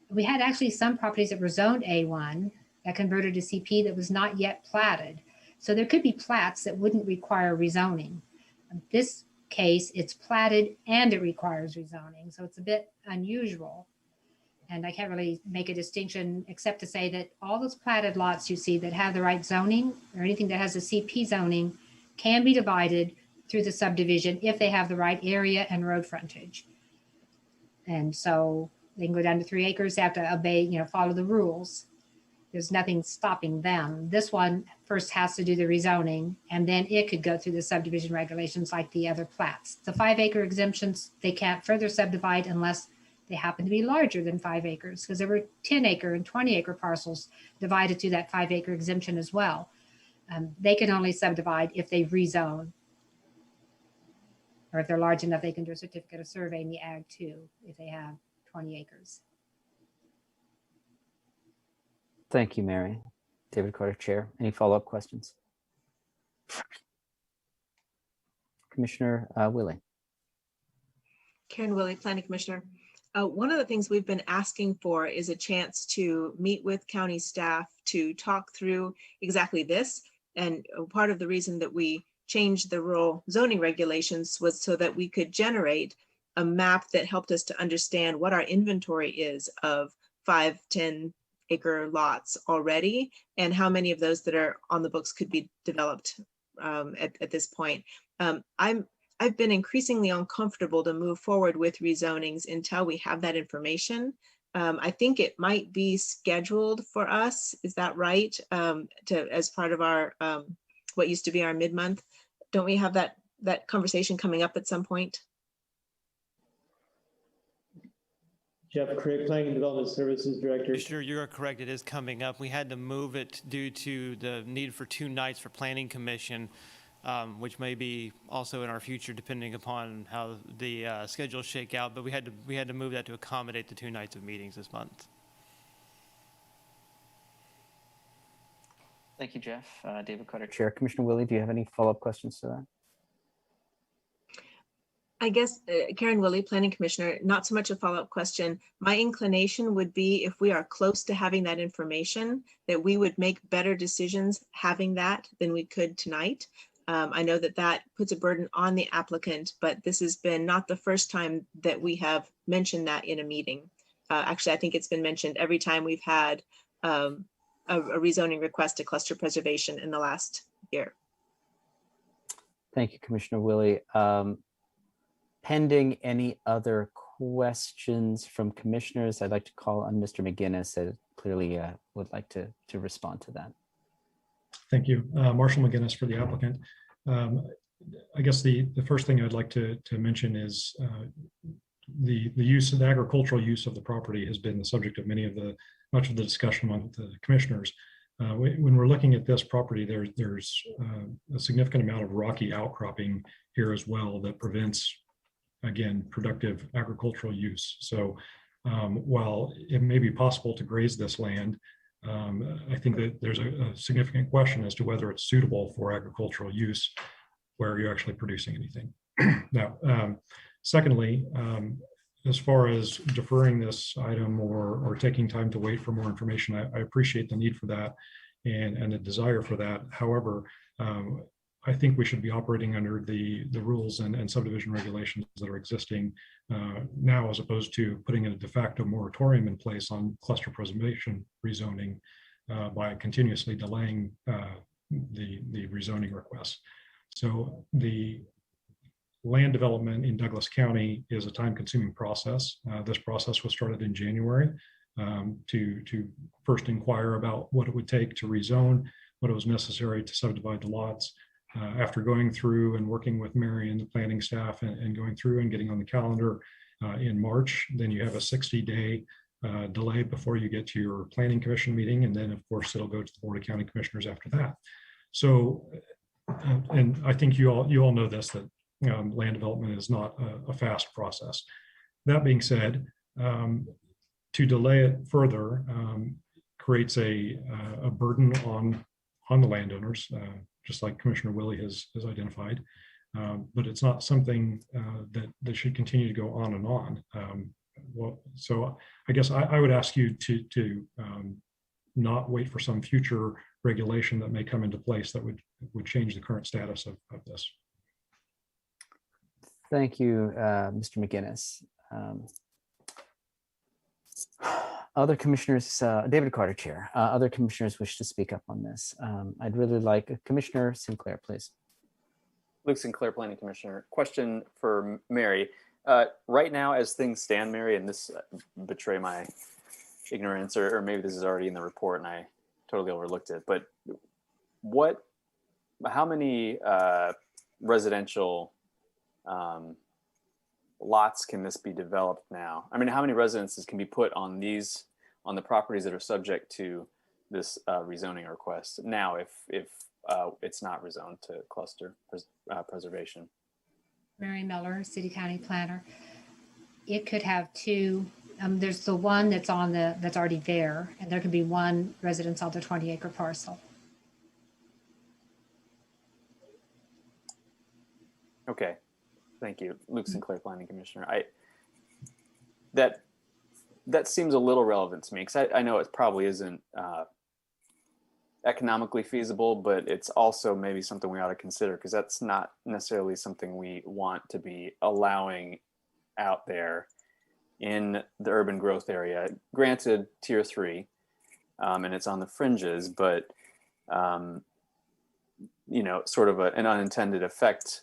we had actually some properties that were zoned A1 that converted to CP that was not yet platted. So there could be plats that wouldn't require rezoning. In this case, it's platted and it requires rezoning. So it's a bit unusual. And I can't really make a distinction except to say that all those platted lots you see that have the right zoning or anything that has a CP zoning can be divided through the subdivision if they have the right area and road frontage. And so they can go down to 3 acres, they have to obey, follow the rules. There's nothing stopping them. This one first has to do the rezoning, and then it could go through the subdivision regulations like the other plats. The 5-acre exemptions, they can't further subdivide unless they happen to be larger than 5 acres, because there were 10-acre and 20-acre parcels divided to that 5-acre exemption as well. They can only subdivide if they rezone, or if they're large enough, they can do a certificate of survey in the Ag 2 if they have 20 acres. Thank you, Mary. David Carter, Chair. Any follow-up questions? Commissioner Willie. Karen Willie, Planning Commissioner. One of the things we've been asking for is a chance to meet with county staff to talk through exactly this. And part of the reason that we changed the rural zoning regulations was so that we could generate a map that helped us to understand what our inventory is of 5-10 acre lots already, and how many of those that are on the books could be developed at this point. I've been increasingly uncomfortable to move forward with rezonings until we have that information. I think it might be scheduled for us, is that right? As part of our, what used to be our mid-month. Don't we have that conversation coming up at some point? Jeff Crick, Planning and Development Services Director. Sure, you are correct. It is coming up. We had to move it due to the need for 2 nights for Planning Commission, which may be also in our future depending upon how the schedules shake out. But we had to move that to accommodate the 2 nights of meetings this month. Thank you, Jeff. David Carter. Chair. Commissioner Willie, do you have any follow-up questions to that? I guess, Karen Willie, Planning Commissioner, not so much a follow-up question. My inclination would be, if we are close to having that information, that we would make better decisions having that than we could tonight. I know that puts a burden on the applicant, but this has been not the first time that we have mentioned that in a meeting. Actually, I think it's been mentioned every time we've had a rezoning request to cluster preservation in the last year. Thank you, Commissioner Willie. Pending any other questions from commissioners, I'd like to call on Mr. McGinnis, that clearly would like to respond to that. Thank you. Marshall McGinnis for the applicant. I guess the first thing I'd like to mention is the use of the agricultural use of the property has been the subject of much of the discussion among the commissioners. When we're looking at this property, there's a significant amount of rocky outcropping here as well that prevents, again, productive agricultural use. So while it may be possible to graze this land, I think that there's a significant question as to whether it's suitable for agricultural use where you're actually producing anything. Now, secondly, as far as deferring this item or taking time to wait for more information, I appreciate the need for that and the desire for that. However, I think we should be operating under the rules and subdivision regulations that are existing now, as opposed to putting a de facto moratorium in place on cluster preservation rezoning by continuously delaying the rezoning requests. So the land development in Douglas County is a time-consuming process. This process was started in January to first inquire about what it would take to rezone, what it was necessary to subdivide the lots. After going through and working with Mary and the planning staff and going through and getting on the calendar in March, then you have a 60-day delay before you get to your planning commission meeting. And then of course, it'll go to the Board of County Commissioners after that. So, and I think you all know this, that land development is not a fast process. That being said, to delay it further creates a burden on the landowners, just like Commissioner Willie has identified, but it's not something that should continue to go on and on. Well, so I guess I would ask you to not wait for some future regulation that may come into place that would change the current status of this. Thank you, Mr. McGinnis. Other commissioners, David Carter, Chair. Other commissioners wish to speak up on this. I'd really like Commissioner Sinclair, please. Luke Sinclair, Planning Commissioner. Question for Mary. Right now, as things stand, Mary, and this betray my ignorance, or maybe this is already in the report and I totally overlooked it, but how many residential lots can this be developed now? I mean, how many residences can be put on the properties that are subject to this rezoning request now if it's not rezoned to cluster preservation? Mary Miller, City County Planner. It could have 2 There's the one that's that's already there, and there can be one residence on the 20-acre parcel. Okay, thank you, Luke Sinclair, Planning Commissioner. That seems a little relevant to me because I know it probably isn't economically feasible, but it's also maybe something we ought to consider because that's not necessarily something we want to be allowing out there in the urban growth area. Granted, tier 3, and it's on the fringes, but you know, sort of an unintended effect.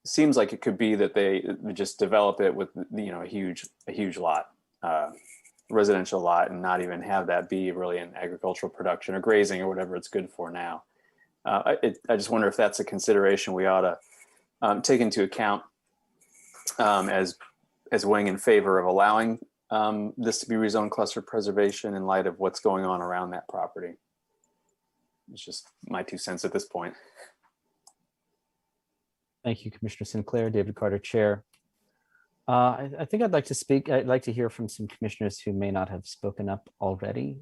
Seems like it could be that they just develop it with, you know, a huge lot, residential lot, and not even have that be really an agricultural production or grazing or whatever it's good for now. I just wonder if that's a consideration we ought to take into account as weighing in favor of allowing this to be rezoned cluster preservation in light of what's going on around that property. It's just my 2 cents at this point. Thank you, Commissioner Sinclair. David Carter, Chair. I think I'd like to speak. I'd like to hear from some commissioners who may not have spoken up already.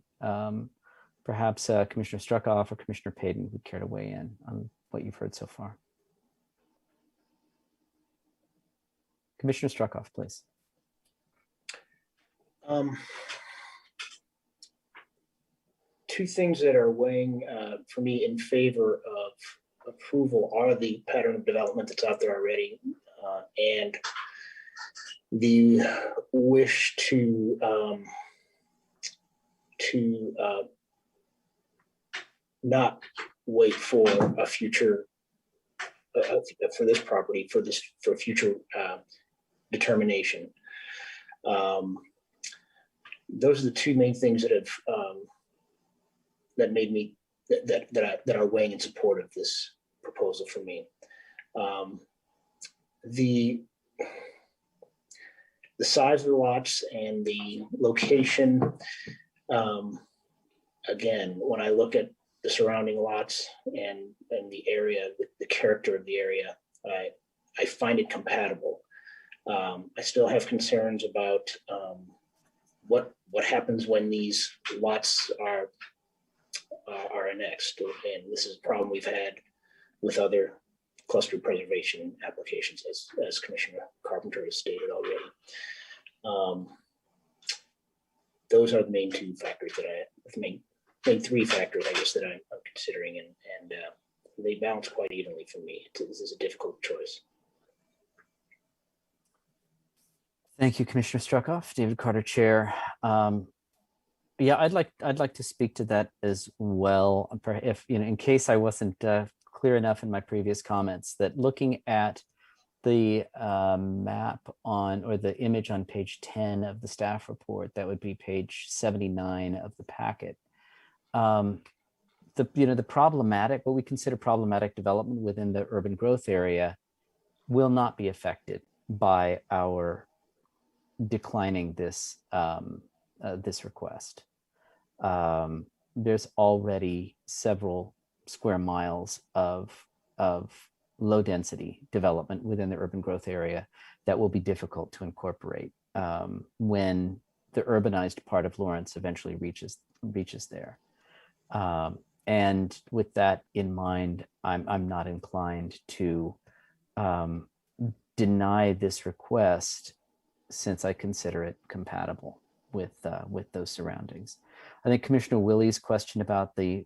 Perhaps Commissioner Struckoff or Commissioner Payton would care to weigh in on what you've heard so far. Commissioner Struckoff, please. Two things that are weighing for me in favor of approval are the pattern of development that's out there already, and the wish to not wait for a future for this property for future determination. Those are the two main things that have that made me that are weighing in support of this proposal for me. The size of the lots and the location, again, when I look at the surrounding lots and the area, the character of the area, I find it compatible. I still have concerns about what happens when these lots are annexed, and this is a problem we've had with other cluster preservation applications, as Commissioner Carpenter has stated already. Those are the main two factors main three factors, I guess, that I'm considering, and they balance quite evenly for me. This is a difficult choice. Thank you, Commissioner Struckoff. David Carter, Chair. Yeah, I'd like to speak to that as well. If in case I wasn't clear enough in my previous comments, that looking at the map on, or the image on page 10 of the staff report, that would be page 79 of the packet. The problematic, what we consider problematic development within the urban growth area will not be affected by our declining this this request. There's already several square miles of low density development within the urban growth area that will be difficult to incorporate when the urbanized part of Lawrence eventually reaches there. And with that in mind, I'm not inclined to deny this request, since I consider it compatible with those surroundings. I think Commissioner Willie's question about the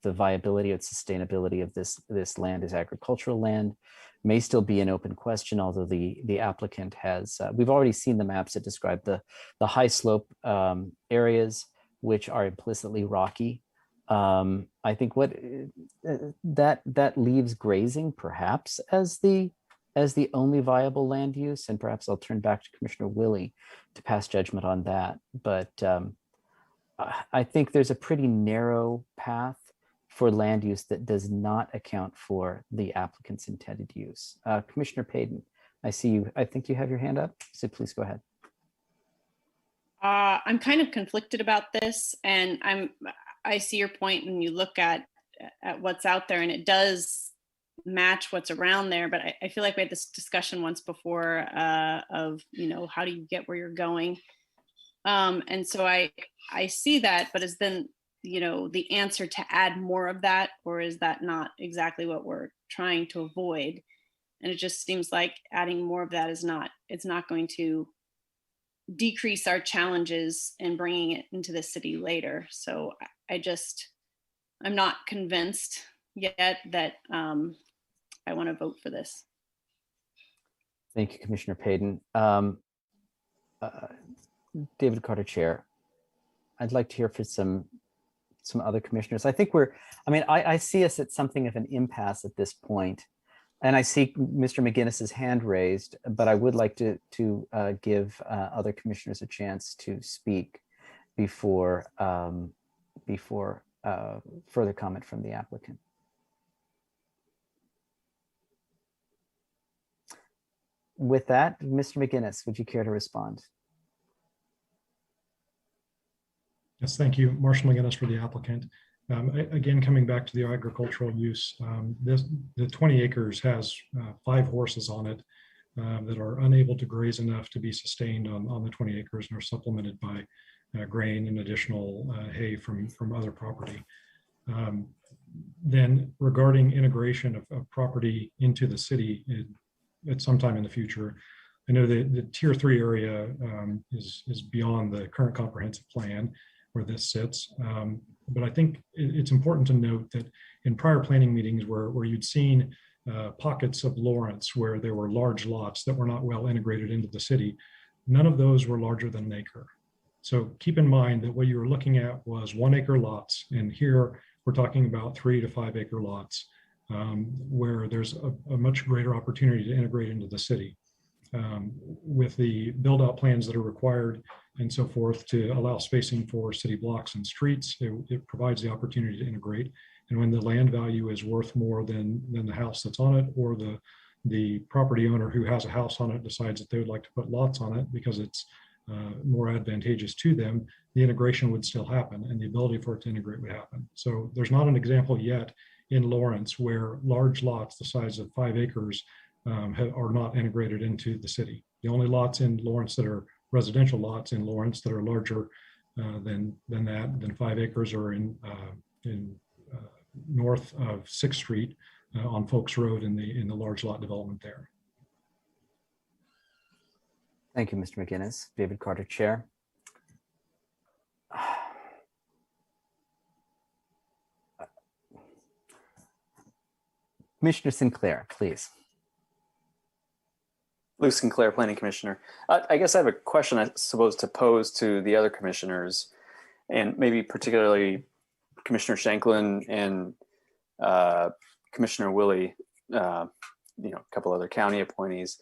viability or sustainability of this land as agricultural land may still be an open question, although the applicant has, we've already seen the maps that describe the high slope areas, which are implicitly rocky. I think that leaves grazing perhaps as the only viable land use, and perhaps I'll turn back to Commissioner Willie to pass judgment on that. But I think there's a pretty narrow path for land use that does not account for the applicant's intended use. Commissioner Payton, I see you. I think you have your hand up, so please go ahead. I'm kind of conflicted about this, and I see your point when you look at what's out there, and it does match what's around there. But I feel like we had this discussion once before of, how do you get where you're going? And so I see that, but is then, the answer to add more of that, or is that not exactly what we're trying to avoid? And it just seems like adding more of that it's not going to decrease our challenges and bringing it into the city later. So I'm not convinced yet that I want to vote for this. Thank you, Commissioner Payton. David Carter, Chair. I'd like to hear from some other commissioners. I think I see us at something of an impasse at this point. And I see Mr. McGinnis's hand raised, but I would like to give other commissioners a chance to speak before further comment from the applicant. With that, Mr. McGinnis, would you care to respond? Yes, thank you. Marshall McGinnis for the applicant. Again, coming back to the agricultural use, the 20 acres has 5 horses on it that are unable to graze enough to be sustained on the 20 acres and are supplemented by grain and additional hay from other property. Then regarding integration of property into the city at some time in the future, I know the tier 3 area is beyond the current comprehensive plan where this sits. But I think it's important to note that in prior planning meetings where you'd seen pockets of Lawrence where there were large lots that were not well integrated into the city, none of those were larger than an acre. So keep in mind that what you were looking at was 1 acre lots. And here we're talking about 3 to 5 acre lots where there's a much greater opportunity to integrate into the city. With the build out plans that are required and so forth to allow spacing for city blocks and streets, it provides the opportunity to integrate. And when the land value is worth more than the house that's on it, or the property owner who has a house on it decides that they would like to put lots on it because it's more advantageous to them, the integration would still happen and the ability for it to integrate would happen. So there's not an example yet in Lawrence where large lots the size of 5 acres are not integrated into the city. The only lots in Lawrence that are residential lots in Lawrence that are larger than 5 acres are in north of 6th Street on Folks Road in the large lot development there. Thank you, Mr. McGinnis. David Carter, Chair. Commissioner Sinclair, please. Lou Sinclair, Planning Commissioner. I guess I have a question I suppose to pose to the other commissioners, and maybe particularly Commissioner Shanklin and Commissioner Willie, a couple other county appointees,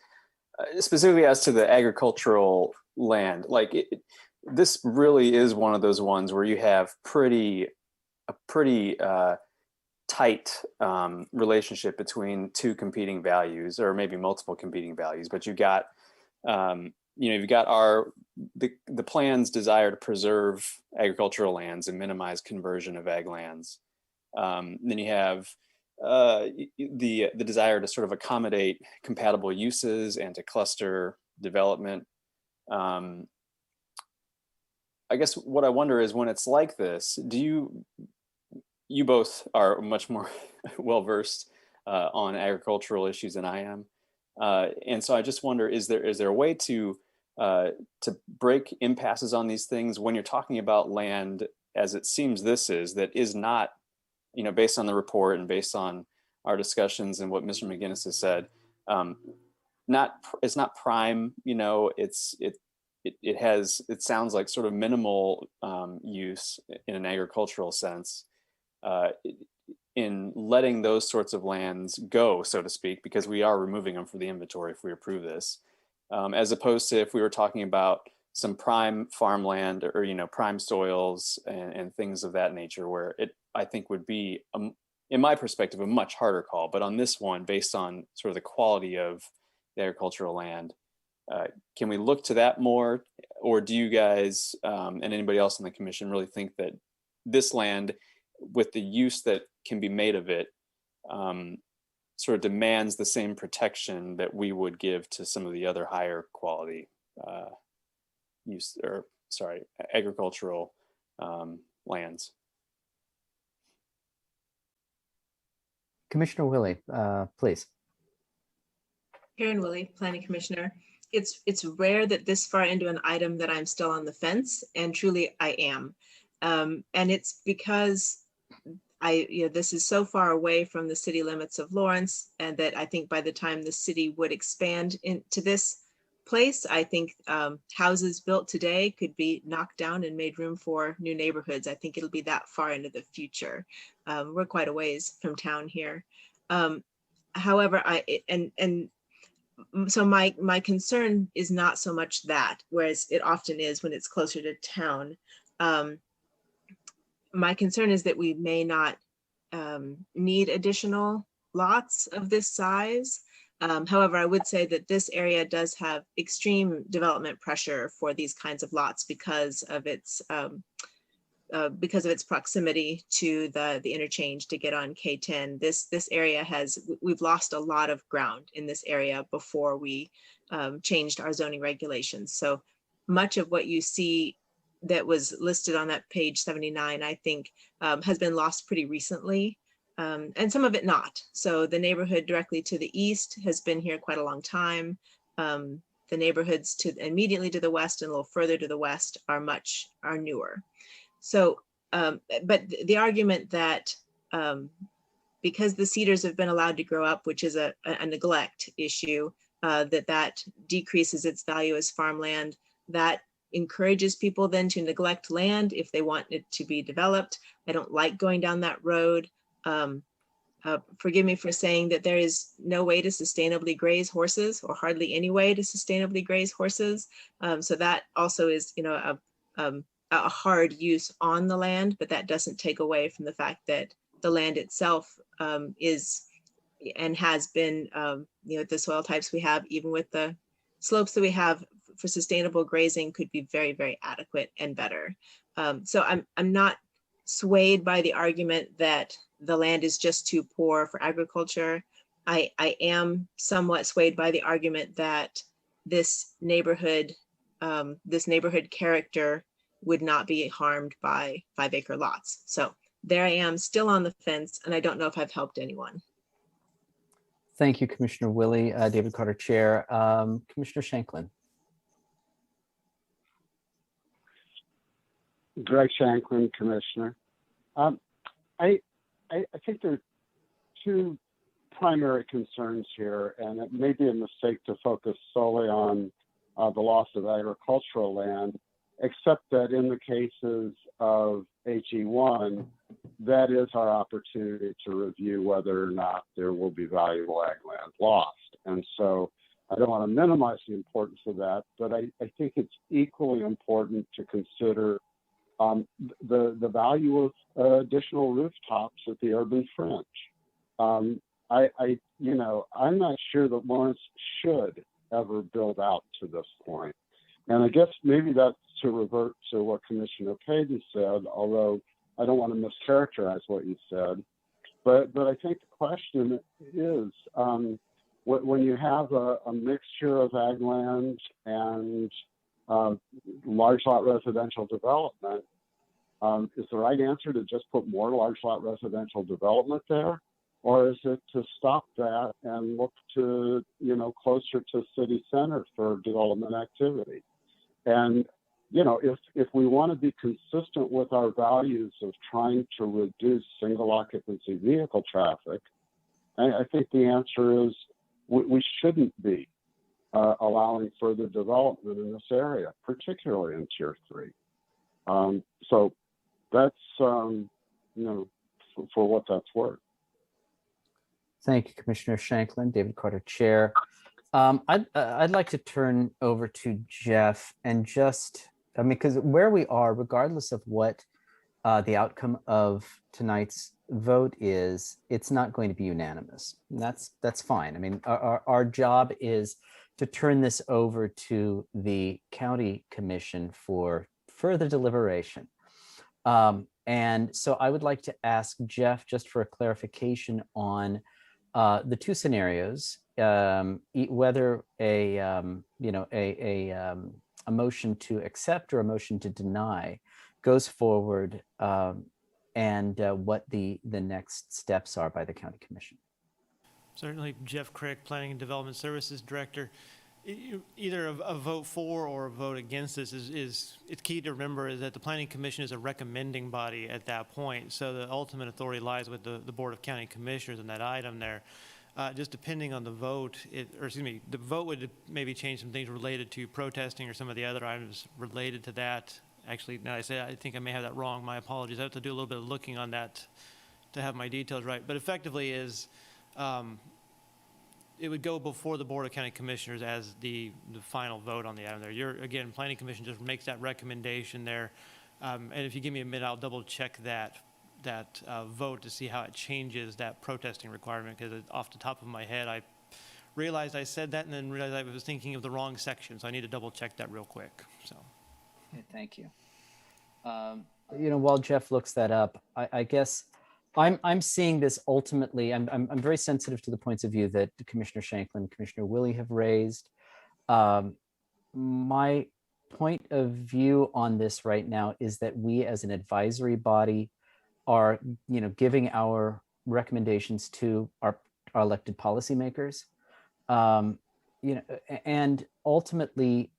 specifically as to the agricultural land. This really is one of those ones where you have a pretty tight relationship between 2 competing values, or maybe multiple competing values. But you've got, you've got the plan's desire to preserve agricultural lands and minimize conversion of ag lands. Then you have the desire to sort of accommodate compatible uses and to cluster development. I guess what I wonder is, when it's like this, you both are much more well-versed on agricultural issues than I am. And so I just wonder, is there a way to break impasses on these things when you're talking about land, as it seems this is, that is not, based on the report and based on our discussions and what Mr. McGinnis has said, it's not prime, it sounds like sort of minimal use in an agricultural sense. In letting those sorts of lands go, so to speak, because we are removing them from the inventory if we approve this, as opposed to if we were talking about some prime farmland or prime soils and things of that nature, where it, I think, would be, in my perspective, a much harder call. But on this one, based on sort of the quality of the agricultural land, can we look to that more, or do you guys and anybody else in the commission really think that this land, with the use that can be made of it, sort of demands the same protection that we would give to some of the other higher quality agricultural lands. Commissioner Willie, please. Karen Willie, Planning Commissioner. It's rare that this far into an item that I'm still on the fence, and truly I am. And it's because this is so far away from the city limits of Lawrence, and that I think by the time the city would expand into this place, I think houses built today could be knocked down and made room for new neighborhoods. I think it'll be that far into the future. We're quite a ways from town here. However, so my concern is not so much that, whereas it often is when it's closer to town. My concern is that we may not need additional lots of this size. However, I would say that this area does have extreme development pressure for these kinds of lots because of its proximity to the interchange to get on K10. This area we've lost a lot of ground in this area before we changed our zoning regulations. So much of what you see that was listed on that page 79, I think, has been lost pretty recently, and some of it not. So the neighborhood directly to the east has been here quite a long time. The neighborhoods immediately to the west and a little further to the west are newer. So, but the argument that because the cedars have been allowed to grow up, which is a neglect issue, that decreases its value as farmland, that encourages people then to neglect land if they want it to be developed. I don't like going down that road. Forgive me for saying that there is no way to sustainably graze horses, or hardly any way to sustainably graze horses. So that also is, a hard use on the land, but that doesn't take away from the fact that the land itself is and has been, the soil types we have, even with the slopes that we have for sustainable grazing, could be very, very adequate and better. So I'm not swayed by the argument that the land is just too poor for agriculture. I am somewhat swayed by the argument that this neighborhood character would not be harmed by 5-acre lots. So there I am, still on the fence, and I don't know if I've helped anyone. Thank you, Commissioner Willie. David Carter, Chair. Commissioner Shanklin. Greg Shanklin, Commissioner. I think there are two primary concerns here, and it may be a mistake to focus solely on the loss of agricultural land, except that in the cases of AG1, that is our opportunity to review whether or not there will be valuable ag land lost. And so I don't want to minimize the importance of that, but I think it's equally important to consider the value of additional rooftops at the urban fringe. I'm not sure that Lawrence should ever build out to this point. And I guess maybe that's to revert to what Commissioner Payton said, although I don't want to mischaracterize what you said. But I think the question is, when you have a mixture of ag land and large lot residential development, is the right answer to just put more large lot residential development there? Or is it to stop that and look to, closer to city center for development activity? And, if we want to be consistent with our values of trying to reduce single occupancy vehicle traffic, I think the answer is we shouldn't be allowing further development in this area, particularly in Tier 3. So that's, for what that's worth. Thank you, Commissioner Shanklin. David Carter, Chair. I'd like to turn over to Jeff and because where we are, regardless of what the outcome of tonight's vote is, it's not going to be unanimous. And that's fine. I mean, our job is to turn this over to the county commission for further deliberation. And so I would like to ask Jeff just for a clarification on the two scenarios, whether a motion to accept or a motion to deny goes forward, and what the next steps are by the county commission. Certainly, Jeff Crick, Planning and Development Services Director. Either a vote for or a vote against this is it's key to remember is that the Planning Commission is a recommending body at that point. So the ultimate authority lies with the Board of County Commissioners in that item there. Just depending on the vote, the vote would maybe change some things related to protesting or some of the other items related to that. Actually, now I say I think I may have that wrong. My apologies. I have to do a little bit of looking on that to have my details right. But effectively is it would go before the Board of County Commissioners as the final vote on the item there. Again, Planning Commission just makes that recommendation there. And if you give me a minute, I'll double check that vote to see how it changes that protesting requirement, because off the top of my head, I realized I said that and then realized I was thinking of the wrong section. So I need to double check that real quick. So. Okay, thank you. While Jeff looks that up, I guess I'm seeing this ultimately. I'm very sensitive to the points of view that Commissioner Shanklin, Commissioner Willie have raised. My point of view on this right now is that we, as an advisory body, are giving our recommendations to our elected policymakers. And ultimately,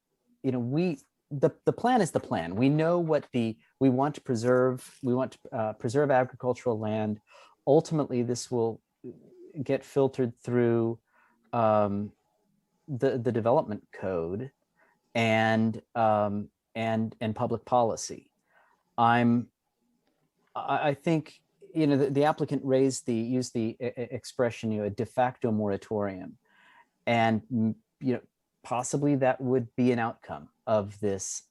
the plan is the plan. We know what we want to preserve. We want to preserve agricultural land. Ultimately, this will get filtered through the development code and public policy. I think the applicant used the expression a de facto moratorium, and possibly that would be an outcome of this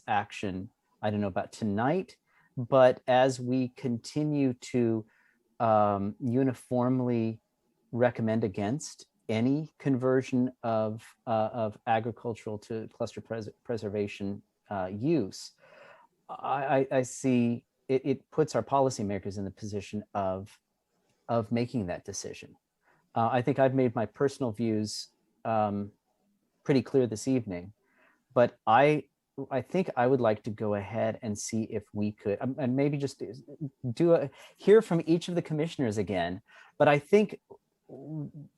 action. I don't know about tonight, but as we continue to uniformly recommend against any conversion of agricultural to cluster preservation use, I see it puts our policymakers in the position of making that decision. I think I've made my personal views pretty clear this evening, but I think I would like to go ahead and see if we could, and maybe just hear from each of the commissioners again. But I think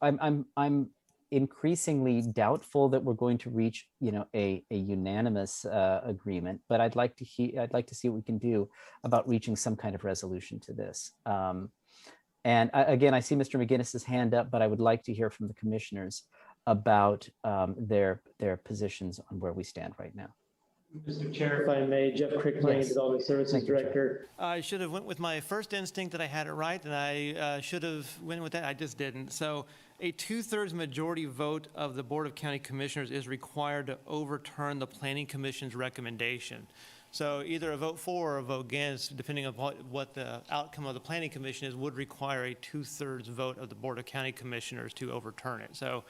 I'm increasingly doubtful that we're going to reach a unanimous agreement. But I'd like to see what we can do about reaching some kind of resolution to this. And again, I see Mr. McGinnis's hand up, but I would like to hear from the commissioners about their positions on where we stand right now. Mr. Chair, if I may, Jeff Crick, Planning and Development Services Director. I should have went with my first instinct that I had it right, and I should have went with that. I just didn't. So a 2/3 majority vote of the Board of County Commissioners is required to overturn the Planning Commission's recommendation. So either a vote for or a vote against, depending on what the outcome of the Planning Commission is, would require a 2/3 vote of the Board of County Commissioners to overturn it. So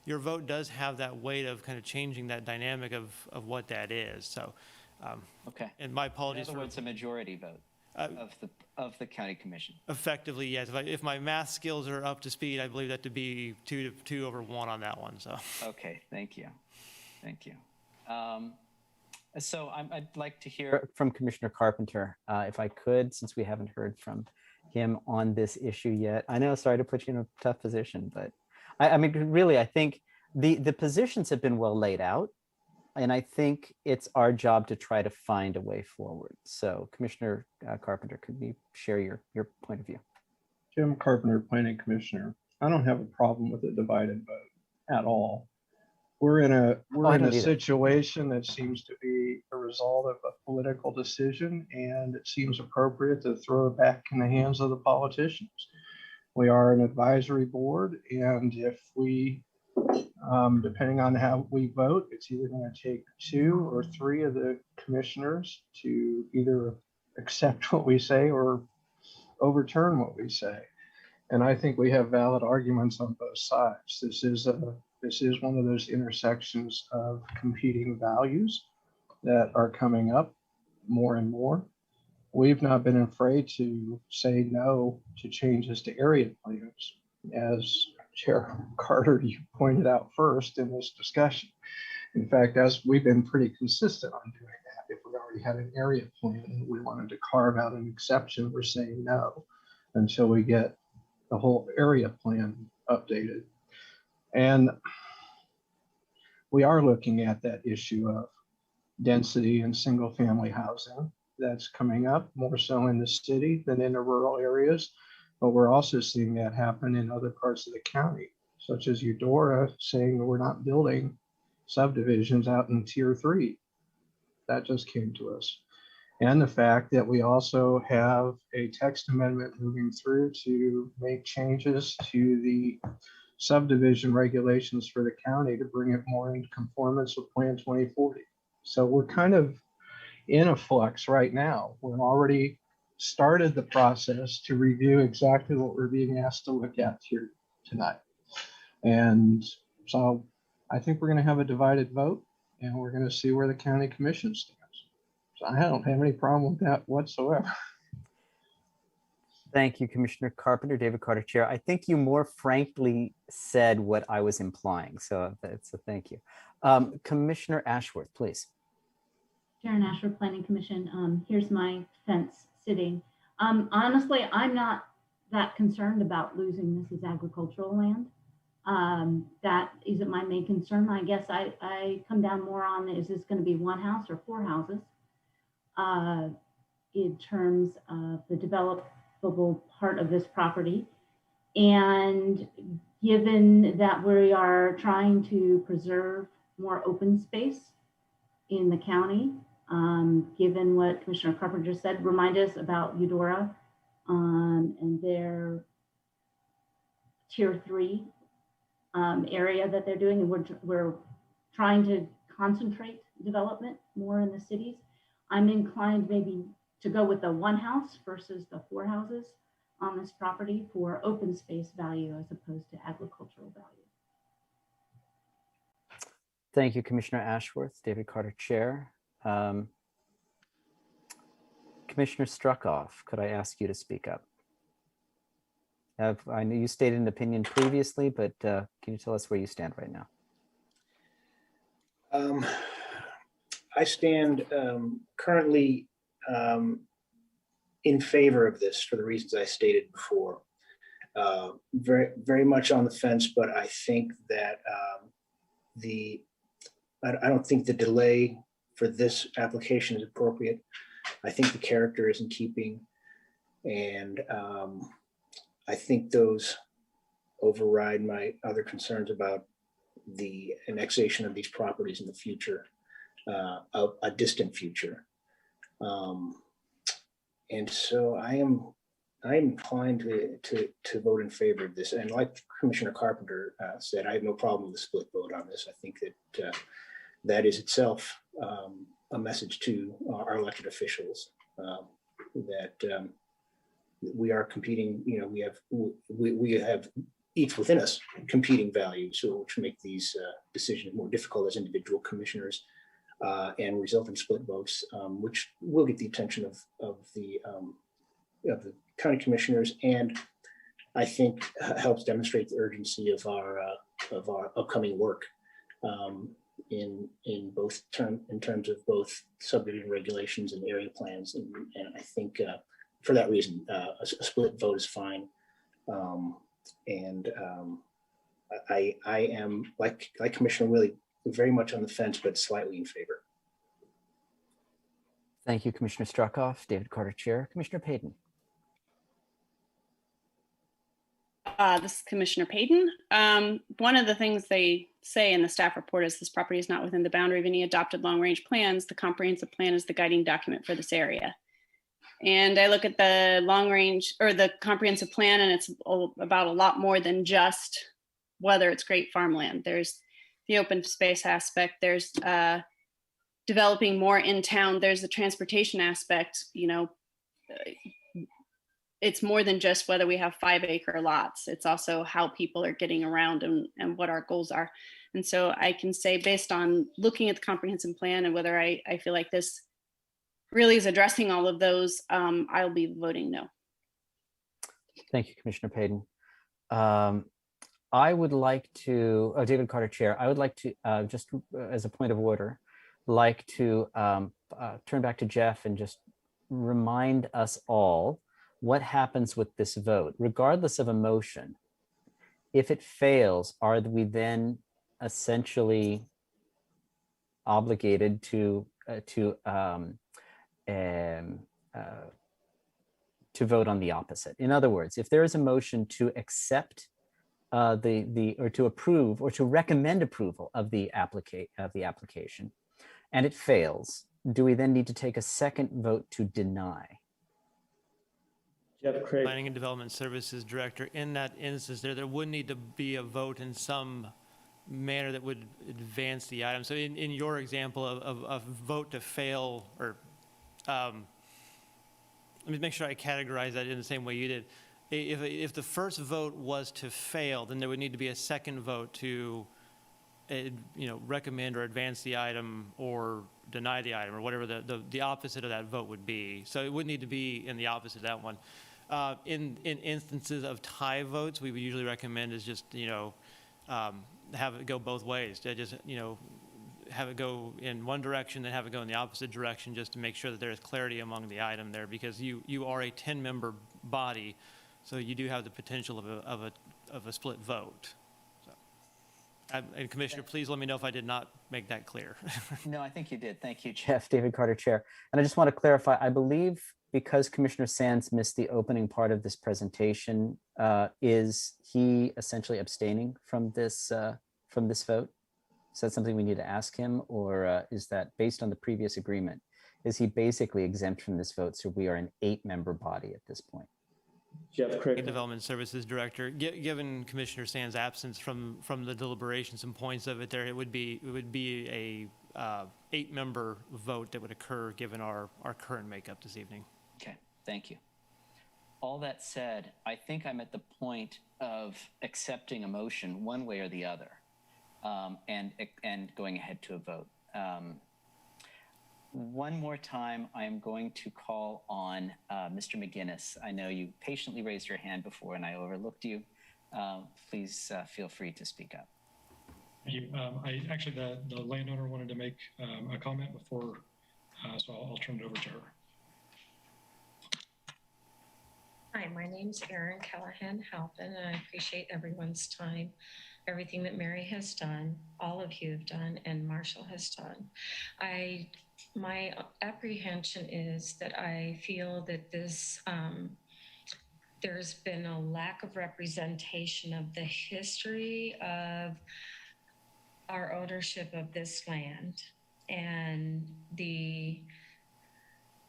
your vote does have that weight of kind of changing that dynamic of what that is. So, okay. And my apologies. In other words, a majority vote of the county commission. Effectively, yes. If my math skills are up to speed, I believe that to be 2-1 on that one. So. Okay, thank you. So I'd like to hear from Commissioner Carpenter, if I could, since we haven't heard from him on this issue yet. I know, sorry to put you in a tough position, but I mean, really, I think the positions have been well laid out, and I think it's our job to try to find a way forward. So, Commissioner Carpenter, could you share your point of view? Jim Carpenter, Planning Commissioner. I don't have a problem with a divided vote at all. We're in a situation that seems to be a result of a political decision, and it seems appropriate to throw it back in the hands of the politicians. We are an advisory board, and if we, depending on how we vote, it's either going to take 2 or 3 of the commissioners to either accept what we say or overturn what we say. And I think we have valid arguments on both sides. This is one of those intersections of competing values that are coming up more and more. We've not been afraid to say no to changes to area plans. as Chair Carter, you pointed out first in this discussion. In fact, as we've been pretty consistent on doing that, if we already had an area plan and we wanted to carve out an exception, we're saying no until we get the whole area plan updated. And we are looking at that issue of density and single family housing that's coming up more so in the city than in the rural areas. But we're also seeing that happen in other parts of the county, such as Eudora saying that we're not building subdivisions out in tier 3. That just came to us. And the fact that we also have a text amendment moving through to make changes to the subdivision regulations for the county to bring it more into conformance with Plan 2040. So we're kind of in a flux right now. We've already started the process to review exactly what we're being asked to look at here tonight. And so I think we're going to have a divided vote, and we're going to see where the county commission stands. So I don't have any problem with that whatsoever. Thank you, Commissioner Carpenter. David Carter, Chair. I think you more frankly said what I was implying, so that's a thank you. Commissioner Ashworth, please. Sharon Ashworth, Planning Commission. Here's my fence sitting. Honestly, I'm not that concerned about losing this as agricultural land. That isn't my main concern. I guess I come down more on, is this going to be one house or 4 houses? In terms of the developable part of this property. And given that we are trying to preserve more open space in the county, given what Commissioner Carpenter said, remind us about Eudora and their tier 3 area that they're doing. And we're trying to concentrate development more in the cities. I'm inclined maybe to go with the 1 house versus the 4 houses on this property for open space value as opposed to agricultural value. Thank you, Commissioner Ashworth. David Carter, Chair. Commissioner Struckoff, could I ask you to speak up? I know you stated an opinion previously, but can you tell us where you stand right now? I stand currently in favor of this for the reasons I stated before. Very much on the fence, but I think that I don't think the delay for this application is appropriate. I think the character is in keeping, and I think those override my other concerns about the annexation of these properties in the future, a distant future. And so I am inclined to vote in favor of this. And like Commissioner Carpenter said, I have no problem with a split vote on this. I think that that is itself a message to our elected officials that we are competing. You know, we have each within us competing values, so which make these decisions more difficult as individual commissioners, and result in split votes, which will get the attention of the county commissioners, and I think helps demonstrate the urgency of our upcoming work in terms of both subdivision regulations and area plans, and I think for that reason a split vote is fine, and I am like Commissioner Willie, very much on the fence, but slightly in favor. Thank you, Commissioner Struckoff. David Carter, Chair. Commissioner Payton. This is Commissioner Payton. One of the things they say in the staff report is this property is not within the boundary of any adopted long-range plans. The comprehensive plan is the guiding document for this area. And I look at the long-range or the comprehensive plan, and it's about a lot more than just whether it's great farmland. There's the open space aspect. There's developing more in town. There's the transportation aspect. You know, it's more than just whether we have 5-acre lots. It's also how people are getting around and what our goals are. And so I can say, based on looking at the comprehensive plan and whether I feel like this really is addressing all of those, I'll be voting no. Thank you, Commissioner Payton. I would like to, David Carter, Chair, I would like to, just as a point of order, like to turn back to Jeff and just remind us all what happens with this vote, regardless of a motion. If it fails, are we then essentially obligated to vote on the opposite? In other words, if there is a motion to accept or to approve or to recommend approval of the application, and it fails, do we then need to take a second vote to deny? Jeff Craig. Planning and Development Services Director, in that instance, there would need to be a vote in some manner that would advance the item. So in your example of vote to fail, or let me make sure I categorize that in the same way you did. If the first vote was to fail, then there would need to be a second vote to recommend or advance the item or deny the item, or whatever the opposite of that vote would be. So it would need to be in the opposite of that one. In instances of tie votes, we would usually recommend is just have it go both ways. To just have it go in one direction, then have it go in the opposite direction, just to make sure that there is clarity among the item there, because you are a 10-member body, so you do have the potential of a split vote. And Commissioner, please let me know if I did not make that clear. No, I think you did. Thank you, Chair. Jeff, David Carter, Chair. And I just want to clarify, I believe because Commissioner Sands missed the opening part of this presentation, is he essentially abstaining from this vote? Is that something we need to ask him, or is that based on the previous agreement? Is he basically exempt from this vote, so we are an 8-member body at this point? Jeff Craig. Development Services Director, given Commissioner Sands' absence from the deliberations and points of it there, it would be a 8-member vote that would occur given our current makeup this evening. Okay, thank you. All that said, I think I'm at the point of accepting a motion one way or the other, and going ahead to a vote. One more time, I'm going to call on Mr. McGinnis. I know you patiently raised your hand before and I overlooked you. Please feel free to speak up. Thank you. The landowner wanted to make a comment before, so I'll turn it over to her. Hi, my name's Erin Callahan Halpin, and I appreciate everyone's time, everything that Mary has done, all of you have done, and Marshall has done. My apprehension is that I feel that this, there's been a lack of representation of the history of our ownership of this land and the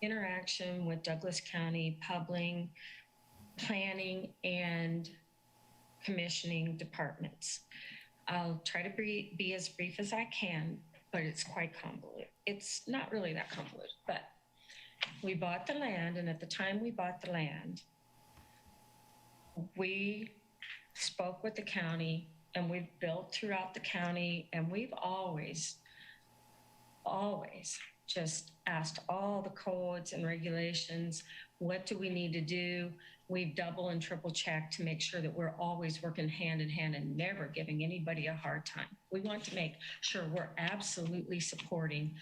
interaction with Douglas County planning and commissioning departments. I'll try to be as brief as I can, but it's quite convoluted. It's not really that convoluted, but we bought the land, and at the time we bought the land, we spoke with the county, and we've built throughout the county, and we've always just asked all the codes and regulations, what do we need to do? We've double and triple checked to make sure that we're always working hand in hand and never giving anybody a hard time. We want to make sure we're absolutely supporting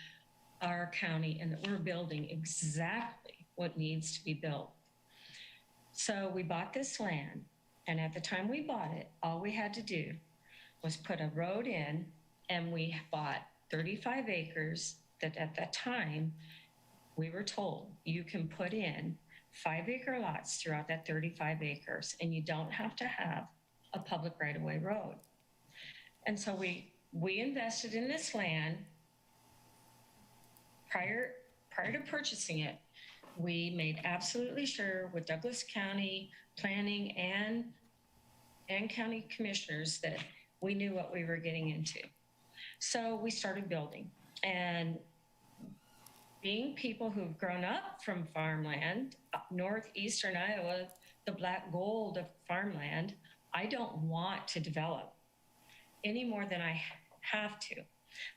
our county and that we're building exactly what needs to be built. So we bought this land, and at the time we bought it, all we had to do was put a road in, and we bought 35 acres that at that time we were told you can put in 5-acre lots throughout that 35 acres, and you don't have to have a public right-of-way road. And so we invested in this land prior to purchasing it. We made absolutely sure with Douglas County planning and county commissioners that we knew what we were getting into. So we started building, and being people who've grown up from farmland, northeastern Iowa, the black gold of farmland, I don't want to develop any more than I have to.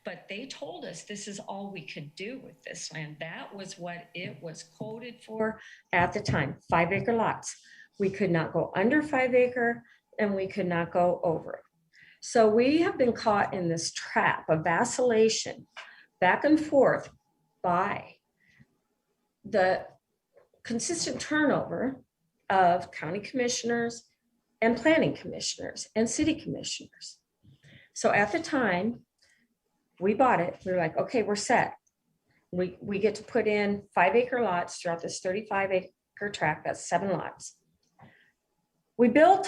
But they told us this is all we could do with this land. That was what it was quoted for at the time, 5-acre lots. We could not go under 5 acre. and we could not go over it. So we have been caught in this trap of vacillation back and forth by the consistent turnover of county commissioners and planning commissioners and city commissioners. So at the time we bought it, we were like, okay, we're set. We get to put in 5-acre lots throughout this 35-acre tract, that's 7 lots. We build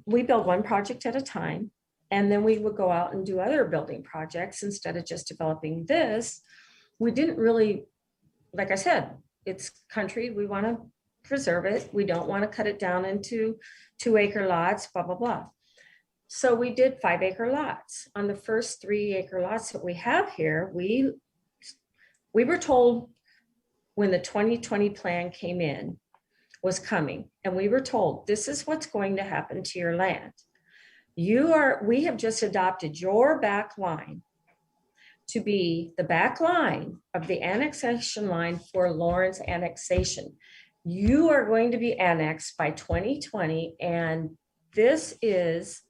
one project at a time, and then we would go out and do other building projects instead of just developing this. We didn't really, like I said, it's country, we want to preserve it. We don't want to cut it down into 2-acre lots, blah, blah, blah. So we did 5-acre lots. On the first 3-acre lots that we have here, we were told when the 2020 plan came in, was coming, and we were told, this is what's going to happen to your land. We have just adopted your back line to be the back line of the annexation line for Lawrence annexation. You are going to be annexed by 2020, and this is,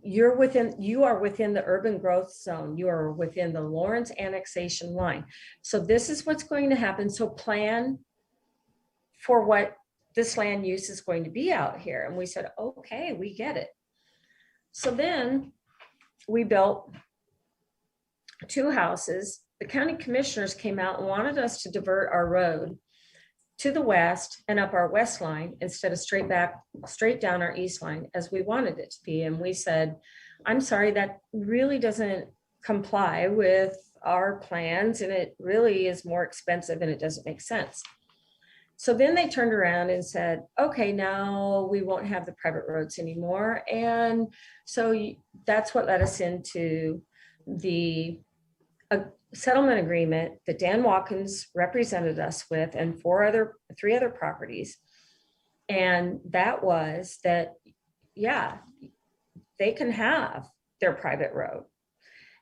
you are within the urban growth zone. You are within the Lawrence annexation line. So this is what's going to happen. So plan for what this land use is going to be out here. And we said, okay, we get it. So then we built 2 houses. The county commissioners came out and wanted us to divert our road to the west and up our west line instead of straight down our east line as we wanted it to be. And we said, I'm sorry, that really doesn't comply with our plans, and it really is more expensive and it doesn't make sense. So then they turned around and said, okay, now we won't have the private roads anymore. And so that's what led us into the settlement agreement that Dan Watkins represented us with, and 3 other properties. And that was that, yeah, they can have their private road.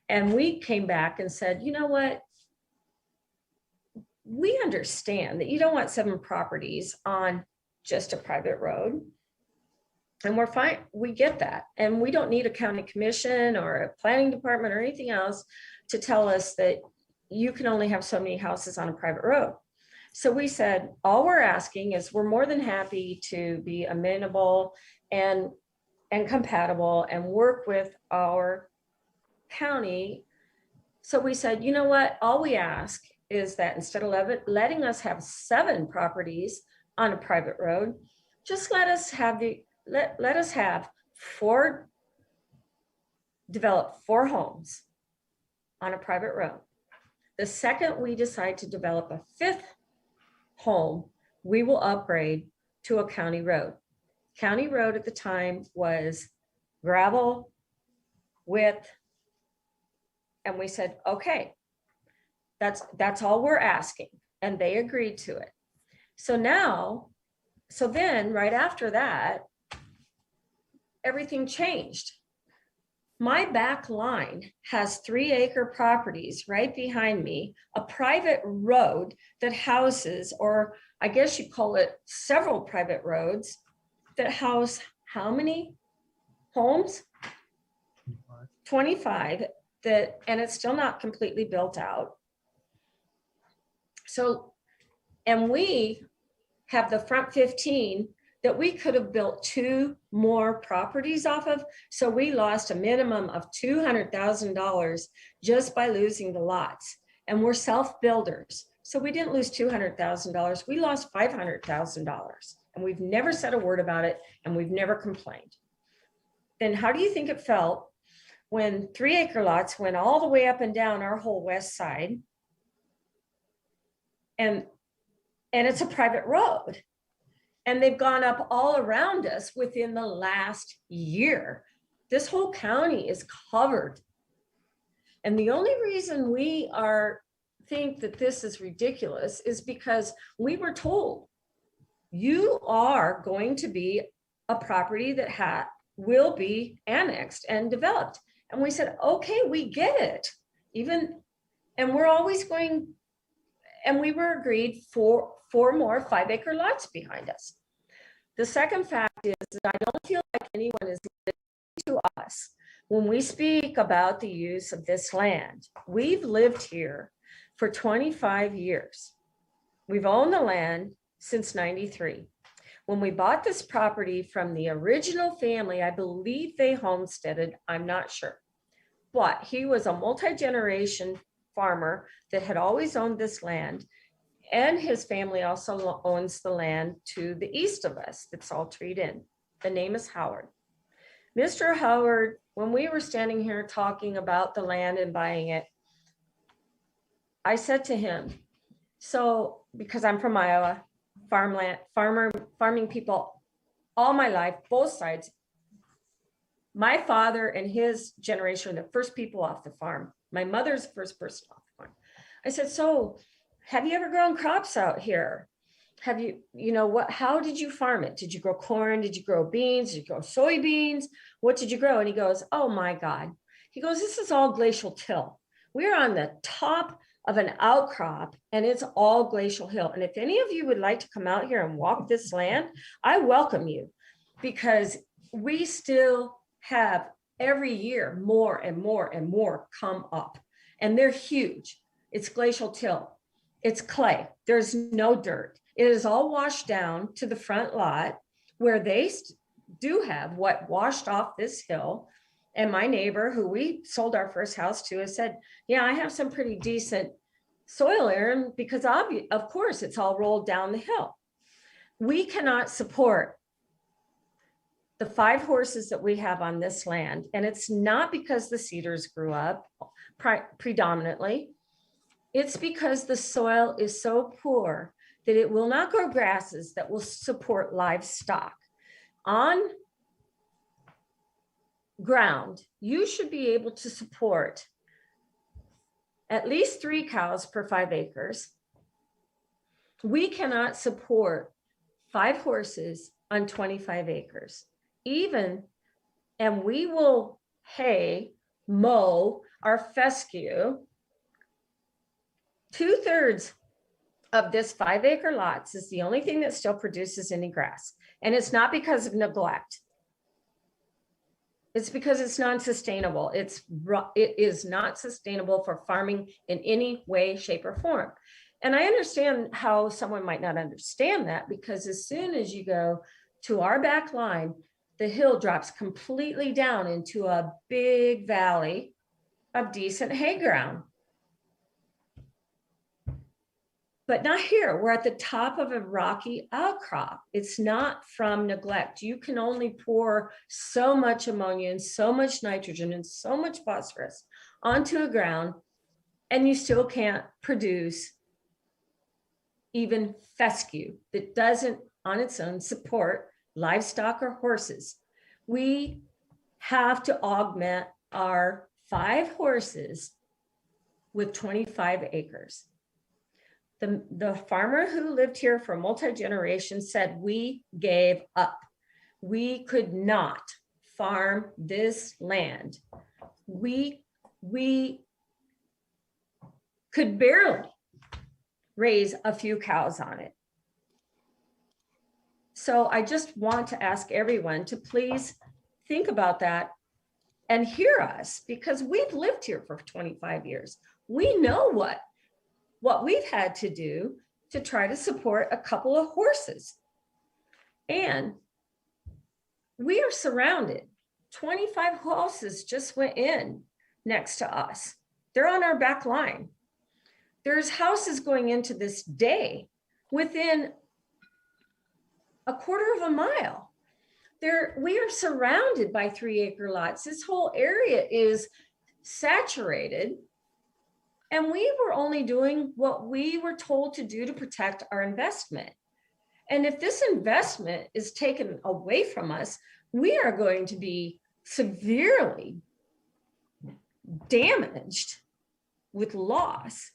And we came back and said, you know what? We understand that you don't want 7 properties on just a private road. And we're fine, we get that. And we don't need a county commission or a planning department or anything else to tell us that you can only have so many houses on a private road. So we said, all we're asking is we're more than happy to be amenable and compatible and work with our county. So we said, you know what, all we ask is that instead of letting us have 7 properties on a private road, just let us have develop 4 homes on a private road. The second we decide to develop a 5th home, we will upgrade to a county road. County road at the time was gravel, width, and we said, okay, that's all we're asking. And they agreed to it. So then right after that, everything changed. My back line has 3-acre properties right behind me, a private road that houses, or I guess you call it several private roads that house how many homes? 25 and it's still not completely built out. So, and we have the front 15 that we could have built 2 more properties off of. So we lost a minimum of $200,000 just by losing the lots. And we're self-builders. So we didn't lose $200,000, we lost $500,000. And we've never said a word about it, and we've never complained. Then how do you think it felt when 3-acre lots went all the way up and down our whole west side? And it's a private road. And they've gone up all around us within the last year. This whole county is covered. And the only reason we think that this is ridiculous is because we were told you are going to be a property that will be annexed and developed. And we said, okay, we get it. And we're always going, and we were agreed for 4 more 5-acre lots behind us. The second fact is that I don't feel like anyone is listening to us when we speak about the use of this land. We've lived here for 25 years. We've owned the land since 93. When we bought this property from the original family, I believe they homesteaded, I'm not sure. But he was a multi-generation farmer that had always owned this land. And his family also owns the land to the east of us that's all treed in. The name is Howard. Mr. Howard, when we were standing here talking about the land and buying it, I said to him, so because I'm from Iowa, farming people all my life, both sides. My father and his generation are the first people off the farm. My mother's the first person off the farm. I said, so have you ever grown crops out here? Have you, how did you farm it? Did you grow corn? Did you grow beans? Did you grow soybeans? What did you grow? And he goes, oh my God. He goes, this is all glacial till. We're on the top of an outcrop and it's all glacial hill. And if any of you would like to come out here and walk this land, I welcome you, because we still have every year more and more and more come up, and they're huge. It's glacial till. It's clay. There's no dirt. It is all washed down to the front lot where they do have what washed off this hill. And my neighbor, who we sold our first house to, has said, yeah, I have some pretty decent soil here, because of course it's all rolled down the hill. We cannot support the 5 horses that we have on this land. And it's not because the cedars grew up predominantly. It's because the soil is so poor that it will not grow grasses that will support livestock. On ground, you should be able to support at least 3 cows per 5 acres. We cannot support 5 horses on 25 acres. And we will mow our fescue. 2/3 of this 5-acre lots is the only thing that still produces any grass. And it's not because of neglect. It's because it's non-sustainable. It is not sustainable for farming in any way, shape, or form. And I understand how someone might not understand that, because as soon as you go to our back line, the hill drops completely down into a big valley of decent hay ground. But not here. We're at the top of a rocky outcrop. It's not from neglect. You can only pour so much ammonia and so much nitrogen and so much phosphorus onto a ground, and you still can't produce even fescue that doesn't on its own support livestock or horses. We have to augment our 5 horses with 25 acres. The farmer who lived here for multi-generations said we gave up. We could not farm this land. We could barely raise a few cows on it. So I just want to ask everyone to please think about that and hear us, because we've lived here for 25 years. We know what we've had to do to try to support a couple of horses. And we are surrounded. 25 houses just went in next to us. They're on our back line. There's houses going into this day within a 1/4 mile. We are surrounded by 3-acre lots. This whole area is saturated. And we were only doing what we were told to do to protect our investment. And if this investment is taken away from us, we are going to be severely damaged with loss.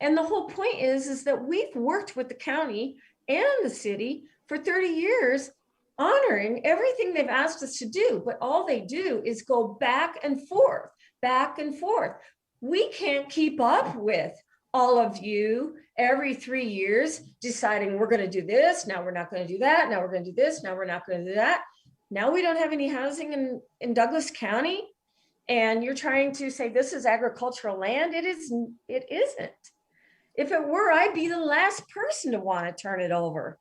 And the whole point is that we've worked with the county and the city for 30 years, honoring everything they've asked us to do, but all they do is go back and forth, back and forth. We can't keep up with all of you every 3 years deciding we're going to do this, now we're not going to do that, now we're going to do this, now we're not going to do that. Now we don't have any housing in Douglas County, and you're trying to say this is agricultural land. It isn't. If it were, I'd be the last person to want to turn it over.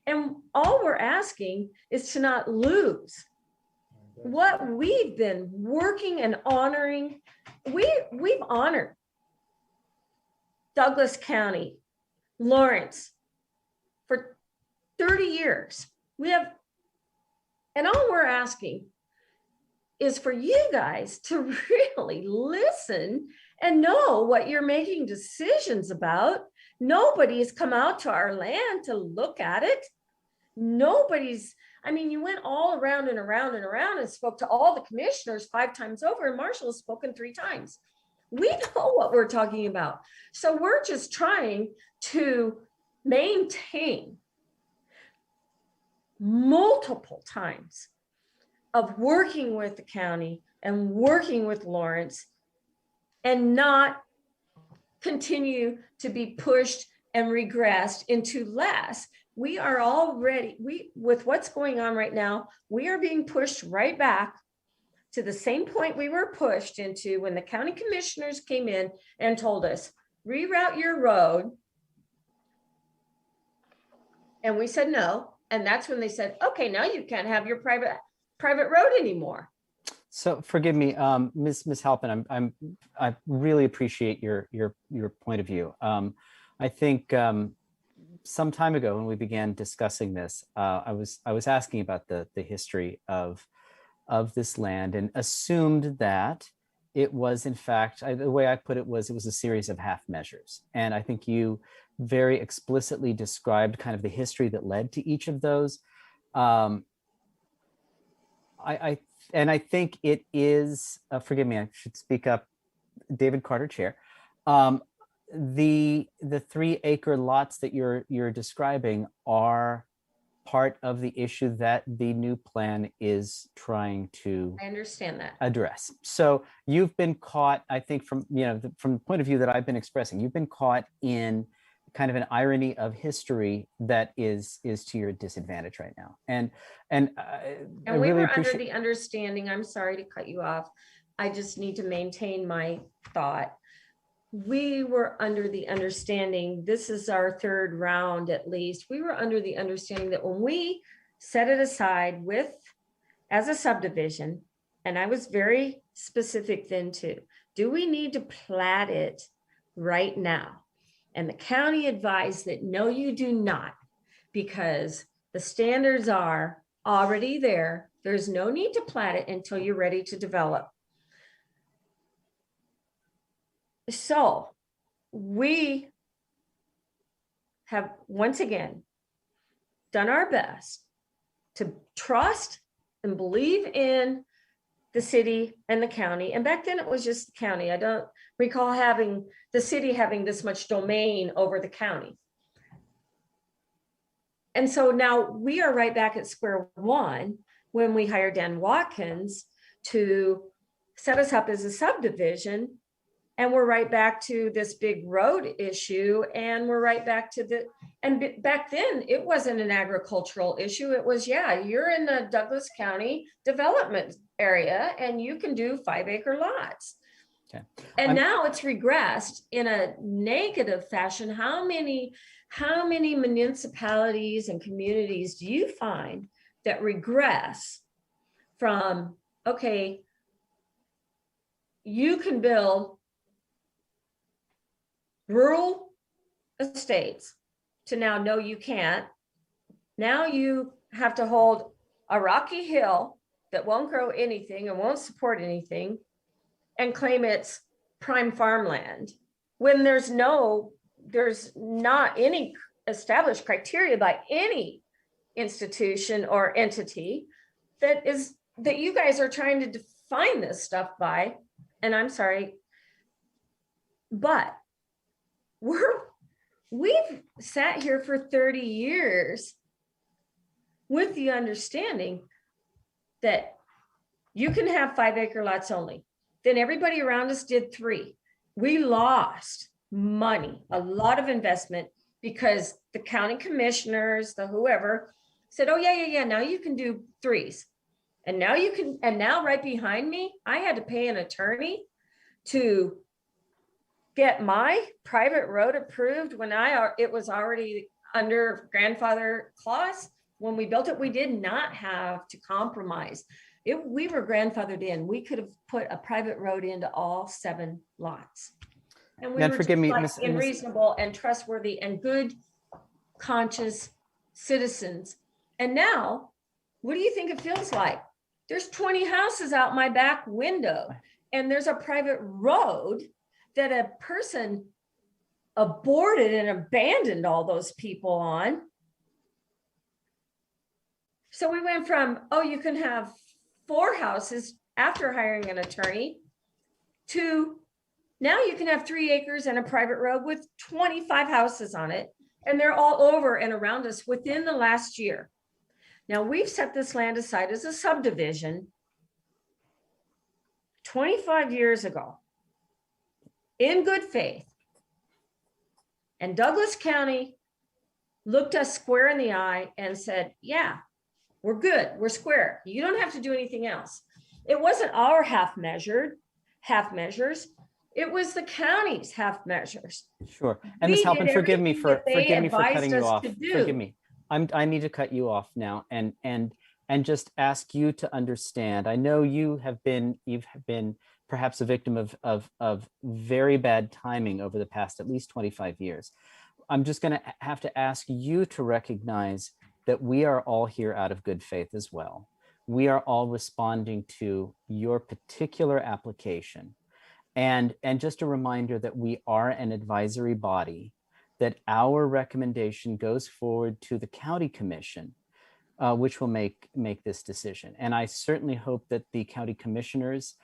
And all we're asking is to not lose what we've been working and honoring. We've honored Douglas County, Lawrence for 30 years. And all we're asking is for you guys to really listen and know what you're making decisions about. Nobody's come out to our land to look at it. You went all around and around and around and spoke to all the commissioners 5 times over, and Marshall has spoken 3 times. We know what we're talking about. So we're just trying to maintain multiple times of working with the county and working with Lawrence, and not continue to be pushed and regressed into less. We are already, with what's going on right now, we are being pushed right back to the same point we were pushed into when the county commissioners came in and told us, reroute your road. And we said no. And that's when they said, okay, now you can't have your private road anymore. So forgive me, Ms. Halpin, I really appreciate your point of view. I think some time ago when we began discussing this, I was asking about the history of this land and assumed that it was, in fact, the way I put it was a series of half measures. And I think you very explicitly described kind of the history that led to each of those. I think it is, forgive me, I should speak up, David Carter, Chair. The 3-acre lots that you're describing are part of the issue that the new plan is trying to I understand that. address. So you've been caught, I think from the point of view that I've been expressing, you've been caught in kind of an irony of history that is to your disadvantage right now. And I we really were appreciate under the understanding, I'm sorry to cut you off. I just need to maintain my thought. We were under the understanding, this is our 3rd round at least. We were under the understanding that when we set it aside as a subdivision, and I was very specific then too, do we need to plat it right now? And the county advised that no, you do not, because the standards are already there. There's no need to plat it until you're ready to develop. So we have once again done our best to trust and believe in the city and the county. And back then it was just the county. I don't recall having the city having this much domain over the county. And so now we are right back at square one when we hired Dan Watkins to set us up as a subdivision. And we're right back to this big road issue. And we're right back to and back then it wasn't an agricultural issue. It was, yeah, you're in the Douglas County development area and you can do 5-acre lots. Okay. And now it's regressed in a negative fashion. How many municipalities and communities do you find that regress from, okay, you can build rural estates to now, no, you can't. Now you have to hold a rocky hill that won't grow anything and won't support anything and claim it's prime farmland when there's not any established criteria by any institution or entity that you guys are trying to define this stuff by. And I'm sorry, but we've sat here for 30 years with the understanding that you can have 5-acre lots only. Then everybody around us did 3. We lost money, a lot of investment, because the county commissioners, the whoever said, oh, yeah, now you can do 3s. And now you can, and now right behind me, I had to pay an attorney to get my private road approved when it was already under grandfather clause. When we built it, we did not have to compromise. We were grandfathered in. We could have put a private road into all 7 lots. And we And were forgive just me, like Miss- reasonable and trustworthy and good, conscious citizens. And now, what do you think it feels like? There's 20 houses out my back window, and there's a private road that a person aborted and abandoned all those people on. So we went from, oh, you can have 4 houses after hiring an attorney, to now you can have 3 acres and a private road with 25 houses on it. And they're all over and around us within the last year. Now we've set this land aside as a subdivision 25 years ago in good faith. And Douglas County looked us square in the eye and said, yeah, we're good, we're square. You don't have to do anything else. It wasn't our half measures. It was the county's half measures. Sure. And Ms. We Halpin, did forgive me everything for that they cutting advised you us off. to do. Forgive me. I need to cut you off now and just ask you to understand. I know you've been perhaps a victim of very bad timing over the past at least 25 years. I'm just going to have to ask you to recognize that we are all here out of good faith as well. We are all responding to your particular application. And just a reminder that we are an advisory body, that our recommendation goes forward to the county commission, which will make this decision. And I certainly hope that the county commissioners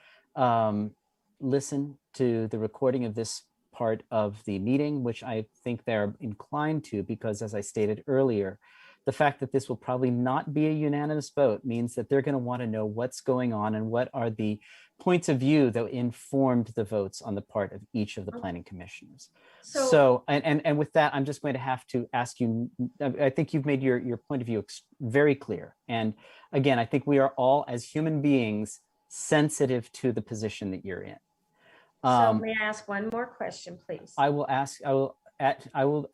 listen to the recording of this part of the meeting, which I think they're inclined to, because as I stated earlier, the fact that this will probably not be a unanimous vote means that they're going to want to know what's going on and what are the points of view that informed the votes on the part of each of the planning commissioners. So and with that, I'm just going to have to ask you, I think you've made your point of view very clear. And again, I think we are all as human beings sensitive to the position that you're in. So may I ask one more question, please? I will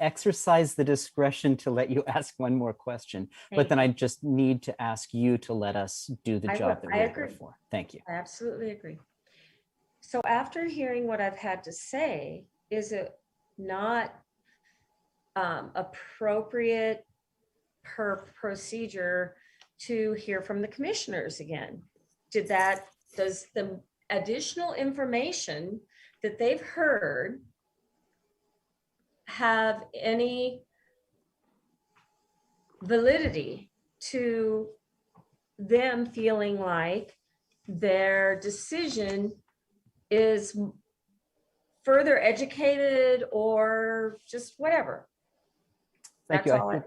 exercise the discretion to let you ask one more question, but then I just need to ask you to let us do the job that we're here for. Thank you. I absolutely agree. So after hearing what I've had to say, is it not appropriate per procedure to hear from the commissioners again? Does the additional information that they've heard have any validity to them feeling like their decision is further educated or just whatever? Thank you.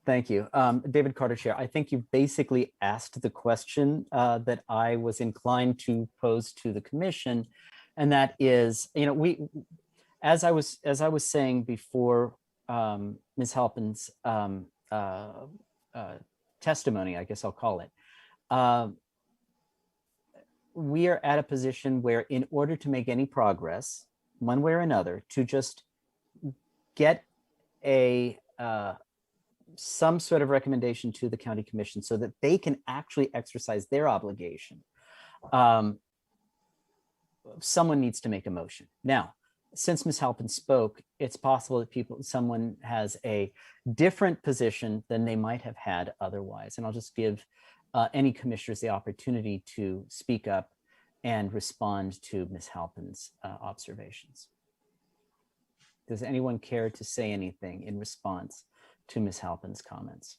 Thank you. David Carter, Chair. I think you basically asked the question that I was inclined to pose to the commission. And that is, as I was saying before, Ms. Halpin's testimony, I guess I'll call it, we are at a position where, in order to make any progress, one way or another, to just get some sort of recommendation to the county commission so that they can actually exercise their obligation, someone needs to make a motion. Now, since Ms. Halpin spoke, it's possible that someone has a different position than they might have had otherwise. And I'll just give any commissioners the opportunity to speak up and respond to Ms. Halpin's observations. Does anyone care to say anything in response to Ms. Halpin's comments?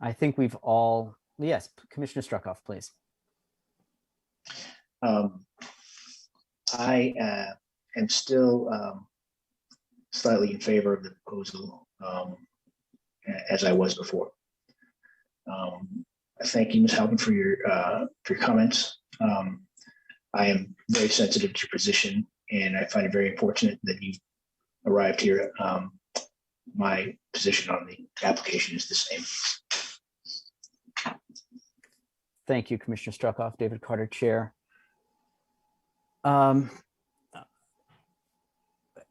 I think we've all, yes, Commissioner Struckoff, please. I am still slightly in favor of the proposal as I was before. Thank you, Ms. Halpin, for your comments. I am very sensitive to your position, and I find it very unfortunate that you've arrived here. My position on the application is the same. Thank you, Commissioner Struckoff. David Carter, Chair.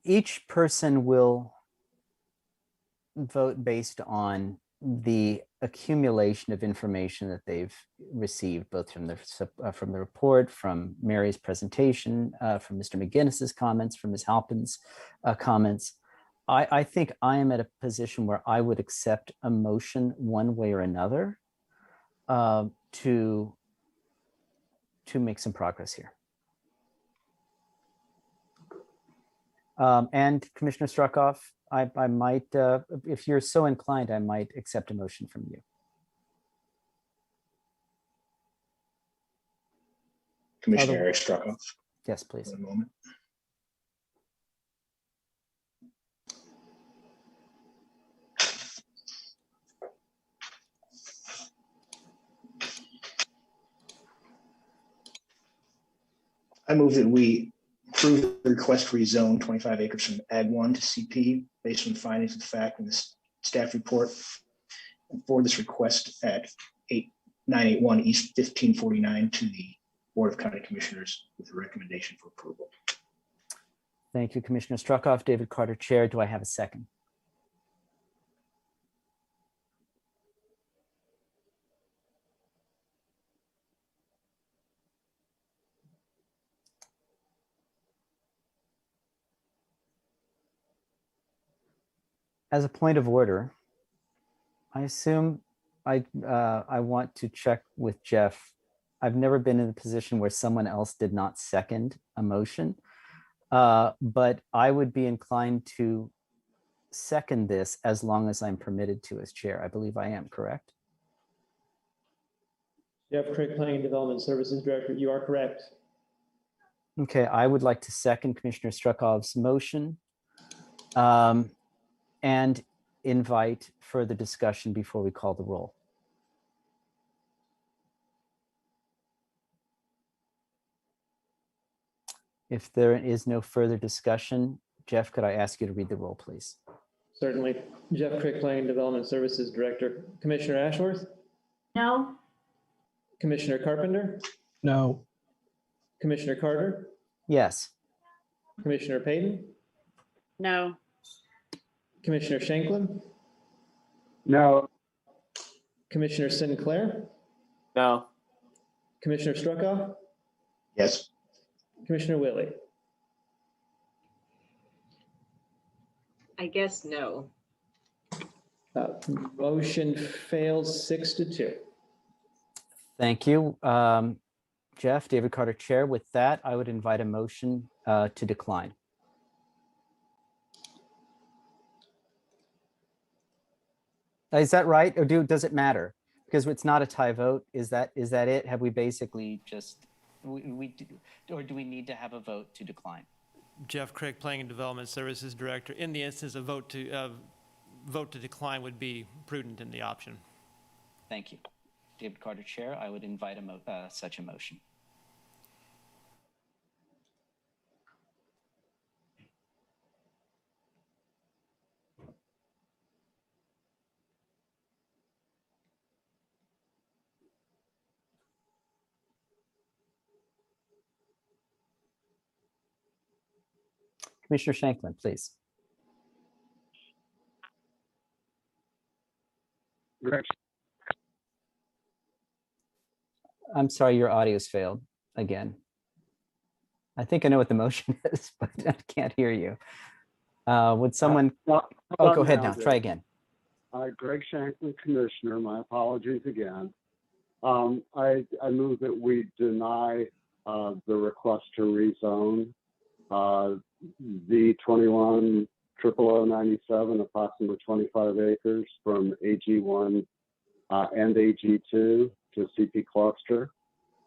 Each person will vote based on the accumulation of information that they've received, both from the report, from Mary's presentation, from Mr. McGinnis's comments, from Ms. Halpin's comments. I think I am at a position where I would accept a motion one way or another to make some progress here. And Commissioner Struckoff, I might, if you're so inclined, I might accept a motion from you. Commissioner Eric Struckoff. Yes, please. One moment. I move that we approve the request to rezone 25 acres from Ag 1 to CP based on findings of fact in the staff report, and forward this request at 8981 East 1549 to the Board of County Commissioners with a recommendation for approval. Thank you, Commissioner Struckoff. David Carter, Chair. Do I have a second? As a point of order, I assume I want to check with Jeff. I've never been in a position where someone else did not second a motion, but I would be inclined to second this as long as I'm permitted to as chair. I believe I am, correct? Jeff Crick, Planning and Development Services Director, you are correct. Okay, I would like to second Commissioner Struckoff's motion and invite further discussion before we call the roll. If there is no further discussion, Jeff, could I ask you to read the roll, please? Certainly. Jeff Crick, Planning and Development Services Director. Commissioner Ashworth? No. Commissioner Carpenter? No. Commissioner Carter? Yes. Commissioner Payton? No. Commissioner Shanklin? No. Commissioner Sinclair? No. Commissioner Struckoff? Yes. Commissioner Willie? I guess no. Motion fails 6-2. Thank you. Jeff, David Carter, Chair. With that, I would invite a motion to decline. Is that right? Or does it matter? Because it's not a tie vote. Is that it? Have we basically Just, or do we need to have a vote to decline? Jeff Crick, Planning and Development Services Director. In the instance, a vote to decline would be prudent in the option. Thank you. David Carter, Chair, I would invite such a motion. Commissioner Shanklin, please. Greg. I'm sorry, your audio's failed again. I think I know what the motion is, but I can't hear you. Would someone? Oh, go ahead now. Try again. Greg Shanklin, Commissioner. My apologies again. I move that we deny the request to rezone the 21-00097, approximately 25 acres from AG1 and AG2 to CP cluster,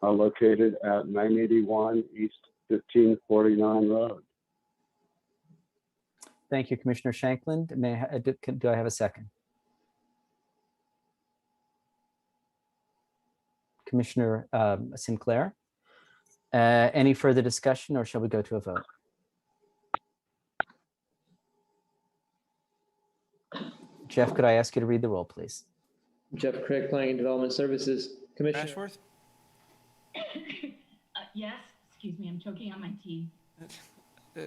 located at 981 East 1549 Road. Thank you, Commissioner Shanklin. Do I have a second? Commissioner Sinclair. Any further discussion, or shall we go to a vote? Jeff, could I ask you to read the roll, please? Jeff Craig, Planning and Development Services. Commissioner Ashworth? Yes, excuse me, I'm choking on my tea.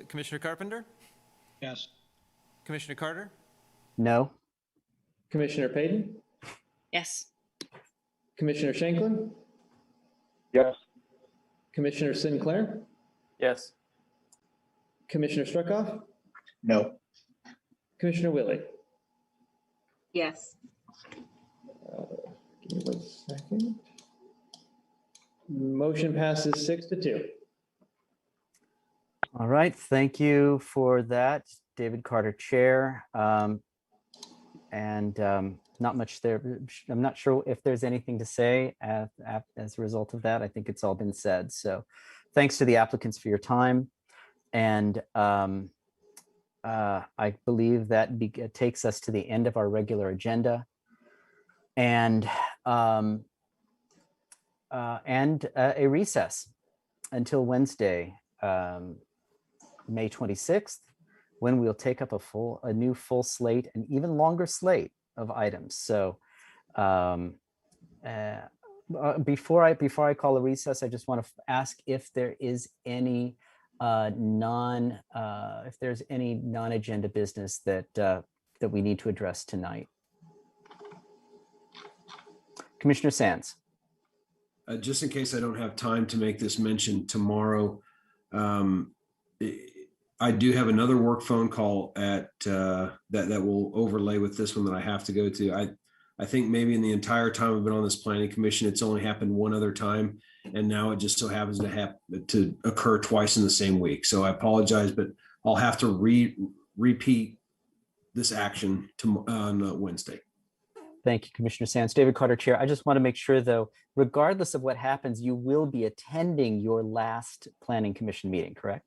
Commissioner Carpenter? Yes. Commissioner Carter? No. Commissioner Payton, Yes. Commissioner Shanklin, Yes. Commissioner Sinclair, Yes. Commissioner Struckoff, No. Commissioner Willie. Yes. Give me 1 second. Motion passes 6-2. All right, thank you for that, David Carter, Chair. Not much there. I'm not sure if there's anything to say as a result of that. I think it's all been said. So thanks to the applicants for your time. And I believe that takes us to the end of our regular agenda. And a recess until Wednesday, May 26th, when we'll take up a new full slate, an even longer slate of items. So before I call a recess, I just want to ask if there is any non-agenda business that we need to address tonight. Commissioner Sands. Just in case I don't have time to make this mention tomorrow, I do have another work phone call at that will overlay with this one that I have to go to. I think maybe in the entire time I've been on this planning commission, it's only happened one other time, and now it just so happens to occur twice in the same week. So I apologize, but I'll have to repeat this action on Wednesday. Thank you, Commissioner Sands. David Carter, Chair. I just want to make sure, though, regardless of what happens, you will be attending your last Planning Commission meeting, correct?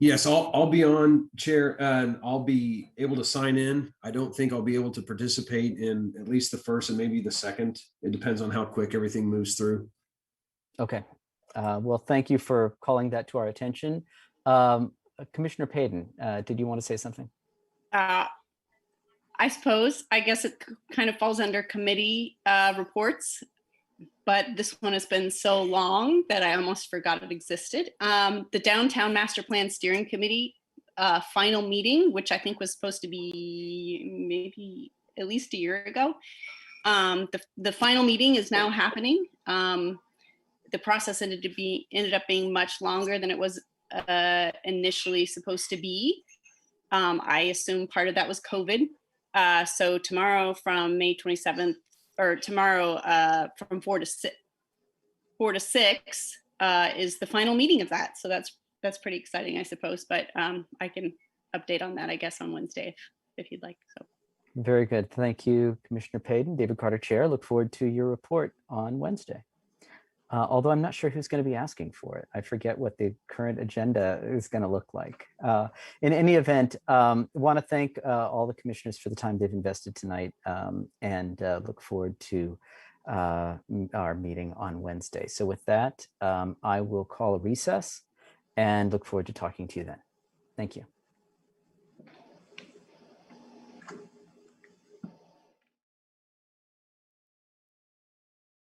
Yes, I'll be on, Chair, and I'll be able to sign in. I don't think I'll be able to participate in at least the first and maybe the second. It depends on how quick everything moves through. Okay. Well, thank you for calling that to our attention. Commissioner Payton, did you want to say something? I suppose, I guess it kind of falls under committee reports, but this one has been so long that I almost forgot it existed. The Downtown Master Plan Steering Committee final meeting, which I think was supposed to be maybe at least a year ago. The final meeting is now happening. The process ended up being much longer than it was initially supposed to be. I assume part of that was COVID. So tomorrow from May 27th, or tomorrow from 4 to 6 is the final meeting of that. So that's pretty exciting, I suppose. But I can update on that, I guess, on Wednesday if you'd like. So. Very good. Thank you, Commissioner Payton. David Carter, Chair. Look forward to your report on Wednesday. Although I'm not sure who's going to be asking for it. I forget what the current agenda is going to look like. In any event, want to thank all the commissioners for the time they've invested tonight, and look forward to our meeting on Wednesday. So with that, I will call a recess and look forward to talking to you then. Thank you.